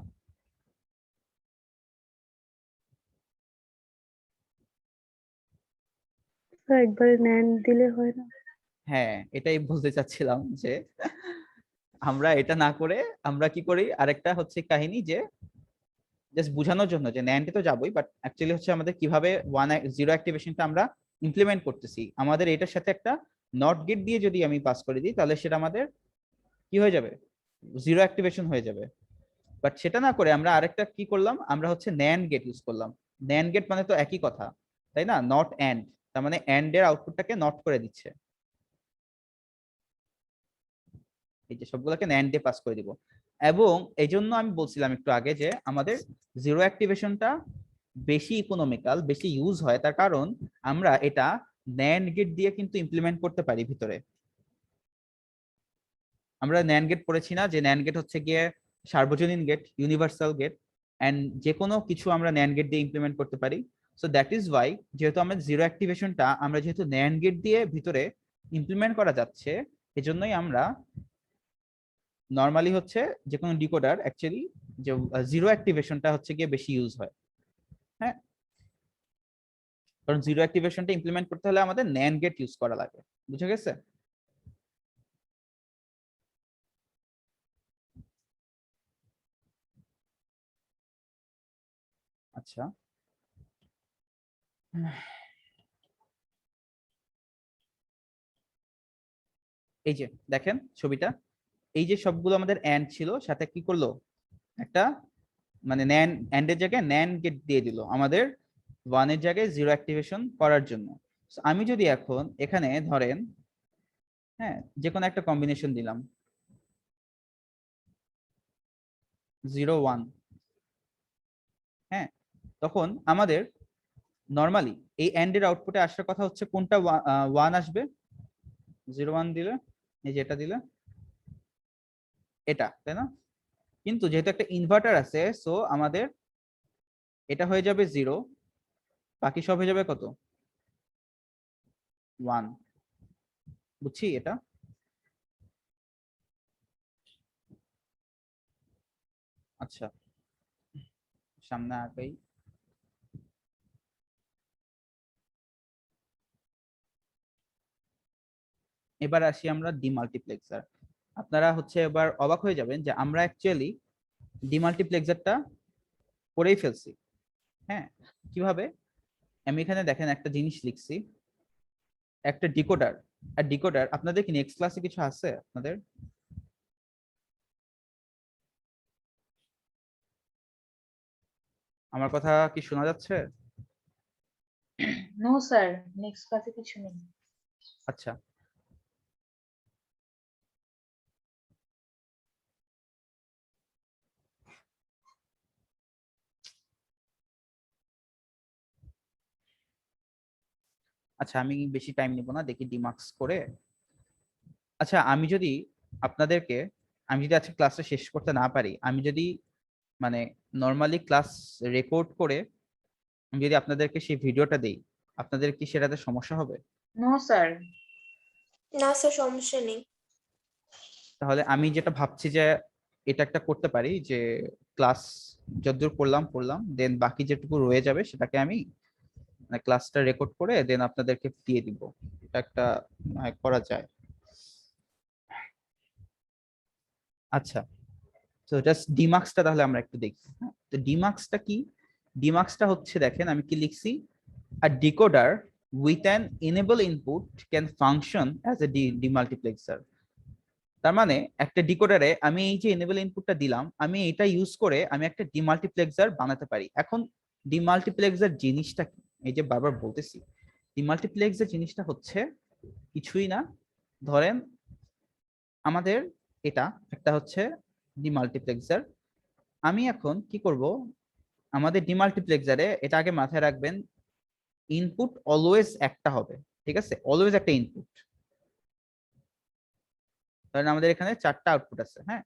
স্যার একবারে ন্যান দিলে হয় না? হ্যাঁ, এটাই বলতে চাচ্ছিলাম যে আমরা এটা না করে আমরা কি করি, আরেকটা হচ্ছে কাহিনী, যে জাস্ট বোঝানোর জন্য যে ন্যান্ডে তো যাবোই, বাট অ্যাকচুয়ালি হচ্ছে আমাদের কিভাবে 0 অ্যাক্টিভেশনটা আমরা ইমপ্লিমেন্ট করতেছি, আমাদের এটার সাথে একটা নট গেট দিয়ে যদি আমি পাস করে দিই তাহলে সেটা আমাদের কি হয়ে যাবে, জিরো অ্যাক্টিভেশন হয়ে যাবে। বাট সেটা না করে আমরা আরেকটা কি করলাম, আমরা হচ্ছে ন্যান্ড গেট ইউজ করলাম। ন্যান্ড গেট মানে তো একই কথা, তাই না? নট এন্ড, তার মানে এন্ড এর আউটপুটটাকে নট করে দিচ্ছে, এই যে সবগুলোকে ন্যান্ড দিয়ে পাস করে দিব। এবং এই জন্য আমি বলছিলাম একটু আগে যে আমাদের জিরো অ্যাক্টিভেশনটা বেশি ইকোনমিক্যাল, বেশি ইউজ হয়, তার কারণ আমরা এটা ন্যান্ড গেট দিয়ে কিন্তু ইমপ্লিমেন্ট করতে পারি ভিতরে। আমরা ন্যান্ড গেট পড়েছি না, যে ন্যান্ড গেট হচ্ছে গিয়ে সার্বজনীন গেট, ইউনিভার্সাল গেট, এন্ড যে কোনো কিছু আমরা ন্যান্ড গেট দিয়ে ইমপ্লিমেন্ট করতে পারি। সো দ্যাট ইজ ওয়াই, যেহেতু আমরা জিরো অ্যাক্টিভেশনটা আমরা যেহেতু ন্যান্ড গেট দিয়ে ভিতরে ইমপ্লিমেন্ট করা যাচ্ছে, এজন্যই আমরা নর্মালি হচ্ছে যে কোনো ডিকোডার অ্যাকচুয়ালি যে জিরো অ্যাক্টিভেশনটা হচ্ছে গিয়ে বেশি ইউজ হয়। হ্যাঁ, কারণ জিরো অ্যাক্টিভেশনটা ইমপ্লিমেন্ট করতে হলে আমাদের ন্যান্ড গেট ইউজ করা লাগে। বুঝে গেছে? আচ্ছা, এই যে দেখেন ছবিটা, এই যে সবগুলো আমাদের অ্যান্ড ছিল, সাথে কি করলো একটা মানে অ্যান্ডের জায়গায় ন্যান্ড গেট দিয়ে দিল আমাদের ওয়ানের জায়গায় জিরো অ্যাক্টিভেশন করার জন্য। So, আমি যদি এখন এখানে ধরেন হ্যাঁ যে কোনো একটা কম্বিনেশন দিলাম 0 1, হ্যাঁ, তখন আমাদের নর্মালি এই অ্যান্ডের আউটপুটে আসার কথা হচ্ছে কোনটা 1 আসবে, 0 1 দিলে, এই যে এটা দিলে এটা, তাই না? কিন্তু যেহেতু একটা ইনভার্টার আছে, সো আমাদের এটা হয়ে যাবে 0, বাকি সব হয়ে যাবে কত 1। বুঝছি এটা? আচ্ছা, সামনে আগেই এবার আসি আমরা ডিমাল্টিপ্লেক্সার। আপনারা হচ্ছে এবার অবাক হয়ে যাবেন যে আমরা অ্যাকচুয়ালি ডিমাল্টিপ্লেক্সারটা করেই ফেলছি। হ্যাঁ, কিভাবে? আমি এখানে দেখেন একটা জিনিস লিখছি, একটা ডিকোডার। আর ডিকোডার আপনাদের কি নেক্সট ক্লাসে কিছু আছে আপনাদের? আমার কথা কি শোনা যাচ্ছে? নো স্যার, নেক্সট ক্লাসে কিছু নেই। আচ্ছা, আচ্ছা আমি বেশি টাইম নিব না, দেখি ডিমার্কস করে। আচ্ছা, আমি যদি আপনাদেরকে, আমি যদি আজকে ক্লাসটা শেষ করতে না পারি, আমি যদি মানে নর্মালি ক্লাস রেকর্ড করে আমি যদি আপনাদেরকে সেই ভিডিওটা দেই, আপনাদের কি সেটাতে সমস্যা হবে? No sir. না স্যার, সমস্যা নেই। তাহলে আমি যেটা ভাবছি যে এটা একটা করতে পারি যে ক্লাস যতদূর পড়লাম দেন বাকি যেটুকু রয়ে যাবে সেটাকে আমি মানে ক্লাসটা রেকর্ড করে দেন আপনাদেরকে দিয়ে দিব। এটা একটা করা যায়। আচ্ছা, তো জাস্ট ডিমার্কসটা তাহলে আমরা একটু দেখি। তো ডিমার্কসটা কি? ডিমার্কসটা হচ্ছে দেখেন আমি কি লিখছি, a decoder with an enable input can function as a demultiplexer। তার মানে একটা ডিকোডারে আমি এই যে এনেবল ইনপুটটা দিলাম, আমি এটা ইউজ করে আমি একটা ডিমাল্টিপ্লেক্সার বানাতে পারি। এখন ডিমাল্টিপ্লেক্সার জিনিসটা কি? এই যে বারবার বলতেছি, ডিমাল্টিপ্লেক্সার জিনিসটা হচ্ছে কিছুই না, ধরেন আমাদের এটা একটা হচ্ছে ডিমাল্টিপ্লেক্সার। আমি এখন কি করব, আমাদের ডিমাল্টিপ্লেক্সারে এটা আগে মাথায় রাখবেন, ইনপুট অলওয়েজ একটা হবে, ঠিক আছে? অলওয়েজ একটা ইনপুট। কারণ আমাদের এখানে 4টা আউটপুট আছে। হ্যাঁ,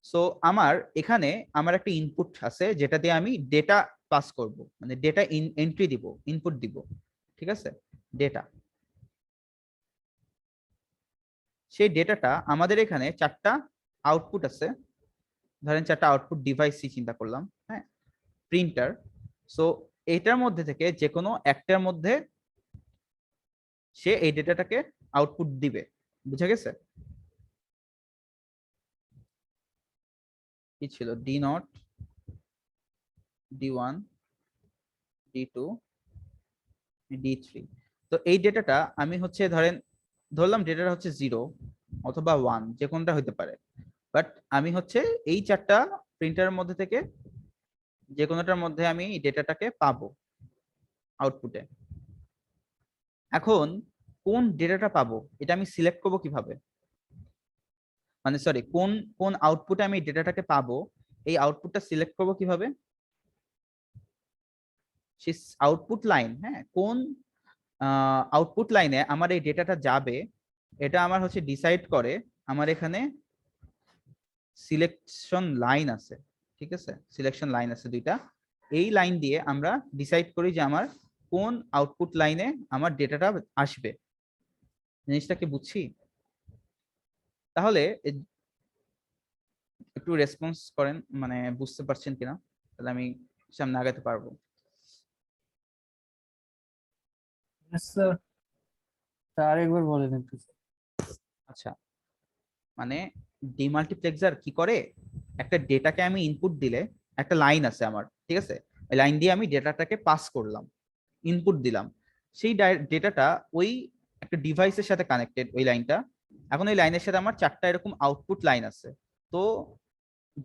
সো আমার এখানে আমার একটা ইনপুট আছে যেটা দিয়ে আমি ডেটা পাস করব, মানে ডেটা এন্ট্রি দিব, ইনপুট দিব, ঠিক আছে? ডেটা, সেই ডেটাটা আমাদের এখানে 4টা আউটপুট আছে। ধরেন 4টা আউটপুট ডিভাইসই চিন্তা করলাম, হ্যাঁ, প্রিন্টার। সো এটার মধ্যে থেকে যে কোনো একটার মধ্যে সে এই ডেটাটাকে আউটপুট দিবে। বুঝা গেছে? কি ছিল? D0, D1, D2, D3। তো এই ডেটাটা আমি হচ্ছে ধরলাম ডেটাটা হচ্ছে 0 অথবা 1, যে কোনটা হতে পারে। বাট আমি হচ্ছে এই 4টা প্রিন্টারের মধ্যে থেকে যে কোনোটার মধ্যে আমি ডেটাটাকে পাবো আউটপুটে। এখন কোন ডেটাটা পাবো এটা আমি সিলেক্ট করব কিভাবে? মানে সরি, কোন আউটপুটে আমি ডেটাটাকে পাবো এই আউটপুটটা সিলেক্ট করব কিভাবে? সেই আউটপুট লাইন, হ্যাঁ, কোন আউটপুট লাইনে আমার এই ডেটাটা যাবে এটা আমার হচ্ছে ডিসাইড করে আমার এখানে সিলেকশন লাইন আছে, ঠিক আছে, সিলেকশন লাইন আছে দুইটা। এই লাইন দিয়ে আমরা ডিসাইড করি যে আমার কোন আউটপুট লাইনে আমার ডেটাটা আসবে। জিনিসটা কি বুঝছি? তাহলে একটু রেসপন্স করেন, মানে বুঝতে পারছেন কিনা, তাহলে আমি সামনে আগাতে পারবো। স্যার আরেকবার বলেন একটু। আচ্ছা, মানে ডিমাল্টিপ্লেক্সার কি করে, একটা ডেটাকে আমি ইনপুট দিলে একটা লাইন আছে আমার, ঠিক আছে, ওই লাইন দিয়ে আমি ডেটাটাকে পাস করলাম, ইনপুট দিলাম, সেই ডেটাটা ওই একটা ডিভাইসের সাথে কানেক্টেড ওই লাইনটা। এখন ওই লাইনের সাথে আমার 4টা এরকম আউটপুট লাইন আছে। তো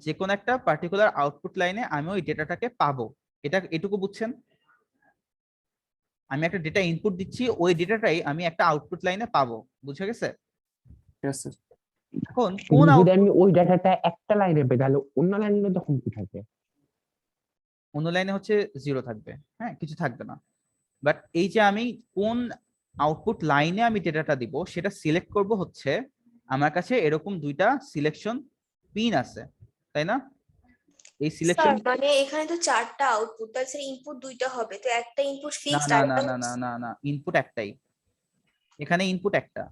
যে কোনো একটা পার্টিকুলার আউটপুট লাইনে আমি ওই ডেটাটাকে পাবো, এটা এটুকু বুঝছেন? আমি একটা ডেটা ইনপুট দিচ্ছি, ওই ডেটাটাই আমি একটা আউটপুট লাইনে পাবো, বুঝে গেছে? এখন কোন যদি আমি ওই ডাটাটা একটা লাইনে পাই তাহলে অন্য লাইনে তখন কি থাকে? অন্য লাইনে হচ্ছে 0 থাকবে, হ্যাঁ, কিছু থাকবে না। বাট এই যে আমি কোন আউটপুট লাইনে আমি ডেটাটা দিব সেটা সিলেক্ট করব হচ্ছে আমার কাছে এরকম দুইটা সিলেকশন পিন আছে, তাই না? এই সিলেকশন স্যার মানে এখানে তো 4টা আউটপুট, তাহলে স্যার ইনপুট 2টা হবে, তো একটা ইনপুট না ফিক্সড না আর না না না না না ইনপুট একটাই, এখানে ইনপুট একটা।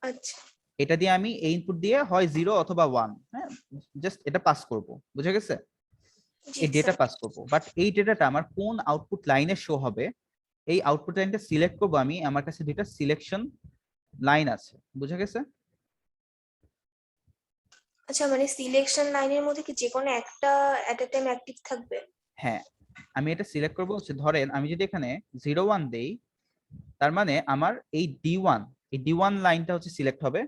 আচ্ছা এটা দিয়ে আমি এই ইনপুট দিয়ে হয় 0 অথবা 1, হ্যাঁ, জাস্ট এটা পাস করব, বুঝে গেছে? জি এই ডেটা স্যার। পাস করব, বাট এই ডেটাটা আমার কোন আউটপুট লাইনে শো হবে এই আউটপুট লাইনটা সিলেক্ট করব আমি। আমার কাছে দুইটা সিলেকশন লাইন আছে, বুঝে গেছে? আচ্ছা মানে সিলেকশন লাইনের মধ্যে কি যে কোনো একটা এট এ টাইম অ্যাক্টিভ থাকবে? হ্যাঁ, আমি এটা সিলেক্ট করবো হচ্ছে, ধরেন আমি যদি এখানে 01 দেই, তার মানে আমার এই D1 লাইনটা হচ্ছে সিলেক্ট হবে,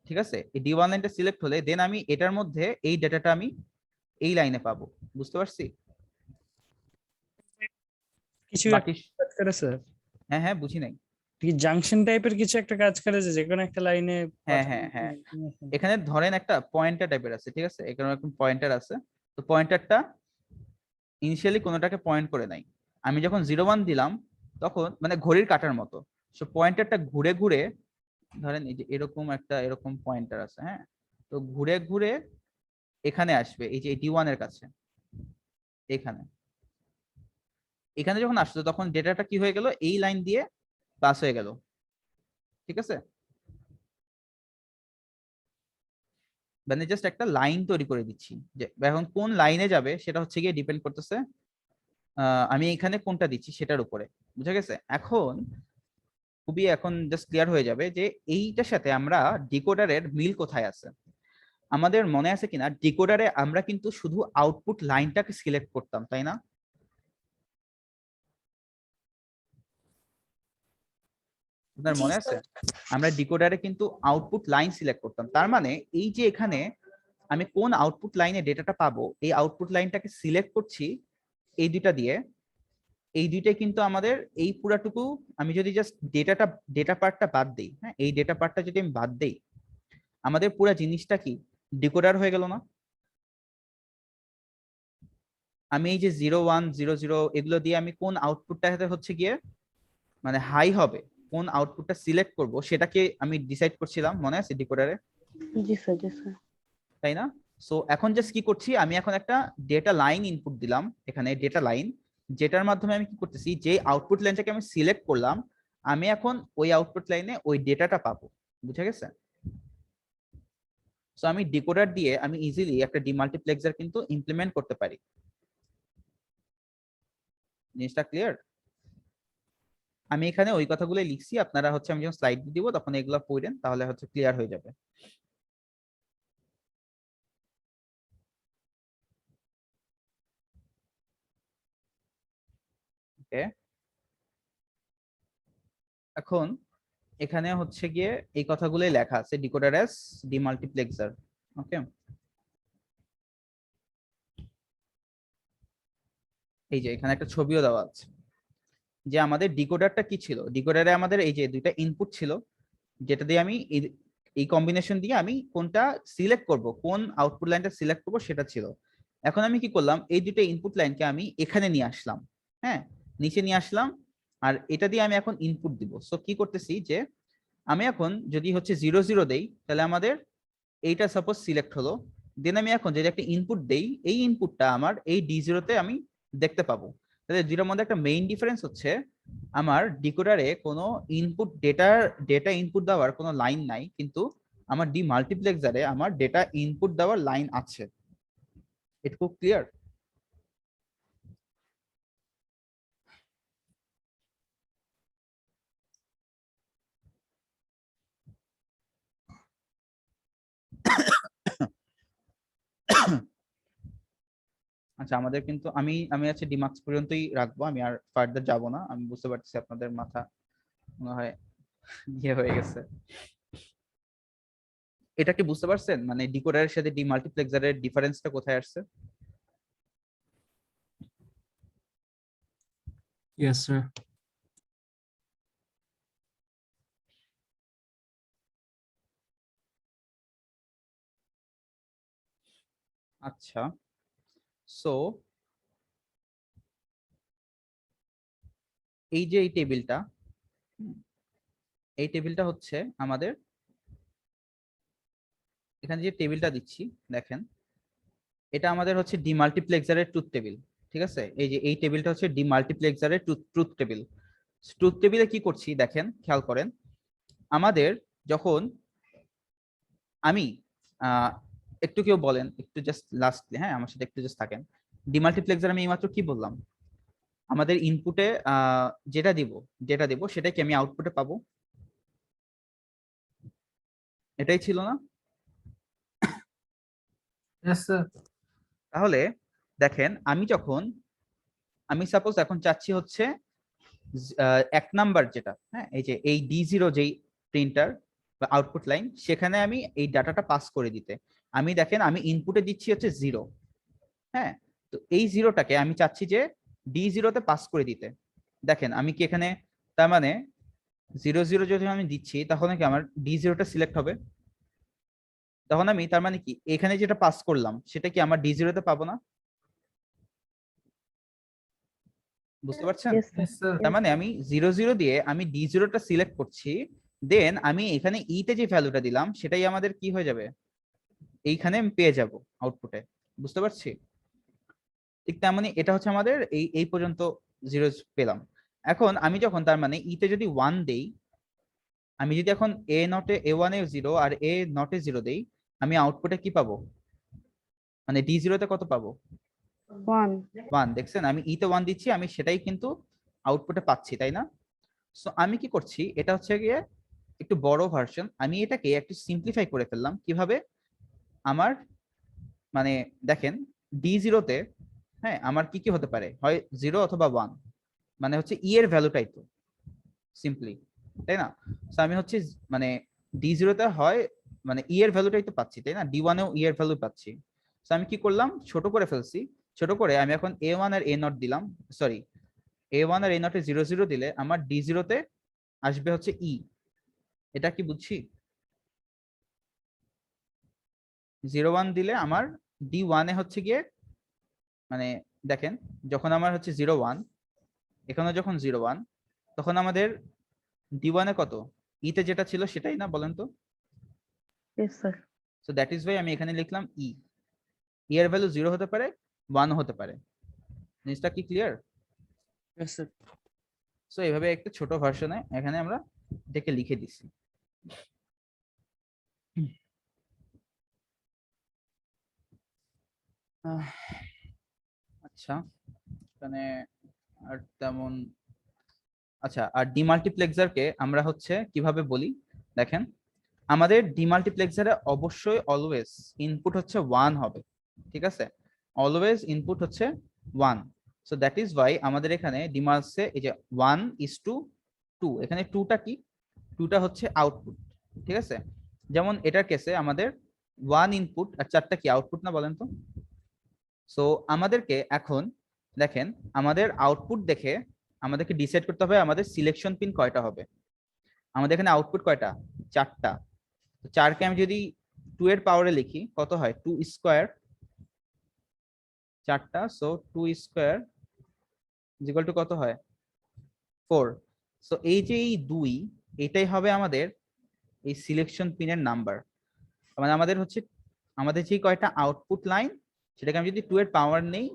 ঠিক আছে? এই D1 লাইনটা সিলেক্ট হলে দেন আমি এটার মধ্যে এই ডেটাটা আমি এই লাইনে পাবো, বুঝতে পারছি? কিছু বাকি কাজ করে স্যার, হ্যাঁ হ্যাঁ, বুঝি নাই। কি জাংশন টাইপের কিছু একটা কাজ করে যে কোনো একটা লাইনে? হ্যাঁ হ্যাঁ হ্যাঁ, এখানে ধরেন একটা পয়েন্টার টাইপের আছে, ঠিক আছে, এখানে একটা পয়েন্টার আছে। তো পয়েন্টারটা ইনিশিয়ালি কোনোটাকে পয়েন্ট করে নাই, আমি যখন 01 দিলাম তখন মানে ঘড়ির কাঁটার মতো, সো পয়েন্টারটা ঘুরে ঘুরে, ধরেন এই যে এরকম একটা এরকম পয়েন্টার আছে, হ্যাঁ, তো ঘুরে ঘুরে এখানে আসবে, এই যে D1 এর কাছে, এখানে এখানে যখন আসতো তখন ডেটাটা কি হয়ে গেল, এই লাইন দিয়ে পাস হয়ে গেল, ঠিক আছে? মানে জাস্ট একটা লাইন তৈরি করে দিচ্ছি, যে এখন কোন লাইনে যাবে সেটা হচ্ছে গিয়ে ডিপেন্ড করতেছে আমি এখানে কোনটা দিচ্ছি সেটার উপরে, বুঝা গেছে? এখন খুবই এখন জাস্ট ক্লিয়ার হয়ে যাবে যে এইটার সাথে আমরা ডিকোডারের মিল কোথায় আছে। আমাদের মনে আছে কিনা ডিকোডারে আমরা কিন্তু শুধু আউটপুট লাইনটাকে সিলেক্ট করতাম, তাই না? আপনার জি মনে আছে স্যার। আমরা ডিকোডারে কিন্তু আউটপুট লাইন সিলেক্ট করতাম, তার মানে এই যে এখানে আমি কোন আউটপুট লাইনে ডেটাটা পাবো এই আউটপুট লাইনটাকে সিলেক্ট করছি এই দুইটা দিয়ে। এই দুইটাই কিন্তু আমাদের এই পুরাটুকু, আমি যদি জাস্ট ডেটা পার্টটা বাদ দেই, হ্যাঁ, এই ডেটা পার্টটা যদি আমি বাদ দেই, আমাদের পুরো জিনিসটা কি ডিকোডার হয়ে গেল না? আমি এই যে 0100 এগুলো দিয়ে আমি কোন আউটপুটটা হচ্ছে গিয়ে মানে হাই হবে, কোন আউটপুটটা সিলেক্ট করব সেটাকে আমি ডিসাইড করছিলাম, মনে আছে ডিকোডারে, জি স্যার, জি স্যার। তাই না? সো এখন জাস্ট কি করছি, আমি এখন একটা ডেটা লাইন ইনপুট দিলাম এখানে, ডেটা লাইন, যেটার মাধ্যমে আমি কি করতেছি, যে আউটপুট লাইনটাকে আমি সিলেক্ট করলাম আমি এখন ওই আউটপুট লাইনে ওই ডেটাটা পাবো, বুঝে গেছে? সো আমি ডিকোডার দিয়ে আমি ইজিলি একটা ডিমাল্টিপ্লেক্সার কিন্তু ইমপ্লিমেন্ট করতে পারি। জিনিসটা ক্লিয়ার? আমি এখানে ওই কথাগুলো লিখছি, আপনারা হচ্ছে আমি যখন স্লাইড দিব তখন এগুলো পড়েন, তাহলে হচ্ছে ক্লিয়ার হয়ে যাবে। ওকে, এখন এখানে হচ্ছে গিয়ে এই কথাগুলোই লেখা আছে, ডিকোডার অ্যাজ ডিমাল্টিপ্লেক্সার। ওকে, এই যে এখানে একটা ছবিও দেওয়া আছে যে আমাদের ডিকোডারটা কি ছিল। ডিকোডারে আমাদের এই যে দুইটা ইনপুট ছিল, যেটা দিয়ে আমি এই কম্বিনেশন দিয়ে আমি কোনটা সিলেক্ট করব, কোন আউটপুট লাইনটা সিলেক্ট করব সেটা ছিল। এখন আমি কি করলাম, এই দুটো ইনপুট লাইনকে আমি এখানে নিয়ে আসলাম, হ্যাঁ, নিচে নিয়ে আসলাম, আর এটা দিয়ে আমি এখন ইনপুট দিব। সো কি করতেছি যে আমি এখন যদি হচ্ছে 00 দেই, তাহলে আমাদের এইটা সাপোজ সিলেক্ট হলো, দেন আমি এখন যদি একটা ইনপুট দেই, এই ইনপুটটা আমার এই D0 তে আমি দেখতে পাবো। তাহলে দুটোর মধ্যে একটা মেইন ডিফারেন্স হচ্ছে আমার ডিকোডারে কোনো ডেটা ইনপুট দেওয়ার কোনো লাইন নাই, কিন্তু আমার ডি মাল্টিপ্লেক্সারে আমার ডেটা ইনপুট দেওয়ার লাইন আছে। এটুকু ক্লিয়ার? আচ্ছা, আমাদের কিন্তু আমি আজকে ডিমার্কস পর্যন্তই রাখবো, আমি আর ফার্দার যাব না। আমি বুঝতে পারছি আপনাদের মাথা মনে হয় ইয়ে হয়ে গেছে। এটা কি বুঝতে পারছেন, মানে ডিকোডারের সাথে ডিমাল্টিপ্লেক্সারের ডিফারেন্সটা কোথায় আসছে? Yes, sir. আচ্ছা, সো এই যে এই টেবিলটা, এই টেবিলটা হচ্ছে আমাদের এখানে যে টেবিলটা দিচ্ছি দেখেন, এটা আমাদের হচ্ছে ডিমাল্টিপ্লেক্সারের ট্রুথ টেবিল। ঠিক আছে, এই যে এই টেবিলটা হচ্ছে ডিমাল্টিপ্লেক্সারের ট্রুথ টেবিল। ট্রুথ টেবিলে কি করছি দেখেন, খেয়াল করেন। আমাদের যখন আমি একটু কেউ বলেন, একটু জাস্ট লাস্টলি, হ্যাঁ আমার সাথে একটু জাস্ট থাকেন। ডিমাল্টিপ্লেক্সার আমি এইমাত্র কি বললাম, আমাদের ইনপুটে যেটা দিব সেটাই কি আমি আউটপুটে পাবো? এটাই ছিল না? Yes, sir. তাহলে দেখেন, আমি সাপোজ এখন চাচ্ছি হচ্ছে 1 নাম্বার যেটা, হ্যাঁ এই যে এই D0 যেই প্রিন্টার বা আউটপুট লাইন, সেখানে আমি এই ডাটাটা পাস করে দিতে। আমি দেখেন আমি ইনপুটে দিচ্ছি হচ্ছে 0, হ্যাঁ। তো এই 0টাকে আমি চাচ্ছি যে D0 তে পাস করে দিতে। দেখেন আমি কি এখানে, তার মানে 0 যদি আমি দিচ্ছি, তখন কি আমার D0টা সিলেক্ট হবে। তখন আমি তার মানে কি এখানে যেটা পাস করলাম সেটা কি আমার D0 তে পাবো না? বুঝতে পারছেন? Yes, sir. Yes, sir. তার মানে আমি 0 দিয়ে আমি D0টা সিলেক্ট করছি, দেন আমি এখানে ই তে যে ভ্যালুটা দিলাম সেটাই আমাদের কি হয়ে যাবে, এইখানে আমি পেয়ে যাব আউটপুটে। বুঝতে পারছি? ঠিক তেমনি এটা হচ্ছে আমাদের এই পর্যন্ত 0 পেলাম। এখন আমি যখন তার মানে ই তে যদি 1 দেই, আমি যদি এখন A1 এ 0 আর A0 এ 0 দেই, আমি আউটপুটে কি পাবো, মানে D0 তে কত পাবো? 1. 1। দেখছেন, আমি ই তে 1 দিচ্ছি, আমি সেটাই কিন্তু আউটপুটে পাচ্ছি, তাই না? সো আমি কি করছি, এটা হচ্ছে গিয়ে একটু বড় ভার্সন। আমি এটাকে একটু সিম্পলিফাই করে ফেললাম। কিভাবে? আমার মানে দেখেন D0 তে, হ্যাঁ আমার কি কি হতে পারে, হয় 0 অথবা 1, মানে হচ্ছে ই এর ভ্যালুটাই তো সিম্পলি, তাই না? সো আমি হচ্ছে মানে D0 তে হয় মানে ই এর ভ্যালুটাই তো পাচ্ছি, তাই না? D1 এও ই এর ভ্যালু পাচ্ছি। সো আমি কি করলাম, ছোট করে ফেলছি। ছোট করে আমি এখন A1 আর A0 দিলাম, সরি A1 আর A0 এ 0 দিলে আমার D0 তে আসবে হচ্ছে ই। এটা কি বুঝছি? 0 1 দিলে আমার D1 এ হচ্ছে গিয়ে, মানে দেখেন যখন আমার হচ্ছে 0 1, এখানে যখন 0 1, তখন আমাদের D1 এ কত, ই তে যেটা ছিল সেটাই না, বলেন তো? Yes, sir. So that is Y আমি এখানে লিখলাম ই। ই এর ভ্যালু 0 হতে পারে, 1 হতে পারে। জিনিসটা কি ক্লিয়ার? Yes, sir. সো এইভাবে একটা ছোট ভার্সনে এখানে আমরা এটাকে লিখে দিছি। আচ্ছা, এখানে আর তেমন, আচ্ছা আর ডিমাল্টিপ্লেক্সারকে আমরা হচ্ছে কিভাবে বলি দেখেন, আমাদের ডিমাল্টিপ্লেক্সারে অবশ্যই অলওয়েজ ইনপুট হচ্ছে 1 হবে। ঠিক আছে, অলওয়েজ ইনপুট হচ্ছে 1। সো দ্যাট ইজ ওয়াই আমাদের এখানে ডিমালসে এই যে 1:2, এখানে 2টা কি, 2টা হচ্ছে আউটপুট। ঠিক আছে, যেমন এটার কেসে আমাদের 1 ইনপুট আর 4টা কি আউটপুট না, বলেন তো? সো আমাদেরকে এখন দেখেন, আমাদের আউটপুট দেখে আমাদেরকে ডিসাইড করতে হবে আমাদের সিলেকশন পিন কয়টা হবে। আমাদের এখানে আউটপুট কয়টা, 4টা। 4কে আমি যদি 2 এর পাওয়ারে লিখি কত হয়, 2 স্কয়ার, 4টা। সো 2 স্কয়ার ইকুয়াল টু কত হয়, 4। সো এই যে এই 2, এটাই হবে আমাদের এই সিলেকশন পিনের নাম্বার। মানে আমাদের হচ্ছে আমাদের যে কয়টা আউটপুট লাইন সেটাকে আমি যদি 2 এর পাওয়ার নেই,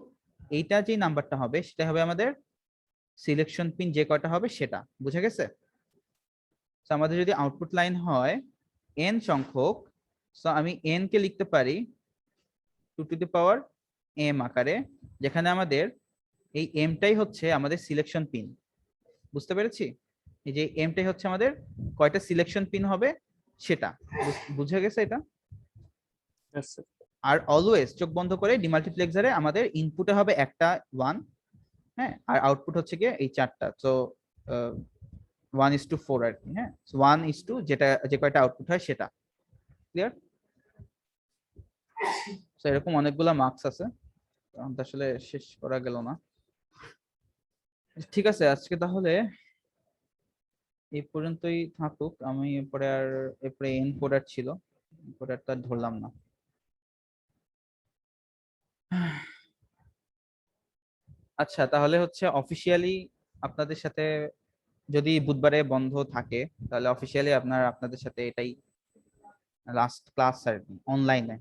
এইটা যে নাম্বারটা হবে সেটা হবে আমাদের সিলেকশন পিন যে কয়টা হবে সেটা। বুঝা গেছে? তো আমাদের যদি আউটপুট লাইন হয় n সংখ্যক, সো আমি n কে লিখতে পারি 2 টু দি পাওয়ার m আকারে, যেখানে আমাদের এই m টাই হচ্ছে আমাদের সিলেকশন পিন। বুঝতে পেরেছি? এই যে m টাই হচ্ছে আমাদের কয়টা সিলেকশন পিন হবে সেটা। বুঝা গেছে এটা? Yes, sir. আর অলওয়েজ চোখ বন্ধ করে ডিমাল্টিপ্লেক্সারে আমাদের ইনপুটে হবে একটা 1, হ্যাঁ, আর আউটপুট হচ্ছে গিয়ে এই চারটা। সো 1:4 আর কি, হ্যাঁ, 1:2 যেটা যে কয়টা আউটপুট হয় সেটা। ক্লিয়ার? সো এরকম অনেকগুলা মার্কস আছে, তো আসলে শেষ করা গেল না। ঠিক আছে, আজকে তাহলে এই পর্যন্তই থাকুক। আমি এরপরে এনকোডার ছিল, এনকোডারটা ধরলাম না। আচ্ছা, তাহলে হচ্ছে অফিসিয়ালি আপনাদের সাথে যদি বুধবারে বন্ধ থাকে তাহলে অফিসিয়ালি আপনাদের সাথে এটাই লাস্ট ক্লাস আর কি, অনলাইনে।